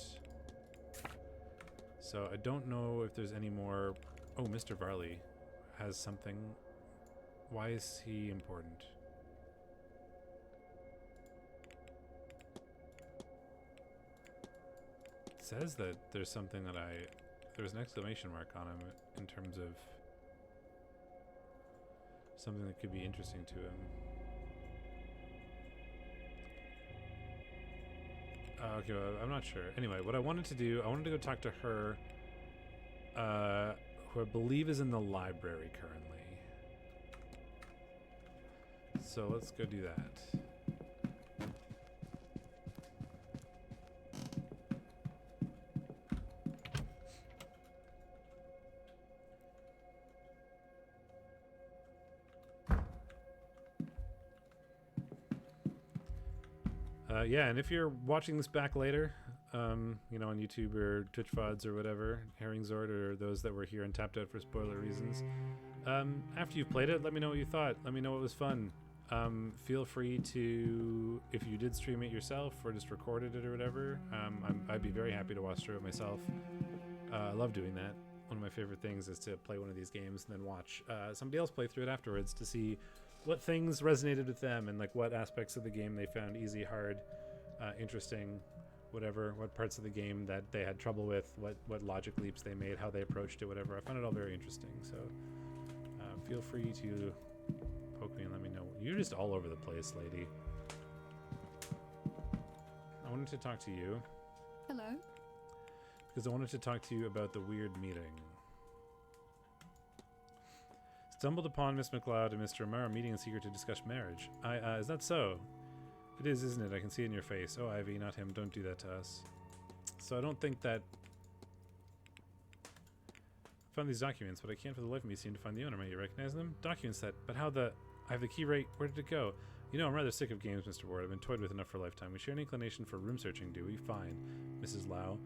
So I don't know if there's any more. Oh, Mr. Varley has something. Why is he important? It says that there's something that there's an exclamation mark on him in terms of something that could be interesting to him. Okay, well, I'm not sure. Anyway, what I wanted to do, I wanted to go talk to her, who I believe is in the library currently. So let's go do that. Yeah, and if you're watching this back later, you know, on YouTube or Twitch VODs or whatever, Herringzord or those that were here and tapped out for spoiler reasons, after you've played it, let me know what you thought. Let me know what was fun. Feel free to, if you did stream it yourself or just recorded it or whatever, I'd be very happy to watch through it myself. I love doing that. One of my favorite things is to play one of these games and then watch somebody else play through it afterwards to see what things resonated with them and like what aspects of the game they found easy, hard, interesting, whatever, what parts of the game that they had trouble with, what logic leaps they made, how they approached it, whatever. I found it all very interesting. So feel free to poke me and let me know. You're just all over the place, lady. I wanted to talk to you. Hello. Because I wanted to talk to you about the weird meeting. Stumbled upon Miss McLeod and Mr. Amaro meeting in secret to discuss marriage. Is that so? It is, isn't it? I can see it in your face. Oh, Ivy, not him. Don't do that to us. So I don't think that... I found these documents, but I can't for the life of me seem to find the owner. Might you recognize them? Documents that... But how the... I have the key right... Where did it go? You know, I'm rather sick of games, Mr. Ward. I've been toyed with enough for a lifetime. We share an inclination for room searching, do we? Fine. Mrs. Lau.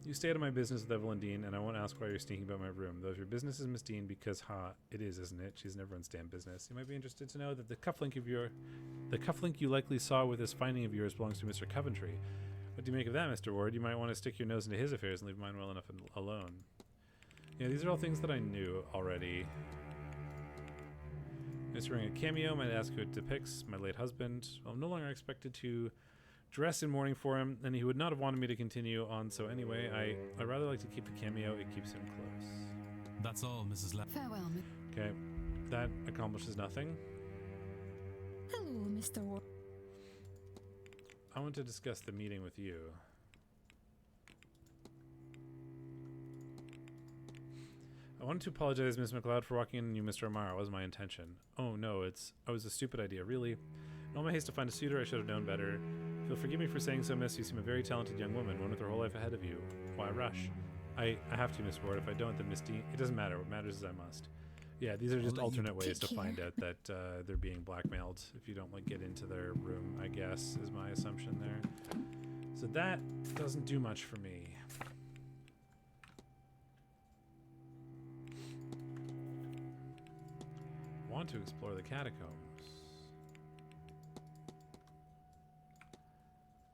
You stay out of my business with Evelyn Dean, and I won't ask why you're sneaking about my room. Though if your business is Miss Dean, because, it is, isn't it? She's in everyone's damn business. You might be interested to know that the cufflink you likely saw with this finding of yours belongs to Mr. Coventry. What do you make of that, Mr. Ward? You might want to stick your nose into his affairs and leave mine well enough alone. Yeah, these are all things that I knew already. Mr. a cameo might ask who it depicts. My late husband. Well, I'm no longer expected to dress in mourning for him, and he would not have wanted me to continue on, so anyway, I rather like to keep the cameo. It keeps him close. That's all, Mrs. Farewell. Okay, that accomplishes nothing. Hello, Mr. Ward. I want to discuss the meeting with you. I wanted to apologize, Miss McLeod, for walking in on you, Mr. Amaro. It was my intention. Oh no, it was a stupid idea, really. In all my haste to find a suitor, I should have known better. If you'll forgive me for saying so, miss, you seem a very talented young woman, one with her whole life ahead of you. Why rush? I have to, Miss Ward. If I don't, then Miss Dean... It doesn't matter. What matters is I must. Yeah, these are just alternate ways to find out that they're being blackmailed if you don't, like, get into their room, I guess, is my assumption there. So that doesn't do much for me. Want to explore the catacombs.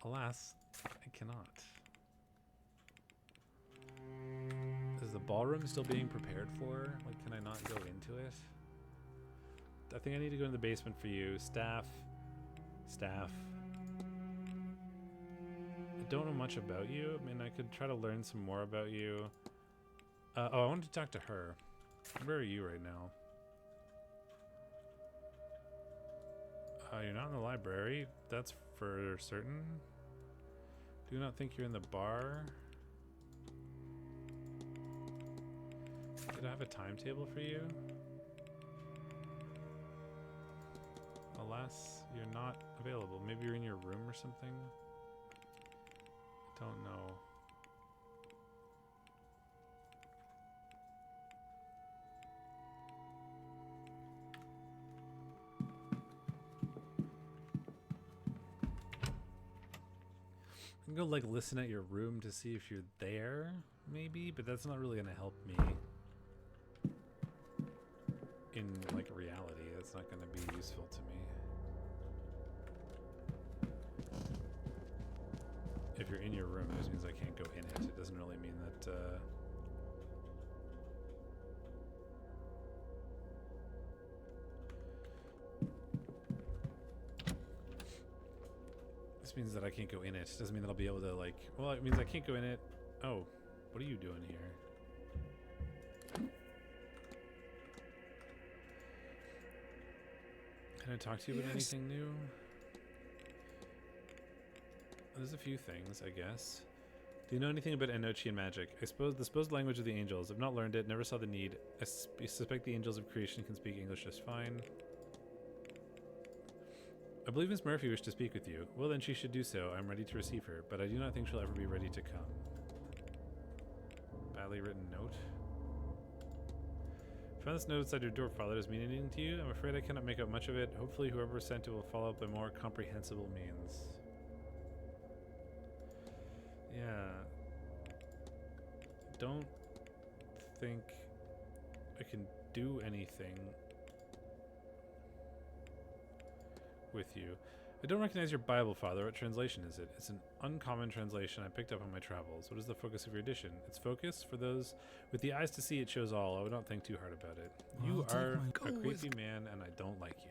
Alas, I cannot. Is the ballroom still being prepared for? Like, can I not go into it? I think I need to go in the basement for you. Staff. I don't know much about you. I mean, I could try to learn some more about you. Oh, I wanted to talk to her. Where are you right now? You're not in the library. That's for certain. Do not think you're in the bar. Did I have a timetable for you? Alas, you're not available. Maybe you're in your room or something? I don't know. I can go like listen at your room to see if you're there, maybe, but that's not really gonna help me in like reality. That's not gonna be useful to me. If you're in your room, it just means I can't go in it. It doesn't really mean that This means that I can't go in it. Doesn't mean that I'll be able to, like... Well, it means I can't go in it. Oh, what are you doing here? Can I talk to you about anything new? There's a few things, I guess. Do you know anything about Enochian magic? I suppose the supposed language of the angels. I've not learned it, never saw the need. I suspect the angels of creation can speak English just fine. I believe Miss Murphy wished to speak with you. Well, then she should do so. I'm ready to receive her, but I do not think she'll ever be ready to come. Badly written note. Found this note outside your door, Father. Does it mean anything to you? I'm afraid I cannot make out much of it. Hopefully whoever sent it will follow up by more comprehensible means. Yeah. Don't think I can do anything with you. I don't recognize your Bible, Father. What translation is it? It's an uncommon translation I picked up on my travels. What is the focus of your edition? Its focus? For those with the eyes to see, it shows all. I would not think too hard about it. You are a creepy man, and I don't like you.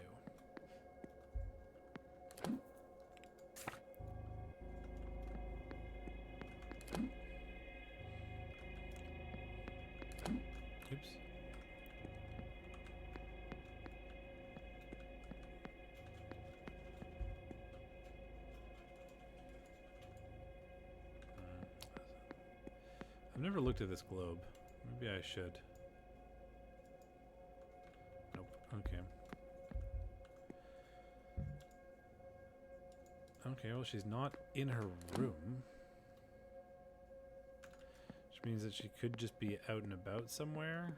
Oops. I've never looked at this globe. Maybe I should. Nope. Okay. Okay, well, she's not in her room. Which means that she could just be out and about somewhere.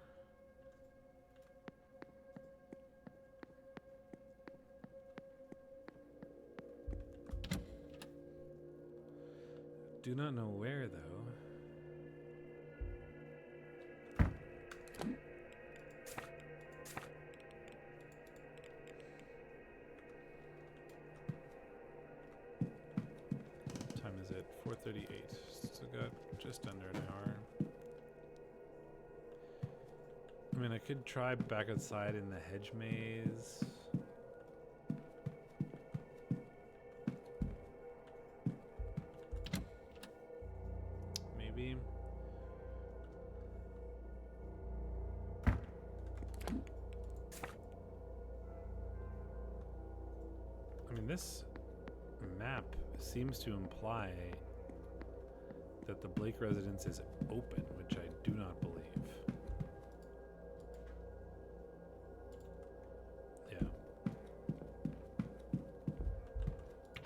Do not know where, though. What time is it? 4:38. So got just under an hour. I mean, I could try back outside in the hedge maze. Maybe. I mean, this map seems to imply that the Blake residence is open, which I do not believe. Yeah.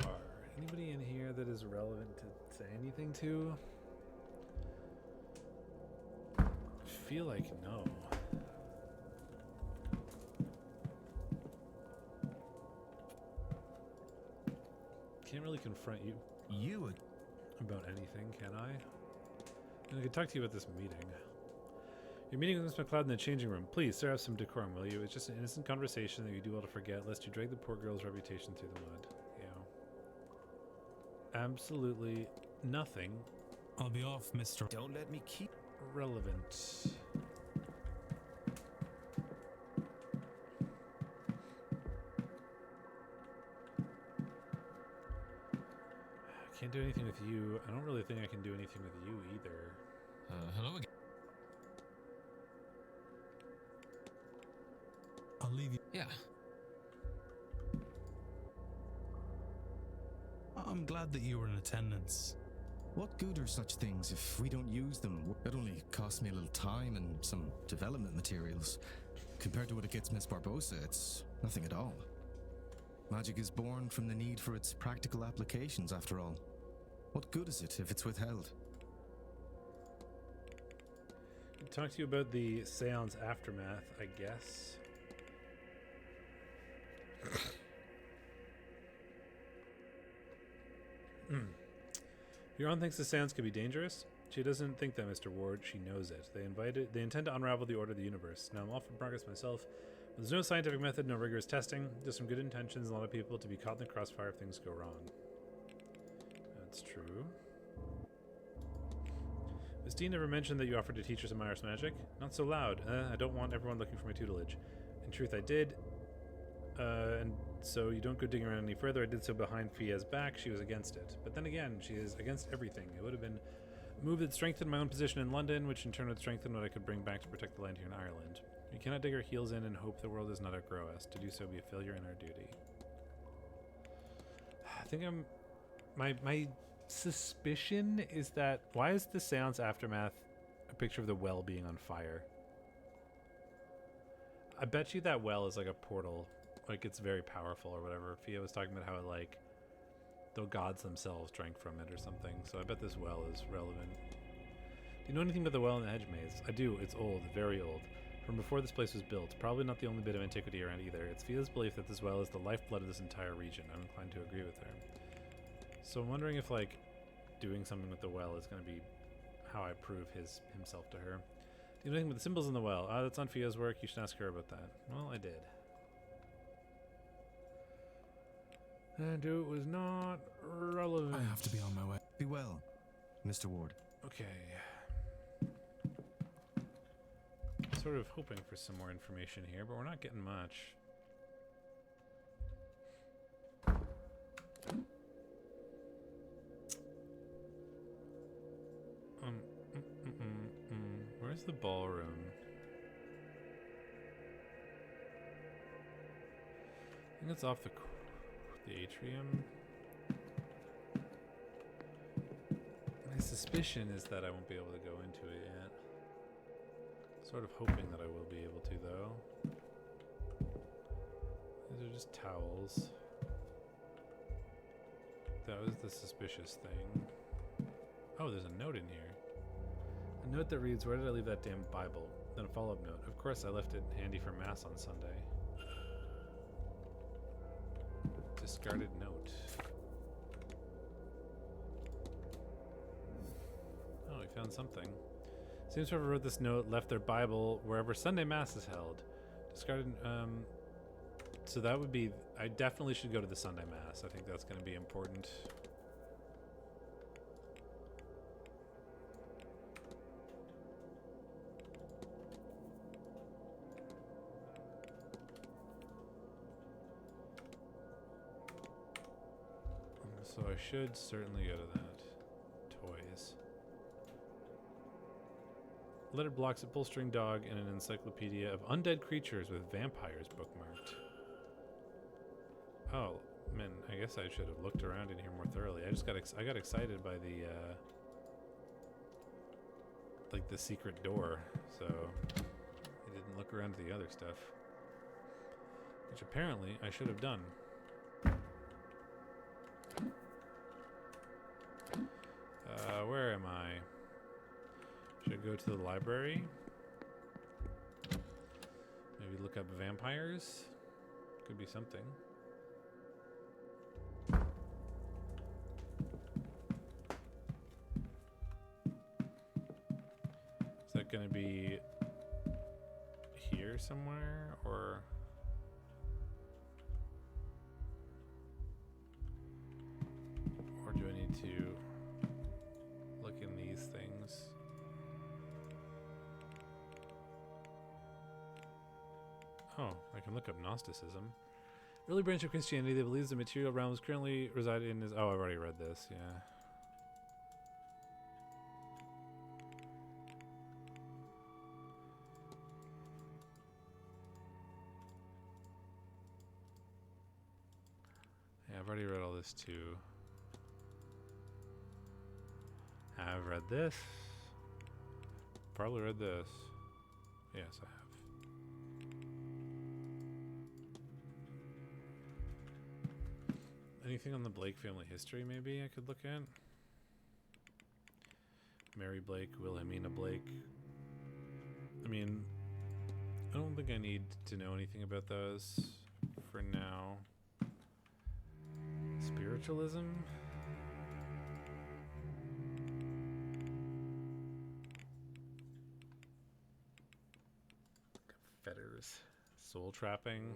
Are anybody in here that is relevant to say anything to? Feel like no. Can't really confront you about anything, can I? And I could talk to you about this meeting. You're meeting with Miss McLeod in the changing room. Please, sir, have some decorum, will you? It's just an innocent conversation that you do well to forget, lest you drag the poor girl's reputation through the mud. Yeah. Absolutely nothing. I'll be off, Mr. Don't let me keep relevant. Can't do anything with you. I don't really think I can do anything with you either. Hello again. I'll leave you. Yeah. I'm glad that you were in attendance. What good are such things if we don't use them? It only costs me a little time and some development materials. Compared to what it gets Miss Barbosa, it's nothing at all. Magic is born from the need for its practical applications, after all. What good is it if it's withheld? I'll talk to you about the Séance aftermath, I guess. Your aunt thinks the Séance could be dangerous? She doesn't think that, Mr. Ward. She knows it. They intend to unravel the order of the universe. Now, I'm all for progress myself. But there's no scientific method, no rigorous testing. Just some good intentions and a lot of people to be caught in the crossfire if things go wrong. That's true. Miss Dean never mentioned that you offered to teach her some Irish magic? Not so loud. I don't want everyone looking for my tutelage. In truth, I did. and so you don't go digging around any further. I did so behind Fia's back. She was against it. But then again, she is against everything. It would have been a move that strengthened my own position in London, which in turn would strengthen what I could bring back to protect the land here in Ireland. We cannot dig our heels in and hope the world does not outgrow us. To do so be a failure in our duty. I think my suspicion is that, why is the Séance Aftermath a picture of the well being on fire? I bet you that well is like a portal, like it's very powerful or whatever. Fia was talking about how it, like, the gods themselves drank from it or something, so I bet this well is relevant. Do you know anything about the well in the hedge maze? I do. It's old, very old, from before this place was built. Probably not the only bit of antiquity around either. It's Fia's belief that this well is the lifeblood of this entire region. I'm inclined to agree with her. So I'm wondering if, like, doing something with the well is going to be how I prove himself to her. Do you know anything about the symbols in the well? Ah, that's on Fia's work. You should ask her about that. Well, I did. And it was not relevant. I have to be on my way. Be well, Mr. Ward. Okay. Sort of hoping for some more information here, but we're not getting much. Where's the ballroom? I think it's off the atrium. My suspicion is that I won't be able to go into it yet. Sort of hoping that I will be able to, though. These are just towels. That was the suspicious thing. Oh, there's a note in here. A note that reads, "Where did I leave that damn Bible?" Then a follow-up note. Of course, I left it handy for Mass on Sunday. Discarded note. Oh, we found something. Seems whoever wrote this note left their Bible wherever Sunday Mass is held. Discarded, so that would be, I definitely should go to the Sunday Mass. I think that's going to be important. So I should certainly go to that. Toys. Lettered blocks, a pull-string dog, and an encyclopedia of undead creatures with vampires bookmarked. Oh, man, I guess I should have looked around in here more thoroughly. I got excited by the like the secret door, so I didn't look around at the other stuff, which apparently I should have done. Where am I? Should I go to the library? Maybe look up vampires? Could be something. Is that going to be here somewhere, or... or do I need to look in these things? Oh, I can look up Gnosticism. Early branch of Christianity that believes the material realms currently reside in is... Oh, I've already read this, yeah. Yeah, I've already read all this too. I've read this. Probably read this. Yes, I have. Anything on the Blake family history maybe I could look at? Mary Blake, Wilhelmina Blake. I mean, I don't think I need to know anything about those for now. Spiritualism? Fetters. Soul trapping.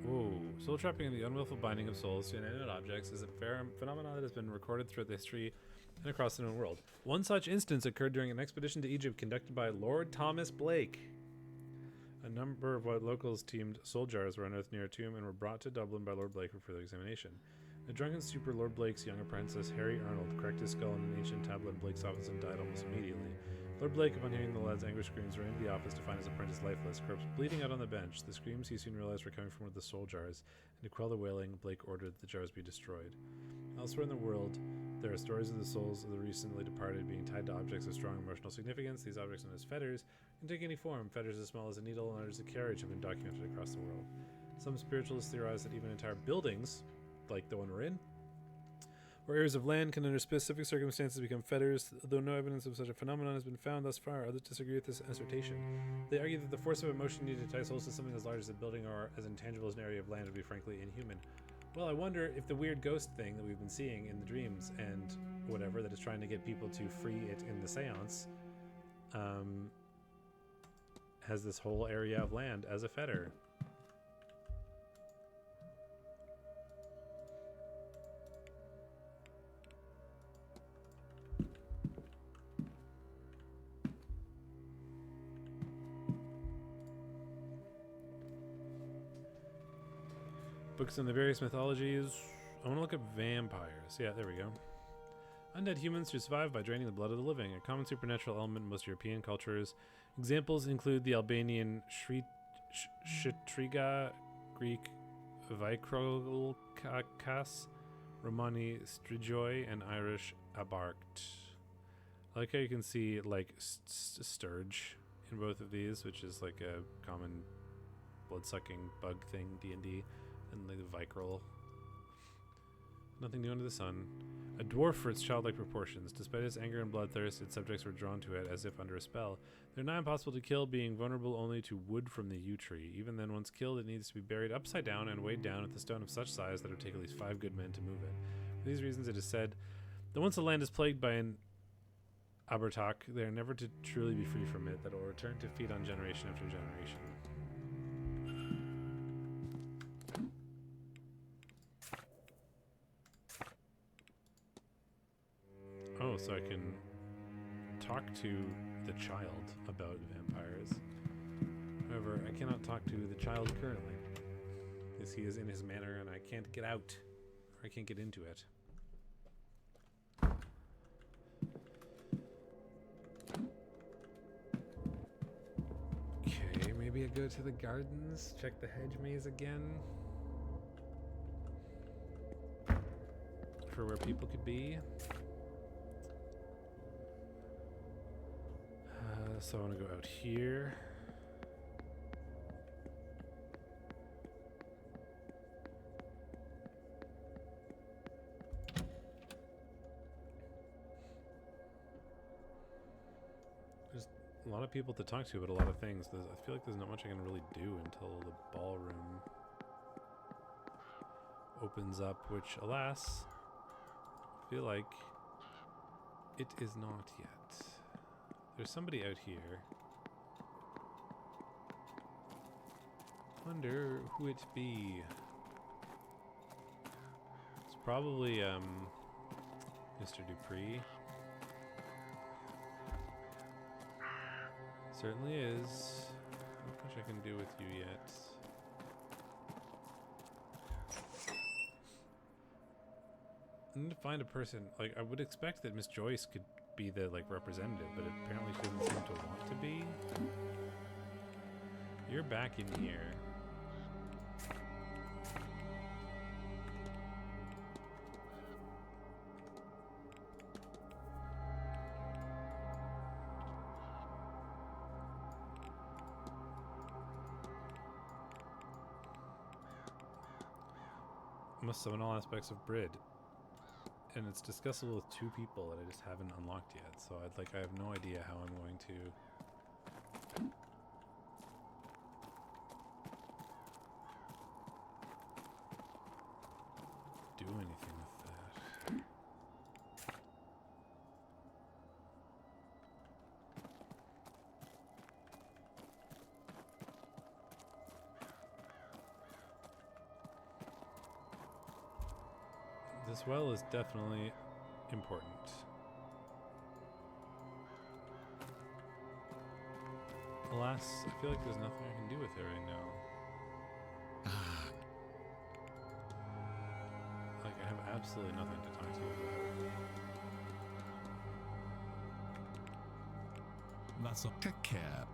Whoa. Soul trapping and the unwillful binding of souls to inanimate objects is a phenomenon that has been recorded throughout the history and across the known world. One such instance occurred during an expedition to Egypt conducted by Lord Thomas Blake. A number of what locals deemed soul jars were unearthed near a tomb and were brought to Dublin by Lord Blake for further examination. A drunken stupor, Lord Blake's young apprentice, Harry Arnold, cracked his skull in an ancient tablet in Blake's office and died almost immediately. Lord Blake, upon hearing the lad's angry screams, ran into the office to find his apprentice lifeless, corpse bleeding out on the bench. The screams he soon realized were coming from one of the soul jars, and to quell the wailing, Blake ordered the jars be destroyed. Elsewhere in the world, there are stories of the souls of the recently departed being tied to objects of strong emotional significance. These objects, known as fetters, can take any form. Fetters as small as a needle and others as a carriage have been documented across the world. Some spiritualists theorize that even entire buildings, like the one we're in, or areas of land can under specific circumstances become fetters. Though no evidence of such a phenomenon has been found thus far, others disagree with this assertion. They argue that the force of emotion needed to tie souls to something as large as a building or as intangible as an area of land would be frankly inhuman. Well, I wonder if the weird ghost thing that we've been seeing in the dreams and whatever that is trying to get people to free it in the seance has this whole area of land as a fetter. Books on the various mythologies. I want to look at vampires. Yeah, there we go. Undead humans who survive by draining the blood of the living, a common supernatural element in most European cultures. Examples include the Albanian Shtriga, Greek Vikrolkakas, Romani Strigoi, and Irish Abarkt. I like how you can see like Sturge in both of these, which is like a common blood-sucking bug thing, D&D. And like the Vicryl. Nothing new under the sun. A dwarf for its childlike proportions. Despite its anger and bloodthirst, its subjects were drawn to it as if under a spell. They're not impossible to kill, being vulnerable only to wood from the yew tree. Even then, once killed, it needs to be buried upside down and weighed down with a stone of such size that it would take at least 5 good men to move it. For these reasons, it is said that once a land is plagued by an Abertak, they are never to truly be free from it, that it will return to feed on generation after generation. Oh, so I can talk to the child about vampires. However, I cannot talk to the child currently, as he is in his manor and I can't get out, or I can't get into it. Okay, maybe I go to the gardens, check the hedge maze again. For where people could be. So I want to go out here. There's a lot of people to talk to about a lot of things. I feel like there's not much I can really do until the ballroom opens up, which, alas, I feel like it is not yet. There's somebody out here. Wonder who it be. It's probably Mr. Dupree. Certainly is. Not much I can do with you yet. I need to find a person. Like, I would expect that Miss Joyce could be the like representative, but apparently she doesn't seem to want to be. You're back in here. Must summon all aspects of Brid. And it's discussable with 2 people that I just haven't unlocked yet, so I have no idea how I'm going to do anything with that. This well is definitely important. Alas, I feel like there's nothing I can do with it right now. Like, I have absolutely nothing to talk to you about. That's all. Take care.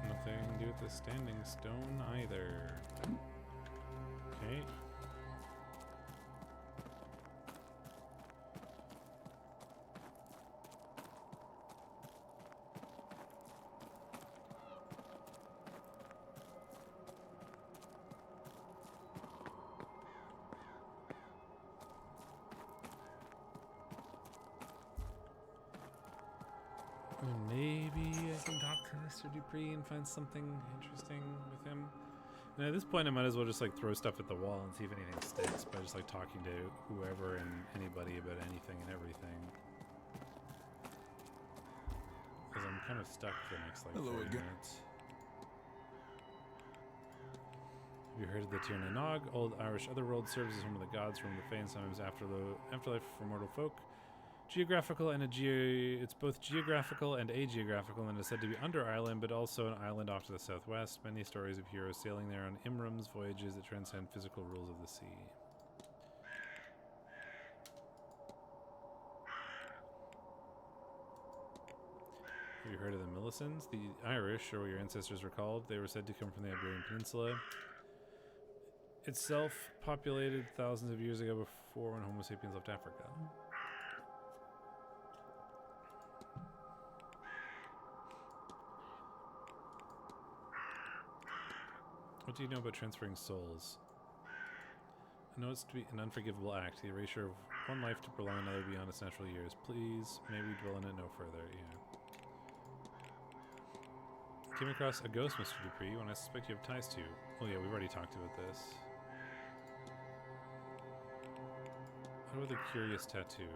Nothing I can do with the standing stone either. Okay. Maybe I can talk to Mr. Dupree and find something interesting with him. And at this point, I might as well just like throw stuff at the wall and see if anything sticks by just like talking to whoever and anybody about anything and everything. Because I'm kind of stuck for the next like 40 minutes. Have you heard of the Tirna Nog? Old Irish otherworld serves as home of the gods from the Fae and sometimes afterlife for mortal folk. Geographical and it's both geographical and ageographical and is said to be under Ireland, but also an island off to the southwest. Many stories of heroes sailing there on Imrams, voyages that transcend physical rules of the sea. Have you heard of the Millicents? The Irish, or what your ancestors were called, they were said to come from the Iberian Peninsula. Itself populated thousands of years ago before when Homo sapiens left Africa. What do you know about transferring souls? I know it's to be an unforgivable act, the erasure of one life to prolong another beyond its natural years. Please, may we dwell in it no further. Yeah. Came across a ghost, Mr. Dupree, one I suspect you have ties to. Oh yeah, we've already talked about this. What about the curious tattoo?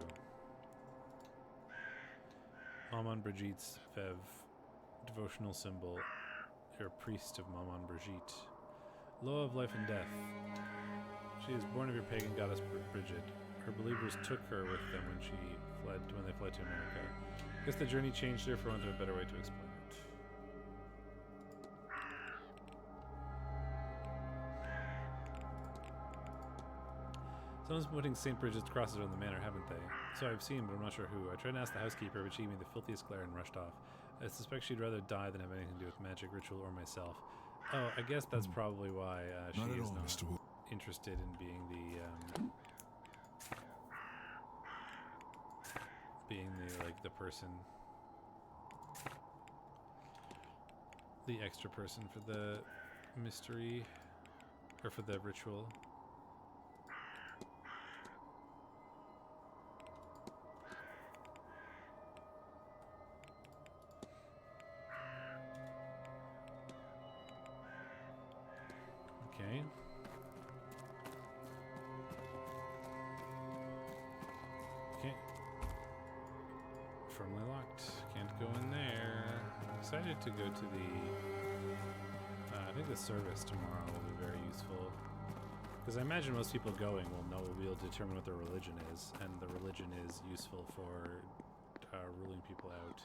Maman Brigitte's Fev, devotional symbol. You're a priest of Maman Brigitte. Law of life and death. She is born of your pagan goddess Bridget. Her believers took her with them when they fled to America. I guess the journey changed her for want of a better way to explain it. Someone's been putting St. Bridget's crosses around the manor, haven't they? So I've seen, but I'm not sure who. I tried to ask the housekeeper, but she gave me the filthiest glare and rushed off. I suspect she'd rather die than have anything to do with magic, ritual, or myself. Oh, I guess that's probably why she is not interested in being the person, the extra person for the mystery, or for the ritual. Okay. Okay. Firmly locked. Can't go in there. I'm excited to go to the... I think the service tomorrow will be very useful. Because I imagine most people going will be able to determine what their religion is, and the religion is useful for ruling people out.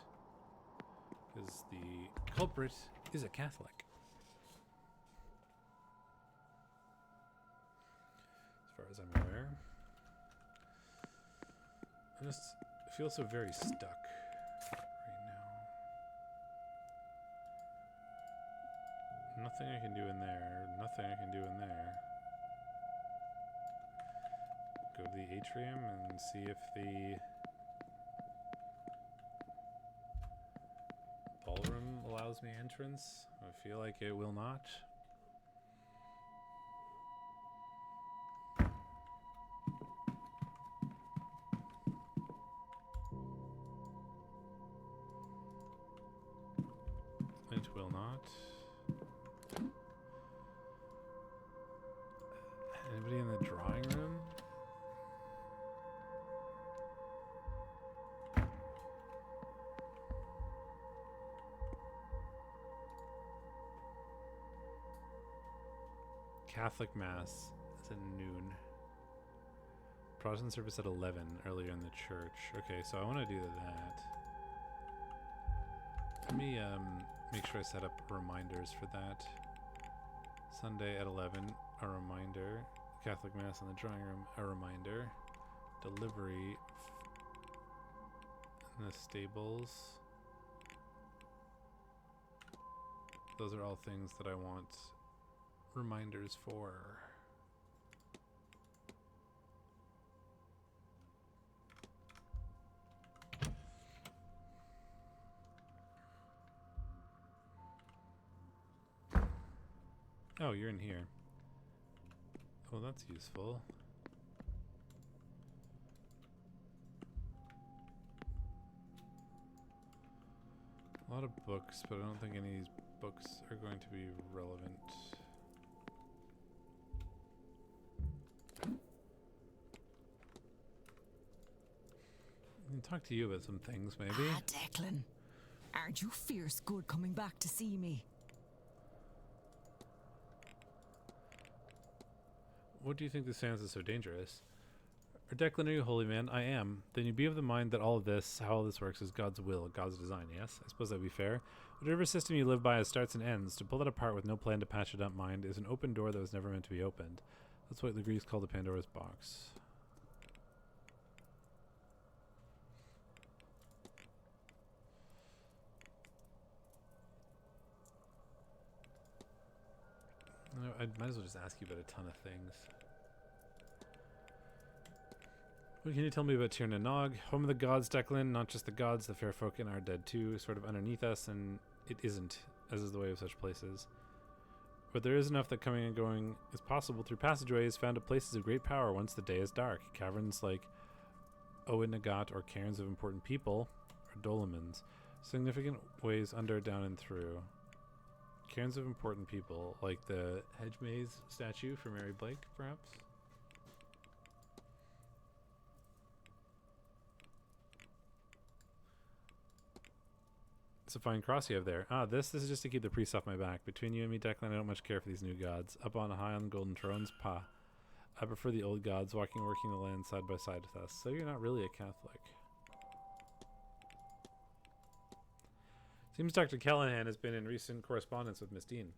Because the culprit is a Catholic. As far as I'm aware. I just feel so very stuck right now. Nothing I can do in there. Nothing I can do in there. Go to the atrium and see if the ballroom allows me entrance. I feel like it will not. It will not. Anybody in the drawing room? Catholic Mass is at noon. Protestant service at 11 earlier in the church. Okay, so I want to do that. Let me make sure I set up reminders for that. Sunday at 11, a reminder. Catholic Mass in the drawing room, a reminder. Delivery in the stables. Those are all things that I want reminders for. Oh, you're in here. Oh, that's useful. A lot of books, but I don't think any of these books are going to be relevant. I can talk to you about some things, maybe. Ah, Declan. Aren't you fierce good coming back to see me? What do you think this Séance is so dangerous? Or Declan, are you holy man? I am. Then you be of the mind that all of this, how all this works, is God's will, God's design, yes? I suppose that'd be fair. Whatever system you live by has starts and ends. To pull that apart with no plan to patch it up, mind, is an open door that was never meant to be opened. That's what the Greeks call the Pandora's box. I might as well just ask you about a ton of things. What can you tell me about Tir na Nog? Home of the gods, Declan. Not just the gods, the fair folk are dead too, sort of underneath us, and it isn't, as is the way of such places. But there is enough that coming and going is possible through passageways found at places of great power once the day is dark. Caverns like Owen Nagat or cairns of important people, or dolomens. Significant ways under, down, and through. Cairns of important people, like the hedge maze statue for Mary Blake, perhaps? It's a fine cross you have there. Ah, this is just to keep the priests off my back. Between you and me, Declan, I don't much care for these new gods. Up on high on the golden thrones, pa. I prefer the old gods working the land side by side with us. So you're not really a Catholic. Seems Dr. Callahan has been in recent correspondence with Miss Dean.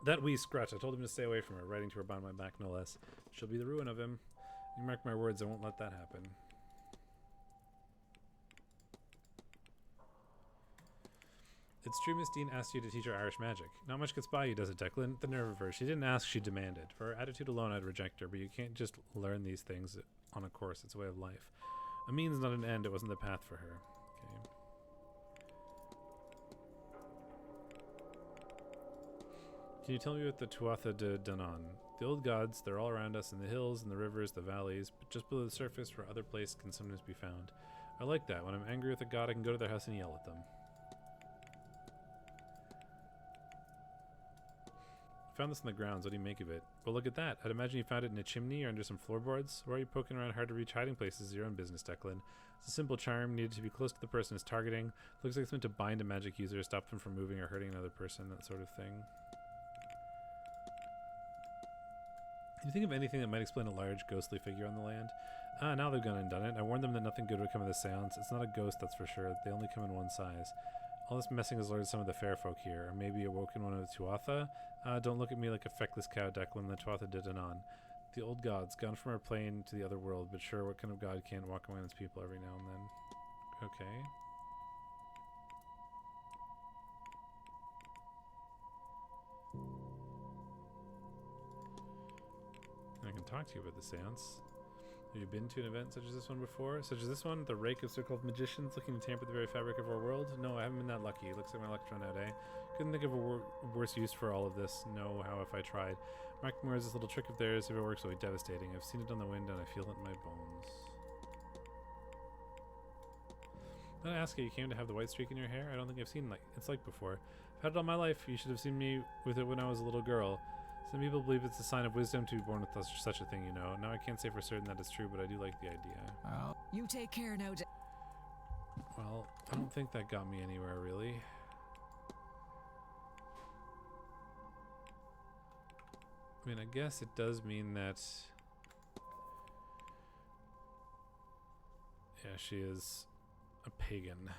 That wee scratch, I told him to stay away from her, writing to her behind my back no less. She'll be the ruin of him. You mark my words, I won't let that happen. It's true Miss Dean asked you to teach her Irish magic. Not much gets by you, does it, Declan? The nerve of her. She didn't ask, she demanded. For her attitude alone, I'd reject her, but you can't just learn these things on a course. It's a way of life. A means, not an end. It wasn't the path for her. Okay. Can you tell me about the Tuatha de Danann? The old gods, they're all around us in the hills, in the rivers, the valleys, but just below the surface where other places can sometimes be found. I like that. When I'm angry with a god, I can go to their house and yell at them. Found this in the grounds. What do you make of it? Well, look at that. I'd imagine you found it in a chimney or under some floorboards. Why are you poking around hard to reach hiding places? Is your own business, Declan. It's a simple charm needed to be close to the person it's targeting. Looks like it's meant to bind a magic user, stop them from moving or hurting another person, that sort of thing. Can you think of anything that might explain a large, ghostly figure on the land? Ah, now they've gone and done it. I warned them that nothing good would come of this seance. It's not a ghost, that's for sure. They only come in one size. All this messing has lured some of the fair folk here, or maybe awoken one of the Tuatha. Don't look at me like a feckless cow, Declan, the Tuatha de Danann. The old gods, gone from our plane to the other world, but sure, what kind of god can't walk among its people every now and then? Okay. I can talk to you about the seance. Have you been to an event such as this one before? Such as this one? The rake of so-called magicians looking to tamper the very fabric of our world? No, I haven't been that lucky. Looks like my luck's run out, eh? Couldn't think of a worse use for all of this. No, how if I tried. Mark Moore's this little trick of theirs, if it works, will be devastating. I've seen it on the wind and I feel it in my bones. Did I ask you came to have the white streak in your hair? I don't think I've seen it's like before. I've had it all my life. You should have seen me with it when I was a little girl. Some people believe it's a sign of wisdom to be born with such a thing, you know. Now I can't say for certain that it's true, but I do like the idea. You take care now, Well, I don't think that got me anywhere, really. I mean, I guess it does mean that... Yeah, she is a pagan.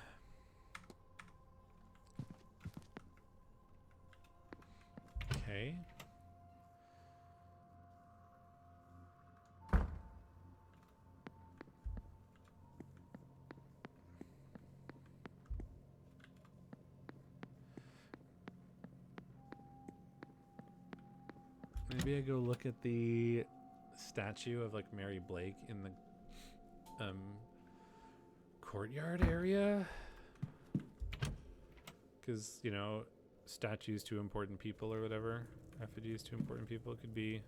Okay. Maybe I go look at the statue of like Mary Blake in the courtyard area, because you know, statues to important people or whatever, effigies to important people could be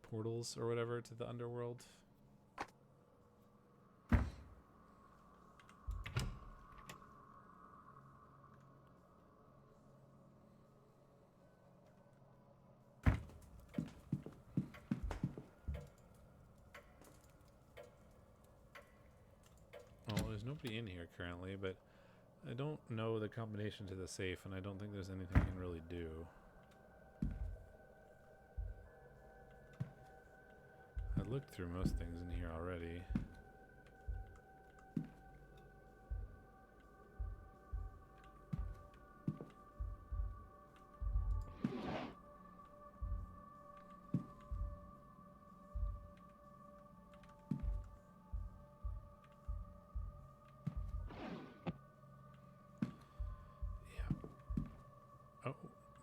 portals or whatever to the underworld. There's nobody in here currently, but I don't know the combination to the safe, and I don't think there's anything I can really do. I looked through most things in here already.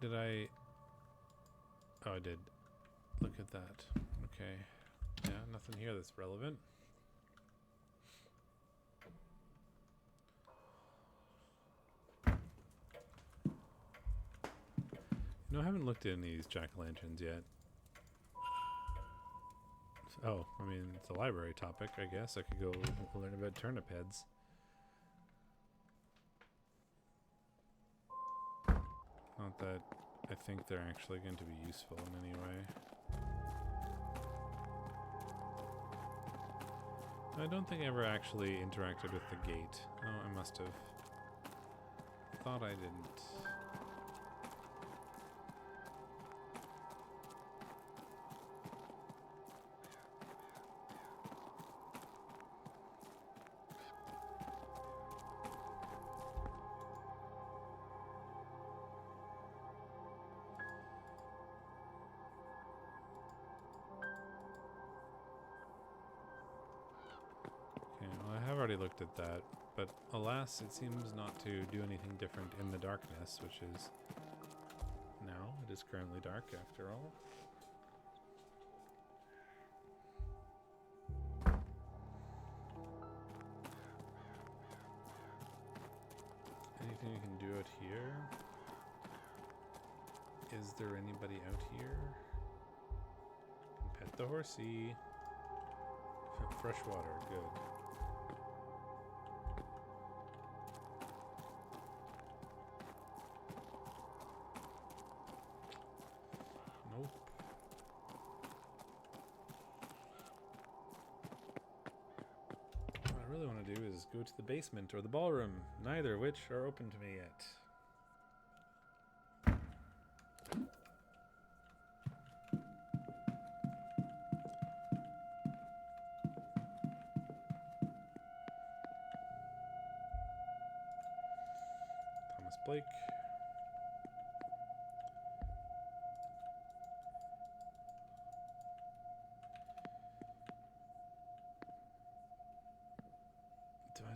Did I... Oh, I did. Look at that. Okay. Yeah, nothing here that's relevant. No, I haven't looked at any of these jack-o'-lanterns yet. Oh, I mean, it's a library topic, I guess. I could go learn about turnip heads. Not that I think they're actually going to be useful in any way. I don't think I ever actually interacted with the gate. Oh, I must have. Thought I didn't. Looked at that, but alas, it seems not to do anything different in the darkness, which is now, it is currently dark after all. Anything you can do out here? Is there anybody out here? Pet the horsey. Fresh water, good. Go to the basement or the ballroom, neither of which are open to me yet. Thomas Blake.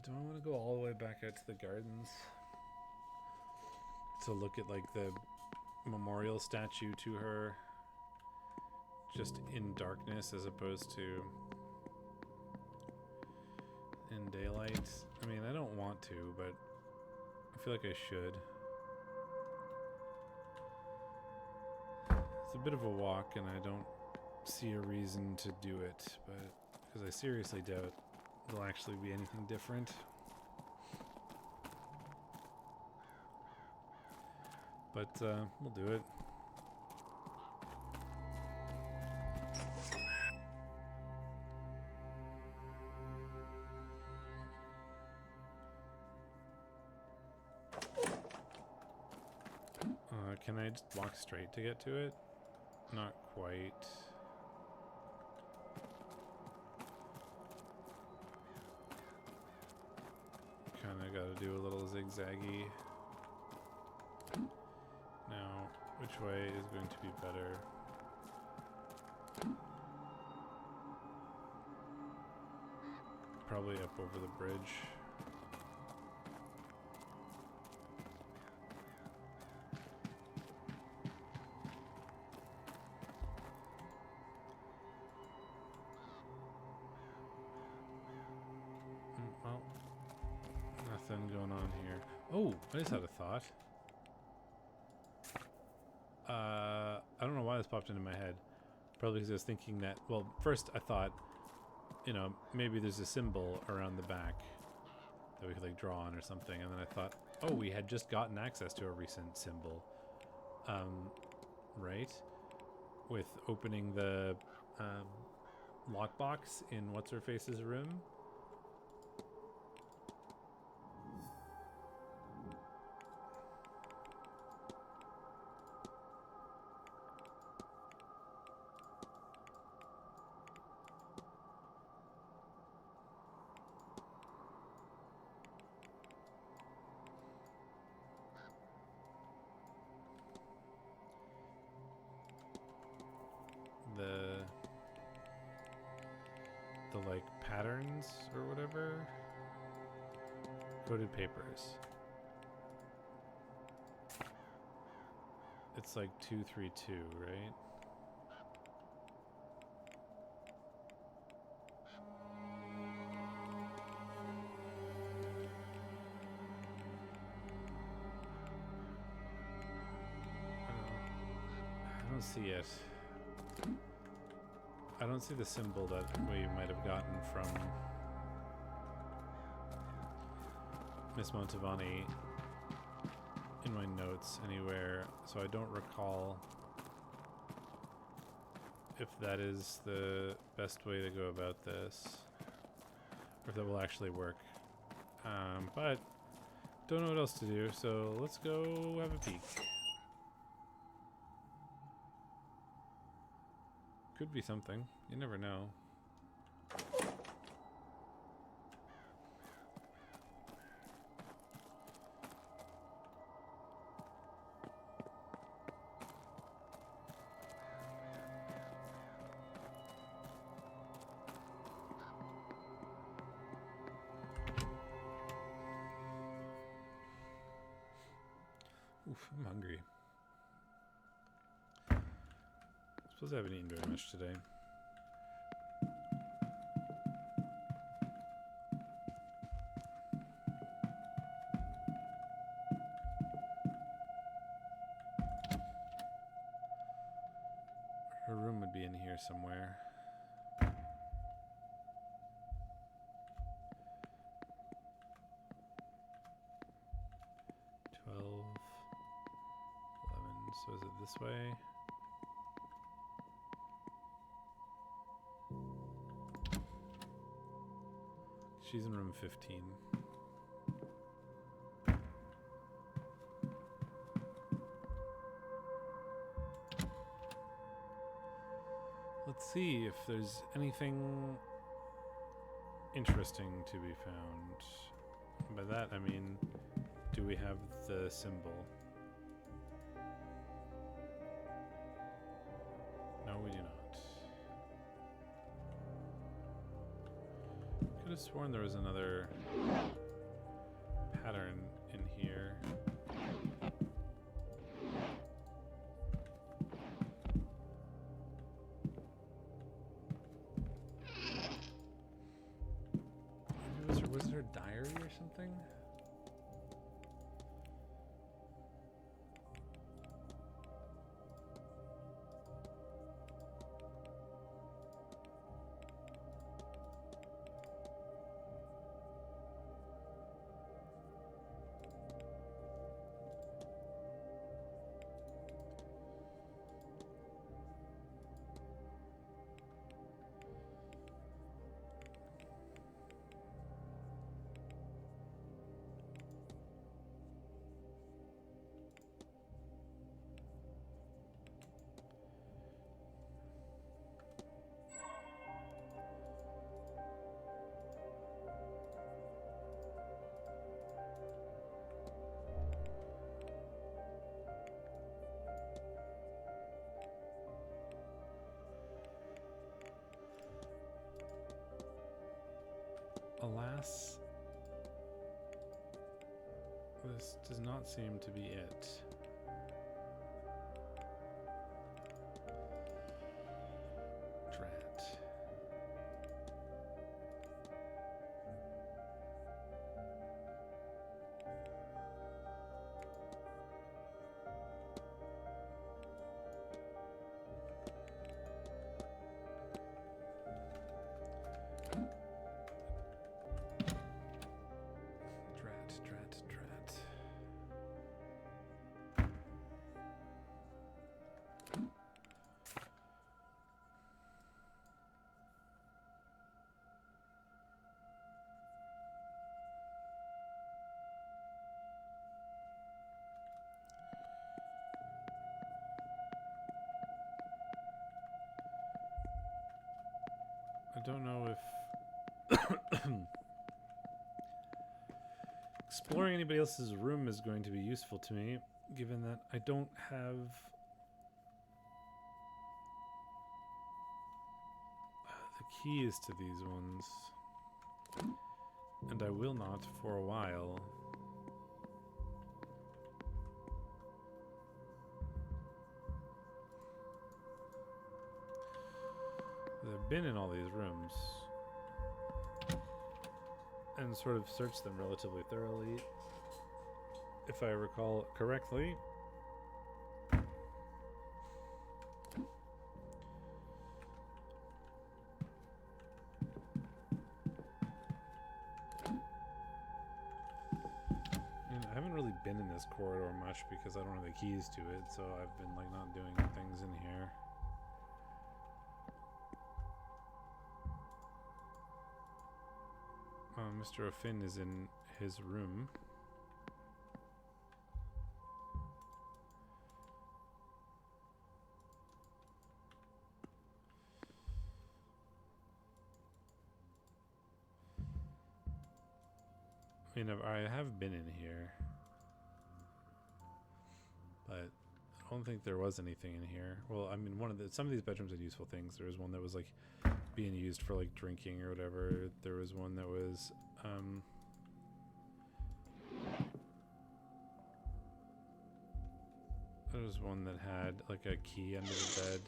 Do I want to go all the way back out to the gardens to look at like the memorial statue to her just in darkness as opposed to in daylight? I mean, I don't want to, but I feel like I should. It's a bit of a walk and I don't see a reason to do it, but because I seriously doubt there'll actually be anything different. But we'll do it. Can I just walk straight to get to it? Not quite. Kinda gotta do a little zigzaggy. Now, which way is going to be better? Probably up over the bridge. Well, nothing going on here. Oh, I just had a thought. I don't know why this popped into my head. Probably because I was thinking that, well, first I thought, you know, maybe there's a symbol around the back that we could like draw on or something. And then I thought, oh, we had just gotten access to a recent symbol. Right? With opening the lockbox in What's-Her-Face's room. The like patterns or whatever. Coded papers. It's like 232, right? I don't see it. I don't see the symbol that we might have gotten from Miss Montavani in my notes anywhere, so I don't recall if that is the best way to go about this, or if that will actually work. But don't know what else to do, so let's go have a peek. Could be something. You never know. Oof, I'm hungry. Suppose I haven't eaten very much today. Her room would be in here somewhere. So is it this way? She's in room 15. Let's see if there's anything interesting to be found. By that I mean, do we have the symbol? No, we do not. Could have sworn there was another pattern in here. Was it her diary or something? alas, this does not seem to be it. Drat. Drat. I don't know if exploring anybody else's room is going to be useful to me, given that I don't have the keys to these ones, and I will not for a while. I've been in all these rooms and sort of searched them relatively thoroughly, if I recall correctly. And I haven't really been in this corridor much because I don't have the keys to it, so I've been like not doing things in here. Mr. O'Finn is in his room. I mean, I have been in here, but I don't think there was anything in here. Well, I mean, some of these bedrooms had useful things. There was one that was like being used for like drinking or whatever. There was one that was there was one that had like a key under the bed.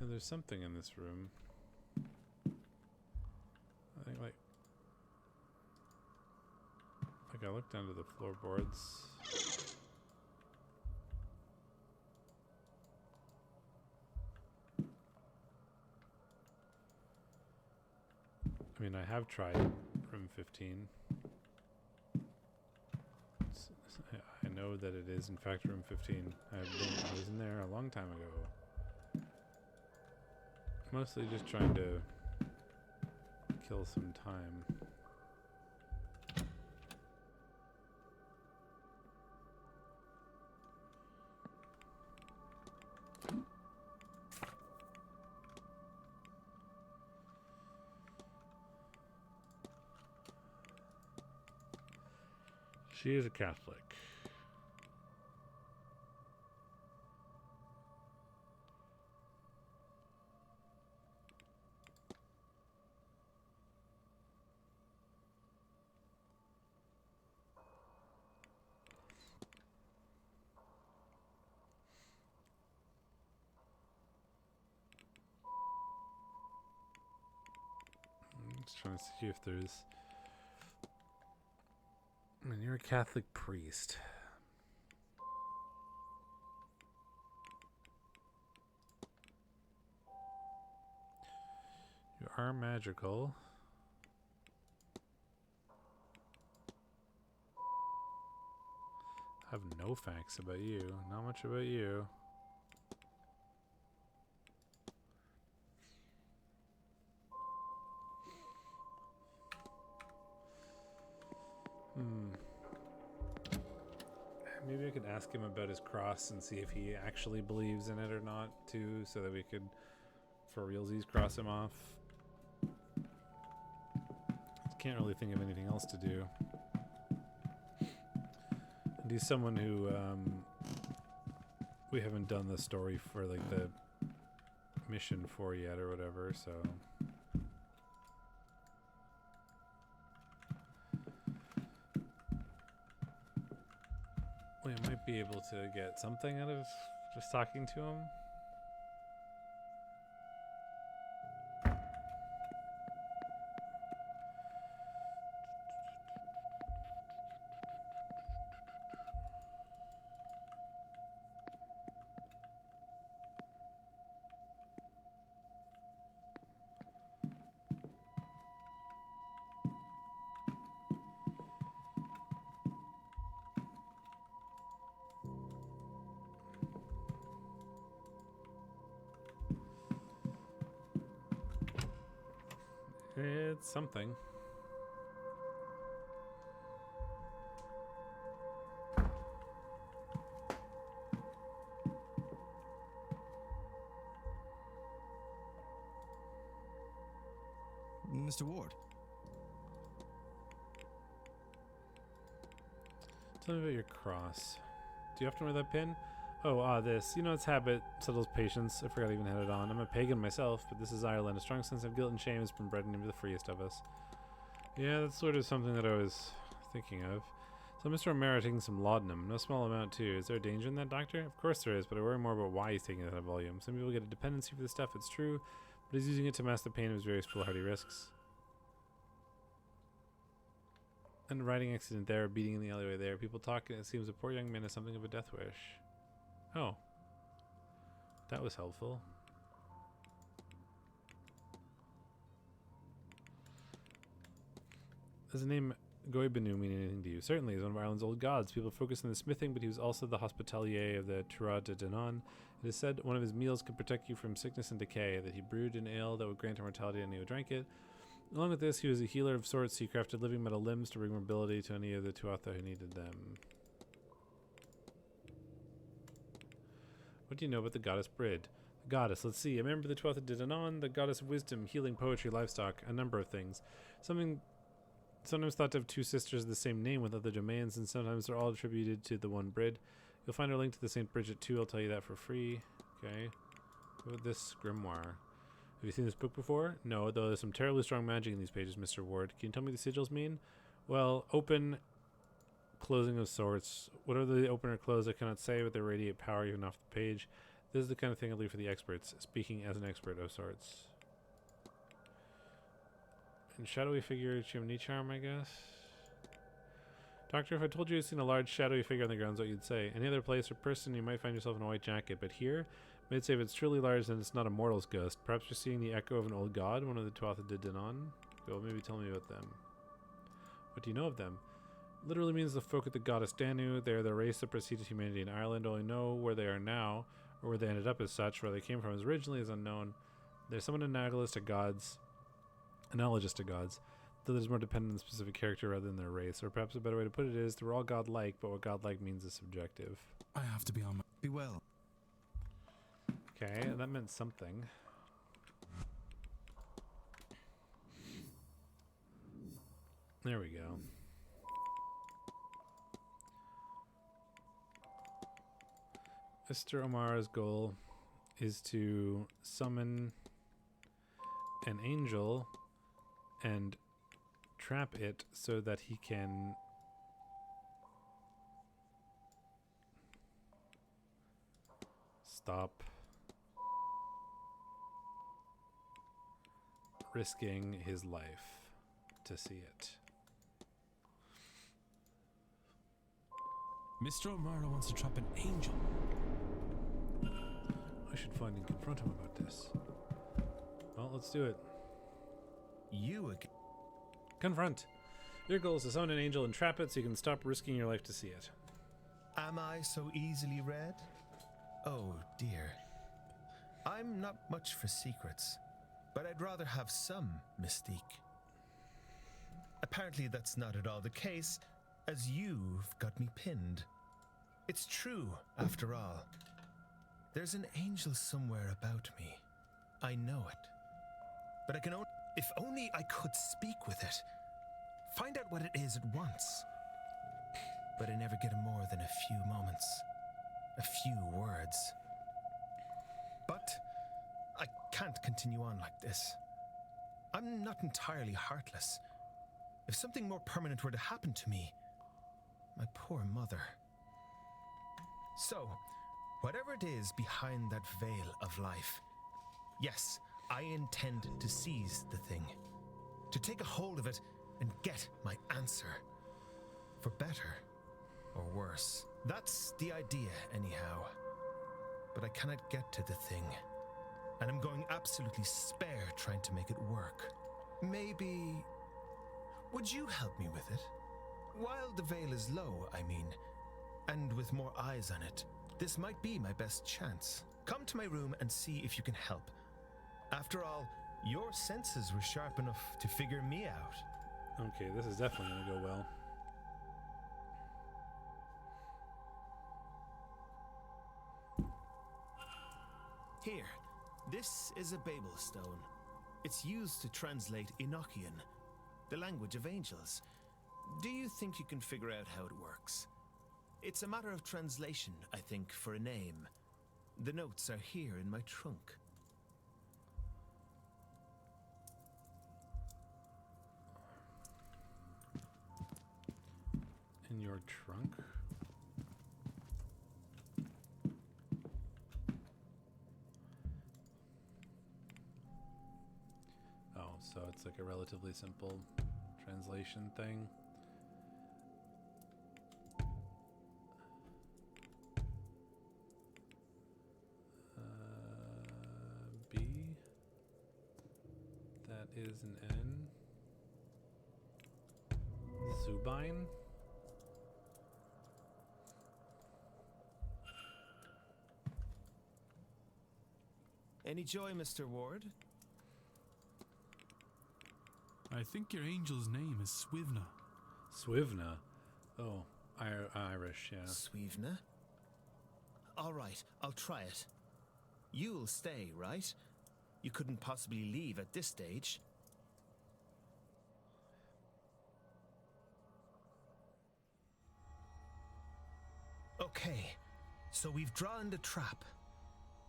And there's something in this room. I think like I looked under the floorboards. I mean, I have tried room 15. I know that it is in fact room 15. I was in there a long time ago. Mostly just trying to kill some time. She is a Catholic. I'm just trying to see if there's... I mean, you're a Catholic priest. You are magical. I have no facts about you. Not much about you. Maybe I could ask him about his cross and see if he actually believes in it or not, too, so that we could, for realsies, cross him off. can't really think of anything else to do. And he's someone who we haven't done the story for, like, the mission for yet or whatever, so we might be able to get something out of just talking to him. It's something. Mr. Ward. Tell me about your cross. Do you often wear that pin? Oh, this. You know, its habit settles patience. I forgot I even had it on. I'm a pagan myself, but this is Ireland. A strong sense of guilt and shame has been bred into the freest of us. Yeah, that's sort of something that I was thinking of. So Mr. O'Mara taking some laudanum. No small amount, too. Is there danger in that, Doctor? Of course there is, but I worry more about why he's taking that volume. Some people get a dependency for this stuff, it's true, but he's using it to mask the pain of his various foolhardy risks. And a riding accident there, beating in the alleyway there. People talk, and it seems the poor young man has something of a death wish. Oh. That was helpful. Does the name Goibenu mean anything to you? Certainly, he's one of Ireland's old gods. People focus on the smithing, but he was also the hospitalier of the Tura de Danon. It is said one of his meals could protect you from sickness and decay, that he brewed an ale that would grant immortality to any who drank it. Along with this, he was a healer of sorts. He crafted living metal limbs to bring mobility to any of the Tuatha who needed them. What do you know about the goddess Brid? The goddess, let's see. A member of the Tuatha de Danann, the goddess of wisdom, healing, poetry, livestock, a number of things. Something sometimes thought to have two sisters of the same name with other domains, and sometimes they're all attributed to the one Brid. You'll find her link to the St. Bridget too. I'll tell you that for free. Okay. What about this grimoire? Have you seen this book before? No, though there's some terribly strong magic in these pages, Mr. Ward. Can you tell me what the sigils mean? Well, open, closing of sorts. Whatever they open or close, I cannot say, but they radiate power even off the page. This is the kind of thing I leave for the experts, speaking as an expert of sorts. And shadowy figure, chimney charm, I guess? Doctor, if I told you I'd seen a large shadowy figure on the grounds, what you'd say? Any other place or person, you might find yourself in a white jacket, but here, I'd say if it's truly large, then it's not a mortal's ghost. Perhaps you're seeing the echo of an old god, one of the Tuatha de Danann? Well, maybe tell me about them. What do you know of them? Literally means the folk of the goddess Danu. They are the race that preceded humanity in Ireland. Only know where they are now, or where they ended up as such. Where they came from as originally is unknown. They're somewhat analogous to gods, though there's more dependent on the specific character rather than their race. Or perhaps a better way to put it is, they're all godlike, but what godlike means is subjective. I have to be on my... Be well. Okay, that meant something. There we go. Mr. O'Mara's goal is to summon an angel and trap it so that he can stop risking his life to see it. Mr. O'Mara wants to trap an angel. I should find and confront him about this. Well, let's do it. You again? Confront. Your goal is to summon an angel and trap it so you can stop risking your life to see it. Am I so easily read? Oh dear. I'm not much for secrets, but I'd rather have some mystique. Apparently that's not at all the case, as you've got me pinned. It's true, after all. There's an angel somewhere about me. I know it. But I can only... If only I could speak with it. find out what it is at once. But I never get more than a few moments, a few words. But I can't continue on like this. I'm not entirely heartless. If something more permanent were to happen to me, my poor mother. So, whatever it is behind that veil of life, yes, I intend to seize the thing, to take a hold of it and get my answer. For better or worse. That's the idea, anyhow. But I cannot get to the thing, and I'm going absolutely spare trying to make it work. Maybe... would you help me with it? While the veil is low, I mean, and with more eyes on it, this might be my best chance. Come to my room and see if you can help. After all, your senses were sharp enough to figure me out. Okay, this is definitely going to go well. Here, this is a Babel stone. It's used to translate Enochian, the language of angels. Do you think you can figure out how it works? It's a matter of translation, I think, for a name. The notes are here in my trunk. In your trunk? Oh, so it's like a relatively simple translation thing. B. That is an N. Subine? Any joy, Mr. Ward? I think your angel's name is Swivna. Swivna? Oh, Irish, yeah. Swivna? All right, I'll try it. You'll stay, right? You couldn't possibly leave at this stage. Okay, so we've drawn the trap.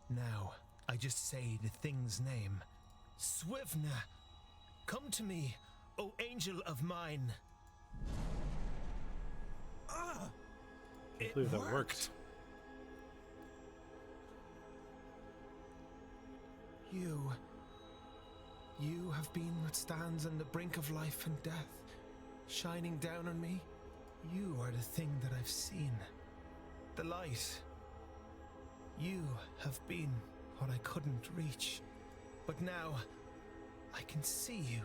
Now, I just say the thing's name. Swivna! Come to me, O angel of mine! Ah! I believe that worked. You have been what stands on the brink of life and death, shining down on me. You are the thing that I've seen. The light. You have been what I couldn't reach. But now, I can see you.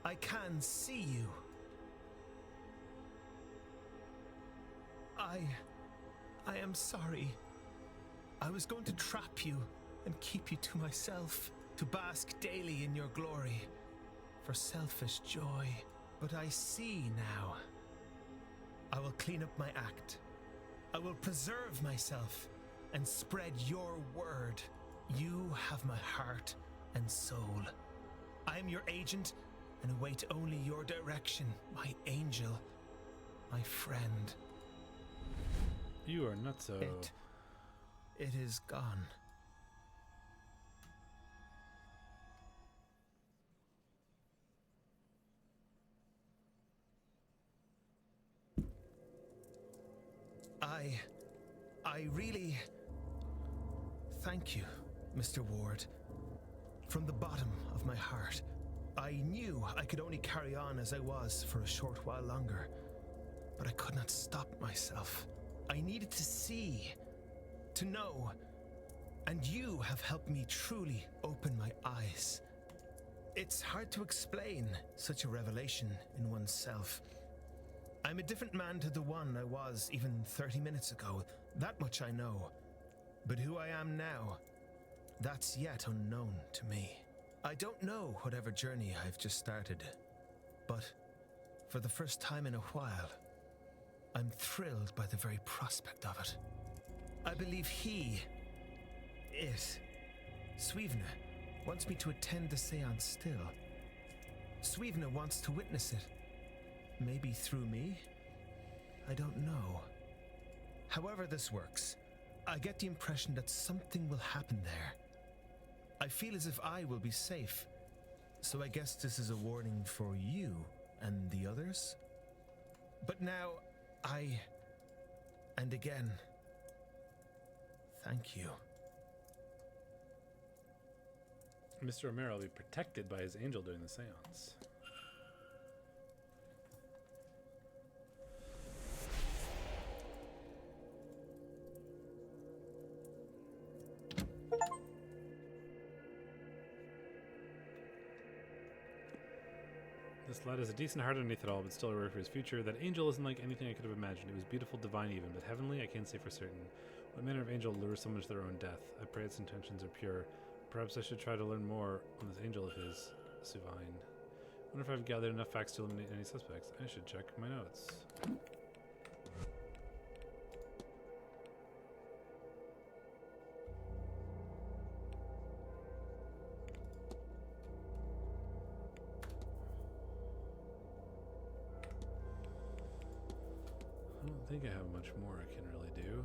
I can see you. I am sorry. I was going to trap you and keep you to myself, to bask daily in your glory, for selfish joy. But I see now. I will clean up my act. I will preserve myself and spread your word. You have my heart and soul. I am your agent and await only your direction, my angel, my friend. You are not so... It is gone. I really... thank you, Mr. Ward. From the bottom of my heart. I knew I could only carry on as I was for a short while longer, but I could not stop myself. I needed to see, to know, and you have helped me truly open my eyes. It's hard to explain such a revelation in oneself. I'm a different man to the one I was even 30 minutes ago, that much I know. But who I am now, that's yet unknown to me. I don't know whatever journey I've just started, but for the first time in a while, I'm thrilled by the very prospect of it. I believe Swivna, wants me to attend the Séance still. Swivna wants to witness it, Maybe through me? I don't know. However this works, I get the impression that something will happen there. I feel as if I will be safe. So I guess this is a warning for you and the others? But now, and again, thank you. Mr. Romero will be protected by his angel during the seance. This lad has a decent heart underneath it all, but still a worry for his future. That angel isn't like anything I could have imagined. It was beautiful, divine even, but heavenly I can't say for certain. What manner of angel lures someone to their own death? I pray its intentions are pure. Perhaps I should try to learn more on this angel of his, Suvine. I wonder if I've gathered enough facts to eliminate any suspects. I should check my notes. I don't think I have much more I can really do.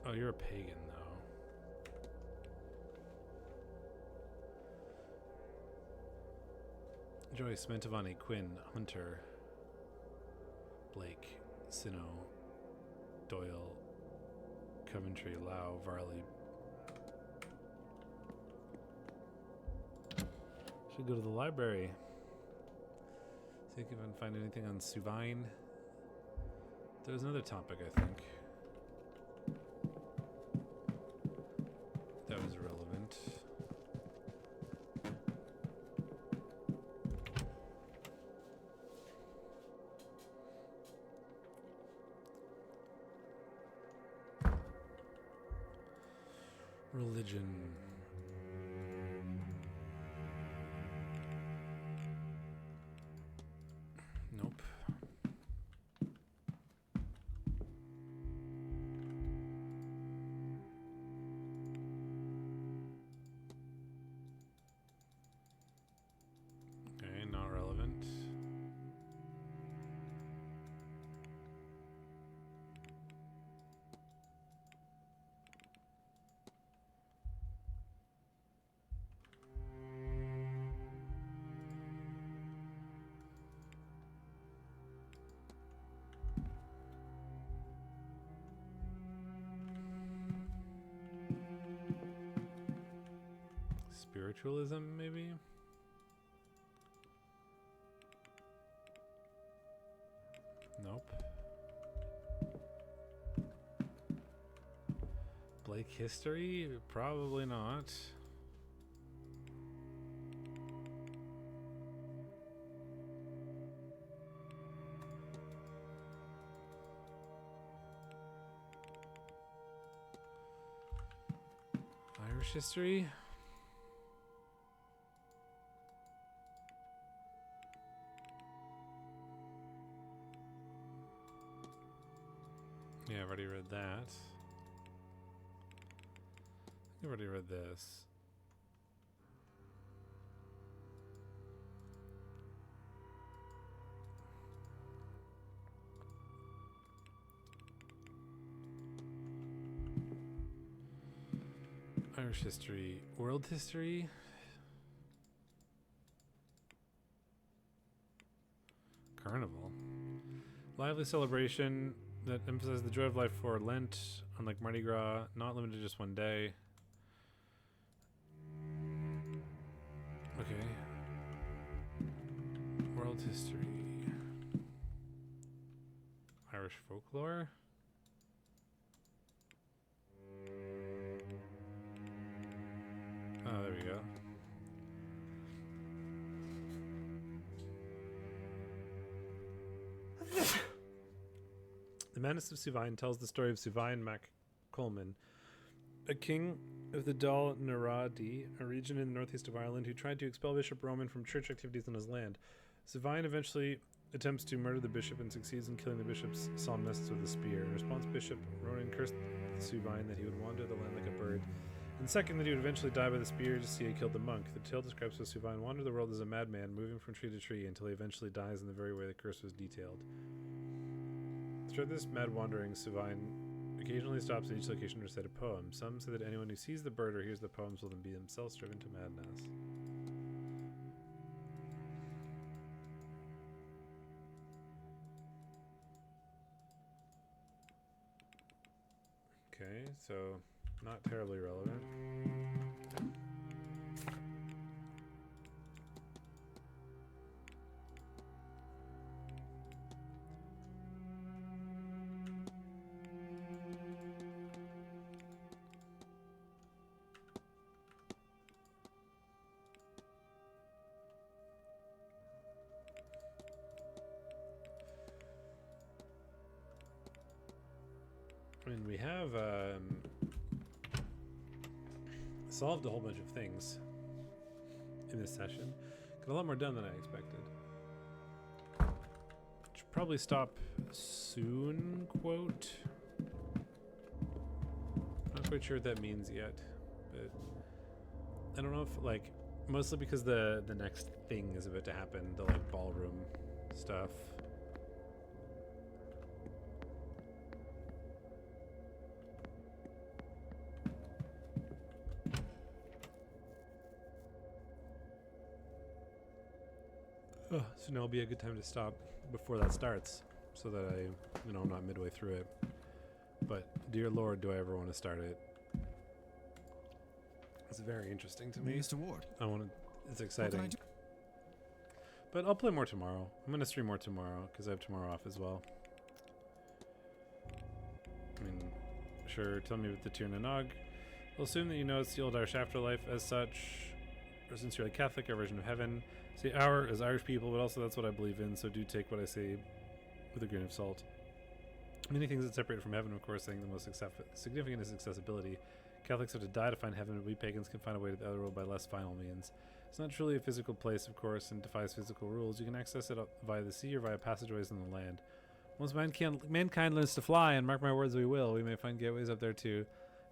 Oh, you're a pagan, though. Joyce, Mantovani, Quinn, Hunter, Blake, Sino, Doyle, Coventry, Lau, Varley. Should go to the library. See if I can find anything on Suvine. There's another topic, I think. That was relevant. Religion. Nope. Okay, not relevant. Spiritualism, maybe? Nope. Blake history? Probably not. Irish history? Yeah, I've already read that. I've already read this. Irish history. World history? Carnival. Lively celebration that emphasizes the joy of life for Lent, unlike Mardi Gras, not limited to just one day. Okay. World history. Irish folklore? Oh, there we go. The Madness of Suvine tells the story of Suvine Mac Coleman, a king of the Dal Naradi, a region in the northeast of Ireland, who tried to expel Bishop Roman from church activities on his land. Suvine eventually attempts to murder the bishop and succeeds in killing the bishop's psalmists with a spear. In response, Bishop Ronan cursed Suvine that he would wander the land like a bird And second, that he would eventually die by the spear just as he had killed the monk. The tale describes how Suvine wandered the world as a madman, moving from tree to tree until he eventually dies in the very way the curse was detailed. Throughout this mad wandering, Suvine occasionally stops at each location to recite a poem. Some say that anyone who sees the bird or hears the poems will then be themselves driven to madness. Okay, so not terribly relevant. I mean, we have solved a whole bunch of things in this session. Got a lot more done than I expected. Should probably stop soon, quote. Not quite sure what that means yet, but I don't know if, like, mostly because the next thing is about to happen, the, like, ballroom stuff. So now will be a good time to stop before that starts, so that I'm not midway through it. But dear Lord, do I ever want to start it? It's very interesting to me. Mr. Ward. It's exciting. But I'll play more tomorrow. I'm gonna stream more tomorrow because I have tomorrow off as well. I mean, sure. Tell me with the Tir na Nog. I'll assume that you know it's the old Irish afterlife as such, or sincerely Catholic, our version of heaven. See, our as Irish people, but also that's what I believe in, so do take what I say with a grain of salt. Many things that separate from heaven, of course, saying the most significant is accessibility. Catholics have to die to find heaven, but we pagans can find a way to the other world by less final means. It's not truly a physical place, of course, and defies physical rules. You can access it via the sea or via passageways in the land. Once mankind learns to fly, and mark my words, we will, we may find gateways up there too.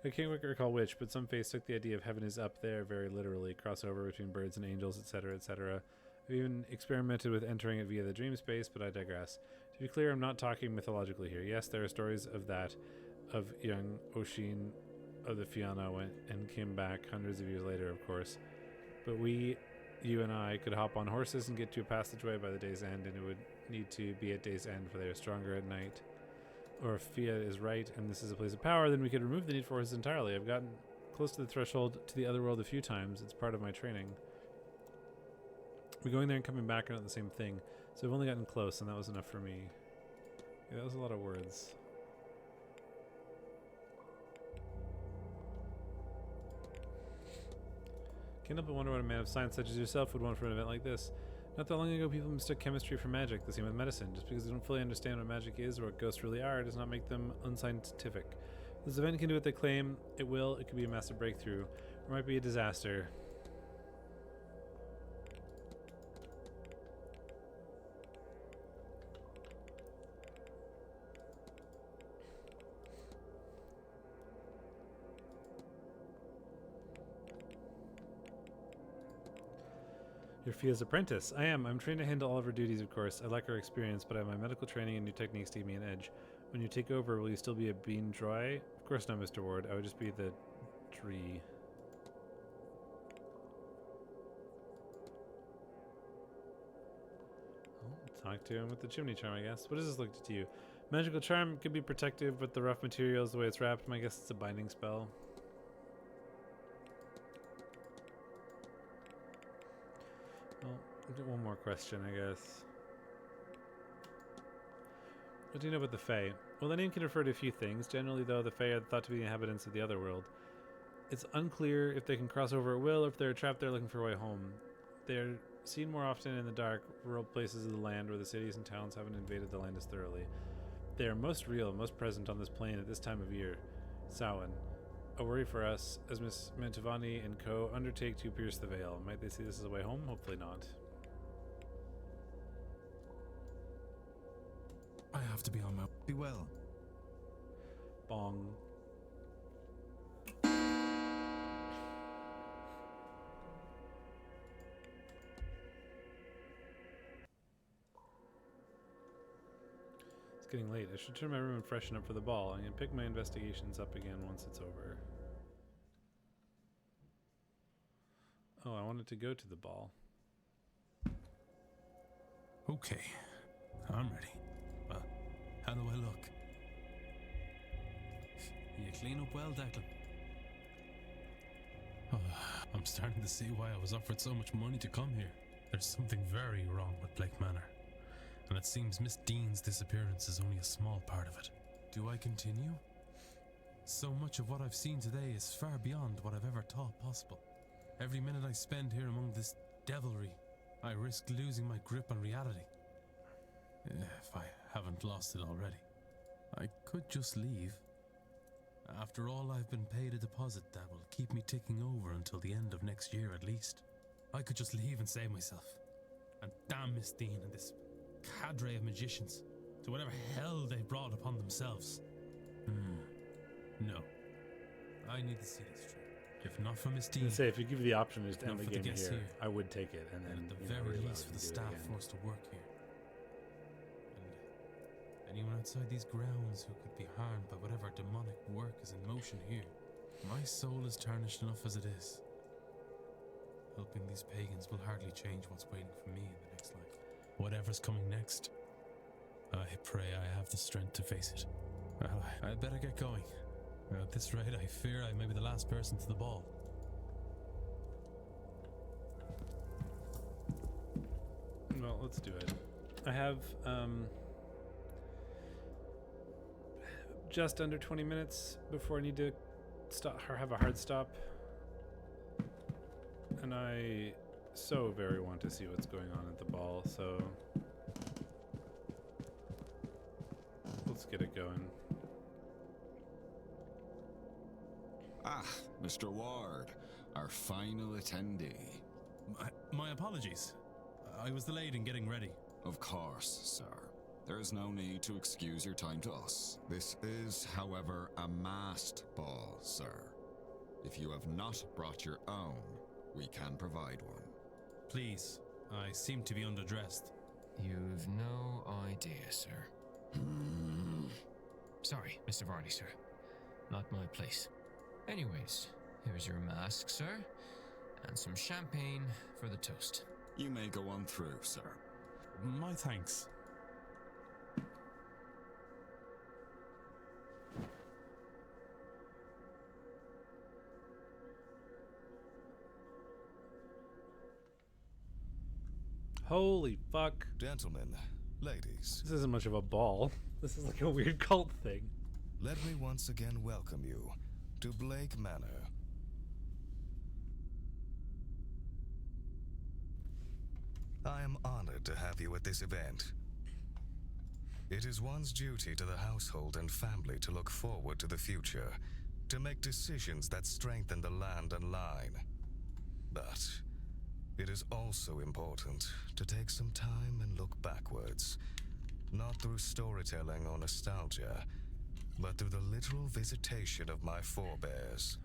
I can't recall which, but some faiths took the idea of heaven is up there very literally, crossover between birds and angels, etc., etc. I've even experimented with entering it via the dream space, but I digress. To be clear, I'm not talking mythologically here. Yes, there are stories of that, of young Oisin of the Fianna went and came back hundreds of years later, of course. But you and I, could hop on horses and get to a passageway by the day's end, and it would need to be at day's end, for they are stronger at night. Or if Fia is right, and this is a place of power, then we could remove the need for horses entirely. I've gotten close to the threshold to the other world a few times. It's part of my training. But going there and coming back are not the same thing, so I've only gotten close, and that was enough for me. Yeah, that was a lot of words. Can't help but wonder what a man of science such as yourself would want from an event like this. Not that long ago, people mistook chemistry for magic, the same with medicine. Just because they don't fully understand what magic is or what ghosts really are does not make them unscientific. This event can do what they claim it will. It could be a massive breakthrough, or it might be a disaster. You're Fia's apprentice. I am. I'm trained to handle all of her duties, of course. I lack her experience, but I have my medical training and new techniques to give me an edge. When you take over, will you still be a bean droy? Of course not, Mr. Ward. I would just be the tree. I'll talk to him with the chimney charm, I guess. What does this look to you? Magical charm could be protective, but the rough materials, the way it's wrapped, I guess it's a binding spell. Well, one more question, I guess. What do you know about the Fae? Well, the name can refer to a few things. Generally, though, the Fae are thought to be the inhabitants of the other world. It's unclear if they can cross over at will or if they're trapped there looking for a way home. They're seen more often in the dark, rural places of the land where the cities and towns haven't invaded the land as thoroughly. They are most real, most present on this plane at this time of year. Samhain. A worry for us, as Miss Mantovani and co. undertake to pierce the veil. Might they see this as a way home? Hopefully not. I have to be on my... Be well. Bong. getting late. I should turn my room and freshen up for the ball. I'm gonna pick my investigations up again once it's over. Oh, I wanted to go to the ball. Okay, I'm ready. Well, how do I look? You clean up well, Declan? Oh, I'm starting to see why I was offered so much money to come here. There's something very wrong with Blake Manor, and it seems Miss Dean's disappearance is only a small part of it. Do I continue? So much of what I've seen today is far beyond what I've ever thought possible. Every minute I spend here among this devilry, I risk losing my grip on reality. If I haven't lost it already. I could just leave. After all, I've been paid a deposit that will keep me ticking over until the end of next year at least. I could just leave and save myself. And damn Miss Dean and this cadre of magicians to whatever hell they brought upon themselves. No. I need to see this through. If not for Miss Dean... Say, if you give you the option to just end the for game the here, I would take it. And then, at the very least for the staff forced to work here. And anyone outside these grounds who could be harmed by whatever demonic work is in motion here. My soul is tarnished enough as it is. Helping these pagans will hardly change what's waiting for me in the next life. Whatever's coming next, I pray I have the strength to face it. Well, I'd better get going. At this rate, I fear I may be the last person to the ball. Well, let's do it. I have just under 20 minutes before I need to stop or have a hard stop. And I so very want to see what's going on at the ball, so let's get it going. Ah, Mr. Ward, our final attendee. My apologies. I was delayed in getting ready. Of course, sir. There is no need to excuse your time to us. This is, however, a masked ball, sir. If you have not brought your own, we can provide one. Please, I seem to be underdressed. You've no idea, sir. Sorry, Mr. Varney, sir. Not my place. Anyways, here's your mask, sir, and some champagne for the toast. You may go on through, sir. My thanks. Holy fuck. Gentlemen, ladies. This isn't much of a ball. This is like a weird cult thing. Let me once again welcome you to Blake Manor. I am honored to have you at this event. It is one's duty to the household and family to look forward to the future, to make decisions that strengthen the land and line. But it is also important to take some time and look backwards, not through storytelling or nostalgia, but through the literal visitation of my forebears.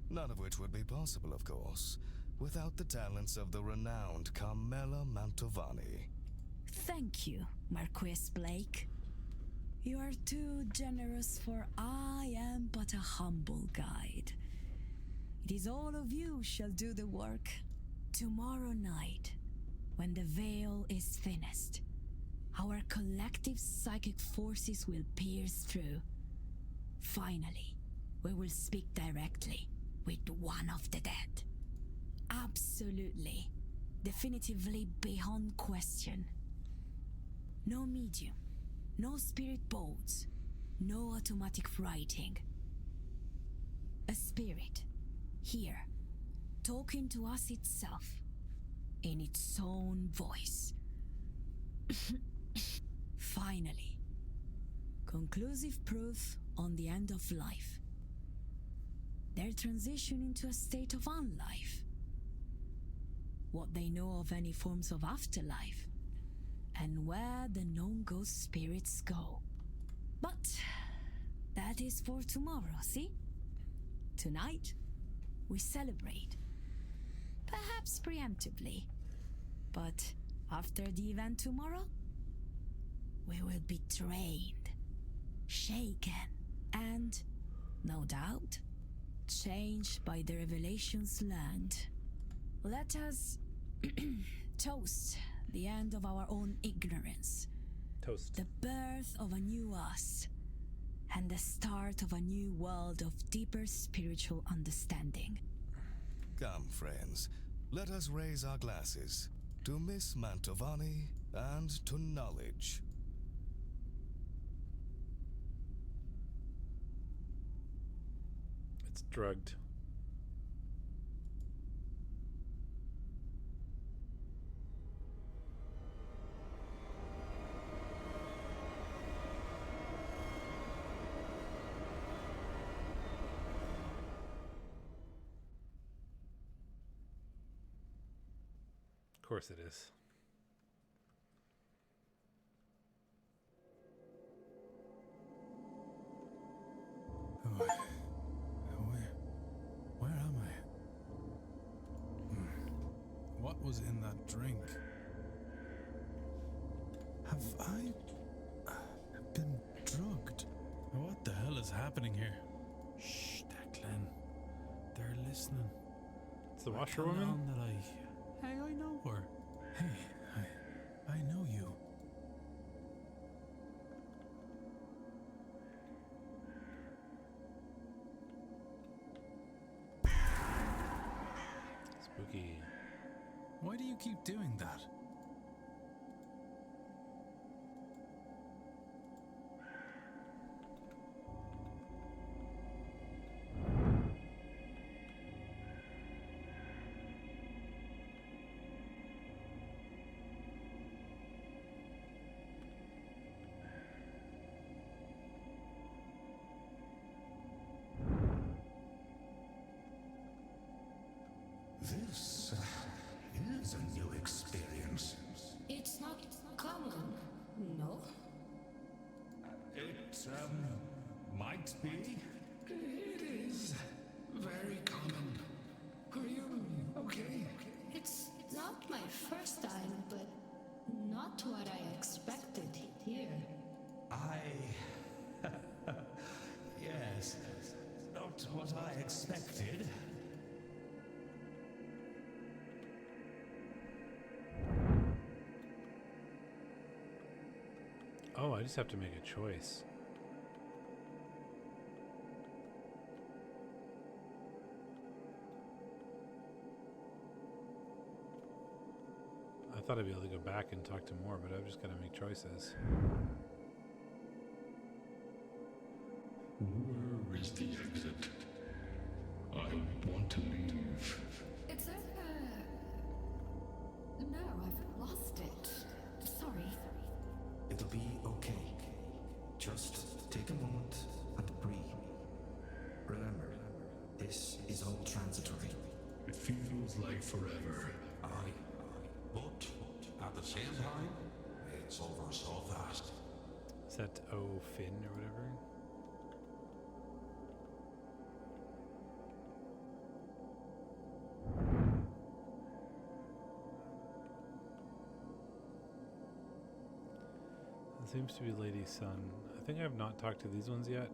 None of which would be possible, of course, without the talents of the renowned Carmela Mantovani. Thank you, Marquis Blake. You are too generous, for I am but a humble guide. It is all of you shall do the work. Tomorrow night, when the veil is thinnest, our collective psychic forces will pierce through. Finally, we will speak directly with one of the dead. Absolutely, definitively beyond question. No medium, no spirit boards, no automatic writing. A spirit, here, talking to us itself, in its own voice. Finally, conclusive proof on the end of life. Their transition into a state of unlife. What they know of any forms of afterlife, and where the known ghost spirits go. But that is for tomorrow, see? Tonight, we celebrate. Perhaps preemptively, but after the event tomorrow, we will be trained, shaken, and, no doubt, changed by the revelations learned. Let us toast the end of our own ignorance. Toast. The birth of a new us, and the start of a new world of deeper spiritual understanding. Come, friends, let us raise our glasses to Miss Mantovani and to knowledge. It's drugged. Of course it is. Where am I? What was in that drink? Have I been drugged? What the hell is happening here? Shh, Declan. They're listening. It's the washerwoman? Hey, I know her. Hey, I know you. Spooky. Why do you keep doing that? This is a new experience. It's not common, no? It might be. It is very common. Are you okay? It's not my first time, but not what I expected here. Yes, not what I expected. Oh, I just have to make a choice. I thought I'd be able to go back and talk to more, but I've just got to make choices. Where is the exit? I want to leave. It's over. No, I've lost it. Sorry. It'll be okay. Just take a moment and breathe. Remember, this is all transitory. It feels like forever. But at the same time, it's over so fast. Is that O Finn or whatever? It seems to be Lady Sun. I think I have not talked to these ones yet.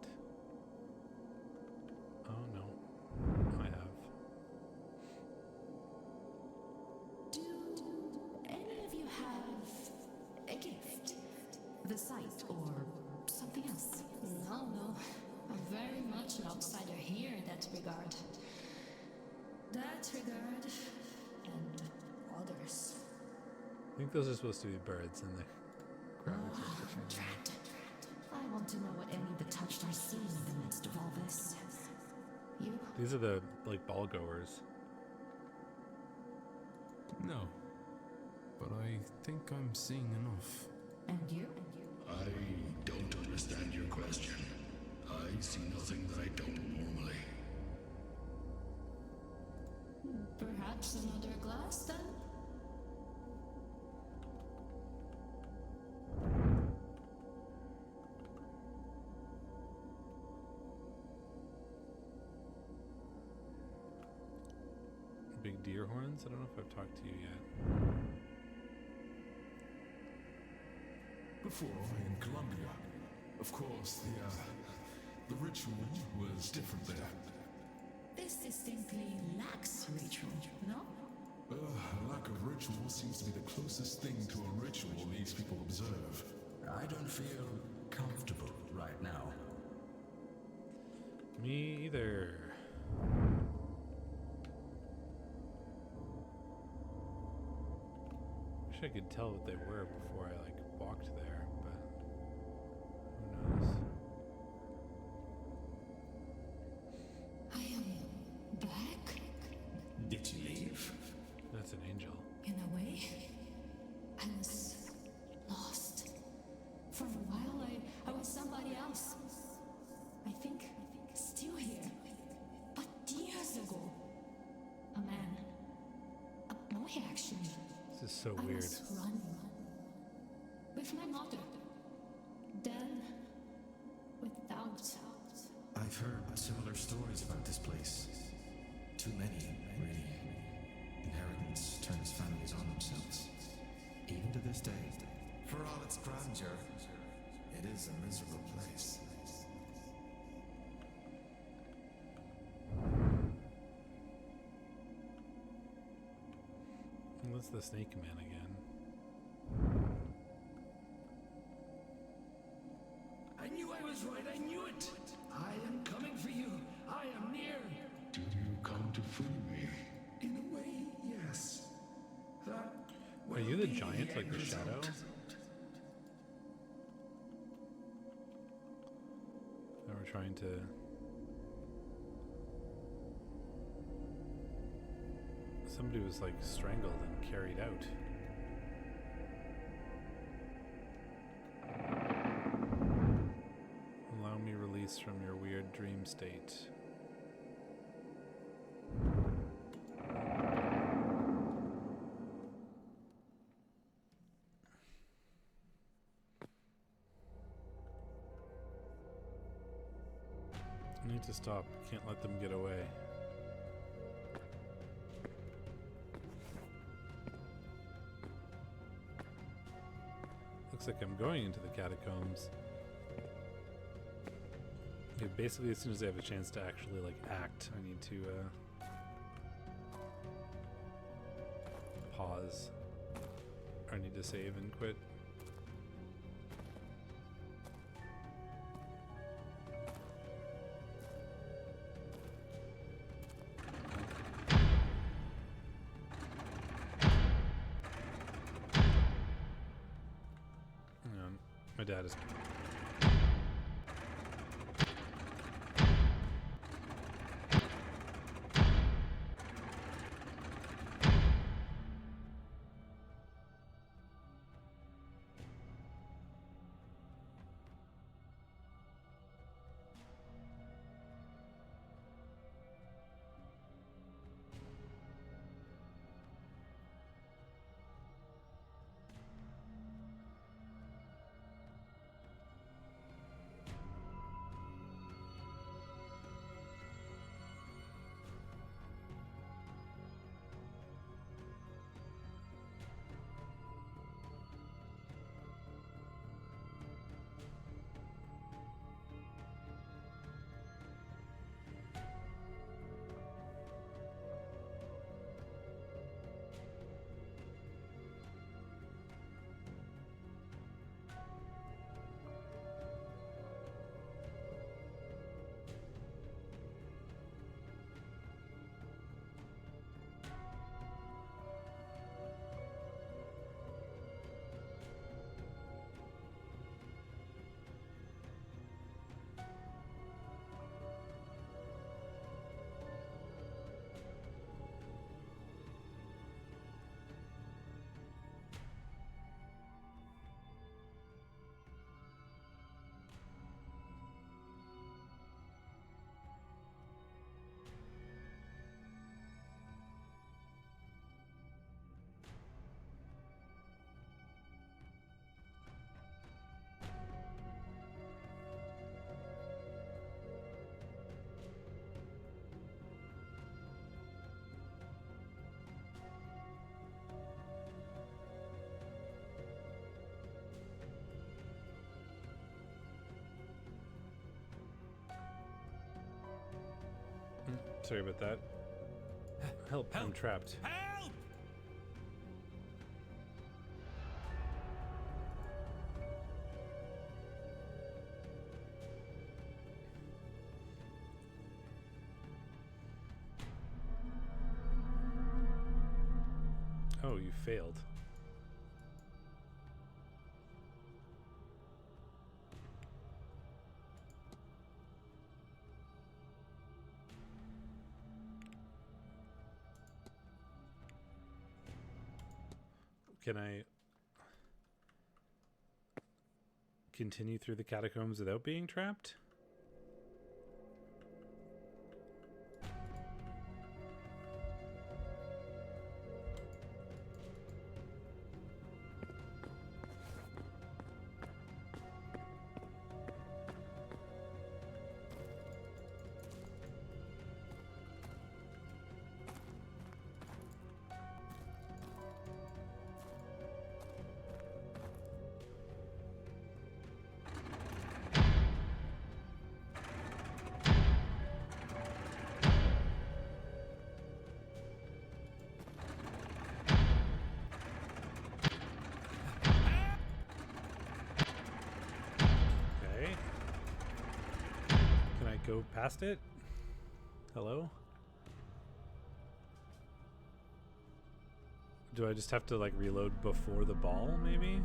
Oh no, I have. Do any of you have a gift? The sight or something else? No. I'm very much an outsider here in that regard. And others. I think those are supposed to be birds in the ground. Drat. I want to know what any of the touched are seeing in the midst of all this. You? These are the, like, ball goers. No. But I think I'm seeing enough. And you? I don't understand your question. I see nothing that I don't normally. Perhaps another glass then? Big deer horns? I don't know if I've talked to you yet. before in Colombia. Of course, the ritual was different there. This distinctly lacks ritual, no? A lack of ritual seems to be the closest thing to a ritual these people observe. I don't feel comfortable right now. Me either. Wish I could tell what they were before I walked there, but who knows? I am back. Did you leave? That's an angel. In a way, I was lost. For a while, I was somebody else. I think still here. But years ago, a man, a boy actually. This is so I weird. was running with my mother. Then, without. I've heard similar stories about this place. Too many, really. Inheritance turns families on themselves. Even to this day. For all its grandeur, it is a miserable place. Well, that's the Snake Man again. I knew I was right, I knew it! I am coming for you. I am near. Did you come to free me? In a way, yes. That Are you the will be giant, like the end shadow? result. Now we're trying to... Somebody was strangled and carried out. Allow me release from your weird dream state. I need to stop. Can't let them get away. Looks like I'm going into the catacombs. Okay, basically as soon as I have a chance to actually act, I need to pause. Or I need to save and quit. Hang on. My dad is... Sorry about that. Help, I'm trapped. Help! Oh, you failed. Can I continue through the catacombs without being trapped? Go past it? Hello? Do I just have to like reload before the ball, maybe?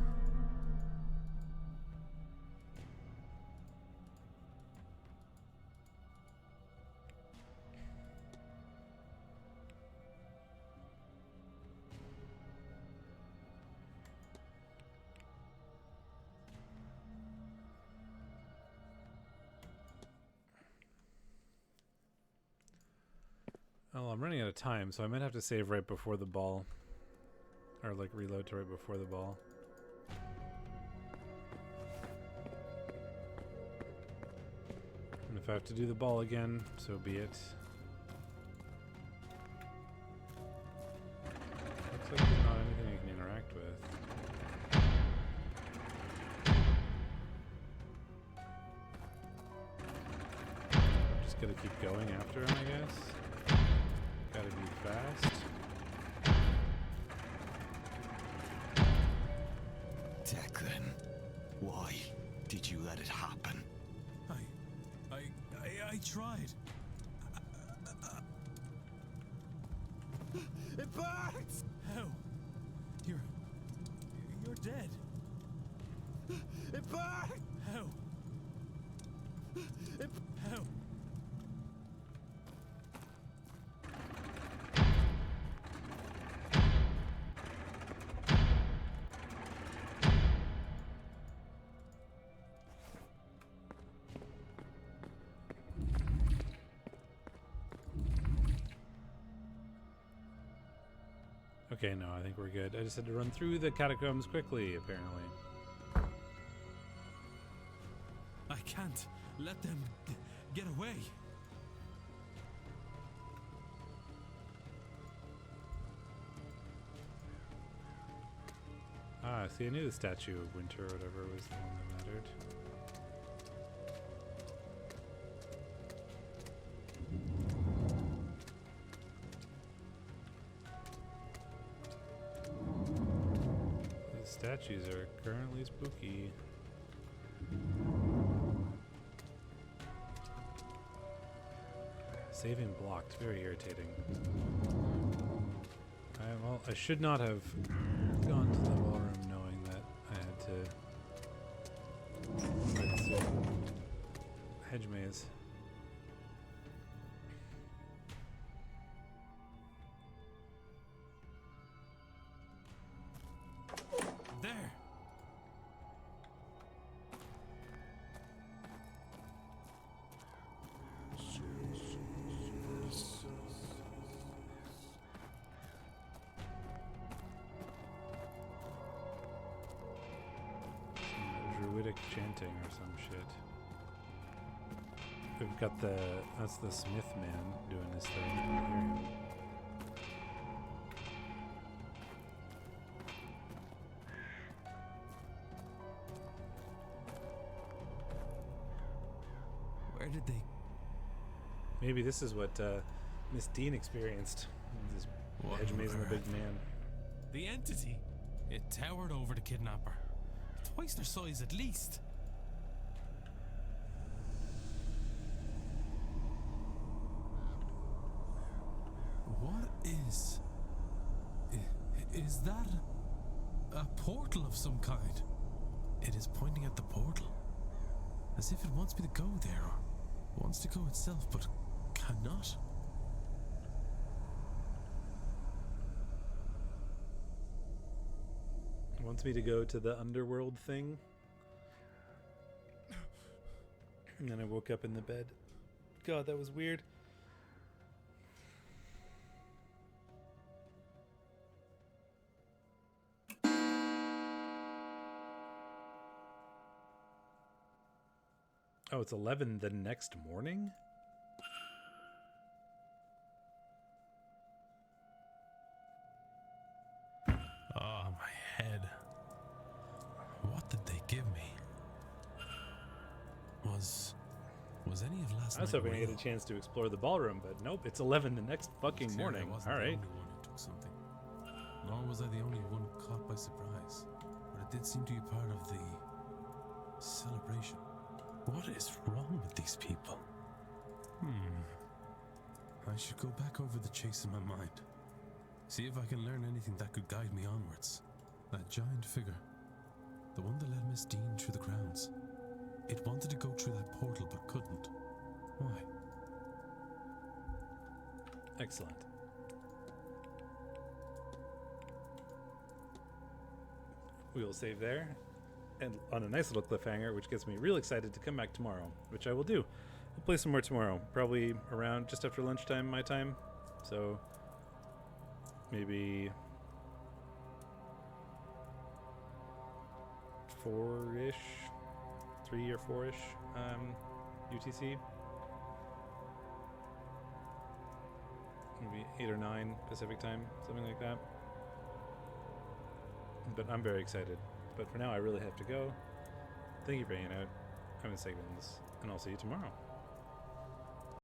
Oh, I'm running out of time, so I might have to save right before the ball. Or like reload to right before the ball. And if I have to do the ball again, so be it. Looks like there's not anything I can interact with. I'm just gonna keep going after him, I guess. Gotta be fast. Declan, why did you let it happen? I tried. It burns! How? You're dead. It burns! How? How? Okay, no, I think we're good. I just had to run through the catacombs quickly, apparently. I can't let them get away. Ah, see, I knew the Statue of Winter or whatever was the one that mattered. These statues are currently spooky. Saving blocked, very irritating. Well, I should not have gone to the ballroom knowing that I had to hedge maze. There. Druidic chanting or some shit. We've got that's the Smith man doing his thing. I can hear him. Where did they? Maybe this is what Miss Dean experienced. This What hedge on maze and the big earth? man. The entity. It towered over the kidnapper. Twice their size at least. What is... Is that a portal of some kind? It is pointing at the portal. As if it wants me to go there, or wants to go itself, but cannot. It wants me to go to the underworld thing. And then I woke up in the bed. God, that was weird. Oh, it's 11 the next morning? Oh, my head. What did they give me? Was any of last I was night hoping I real? get a chance to explore the ballroom, but nope, it's 11 the next fucking Clearly I morning. wasn't All the right. only one who took something. Nor was I the only one caught by surprise. But it did seem to be part of the celebration. What is wrong with these people? I should go back over the chase in my mind. See if I can learn anything that could guide me onwards. That giant figure. The one that led Miss Dean through the grounds. It wanted to go through that portal but couldn't. Why? Excellent. We will save there, and on a nice little cliffhanger, which gets me real excited to come back tomorrow, which I will do. We'll play some more tomorrow, probably around just after lunchtime, my time. So maybe 4-ish, 3 or 4-ish UTC. Maybe 8 or 9 Pacific time, something like that. But I'm very excited. But for now, I really have to go. Thank you for hanging out. I'm in Segments, and I'll see you tomorrow.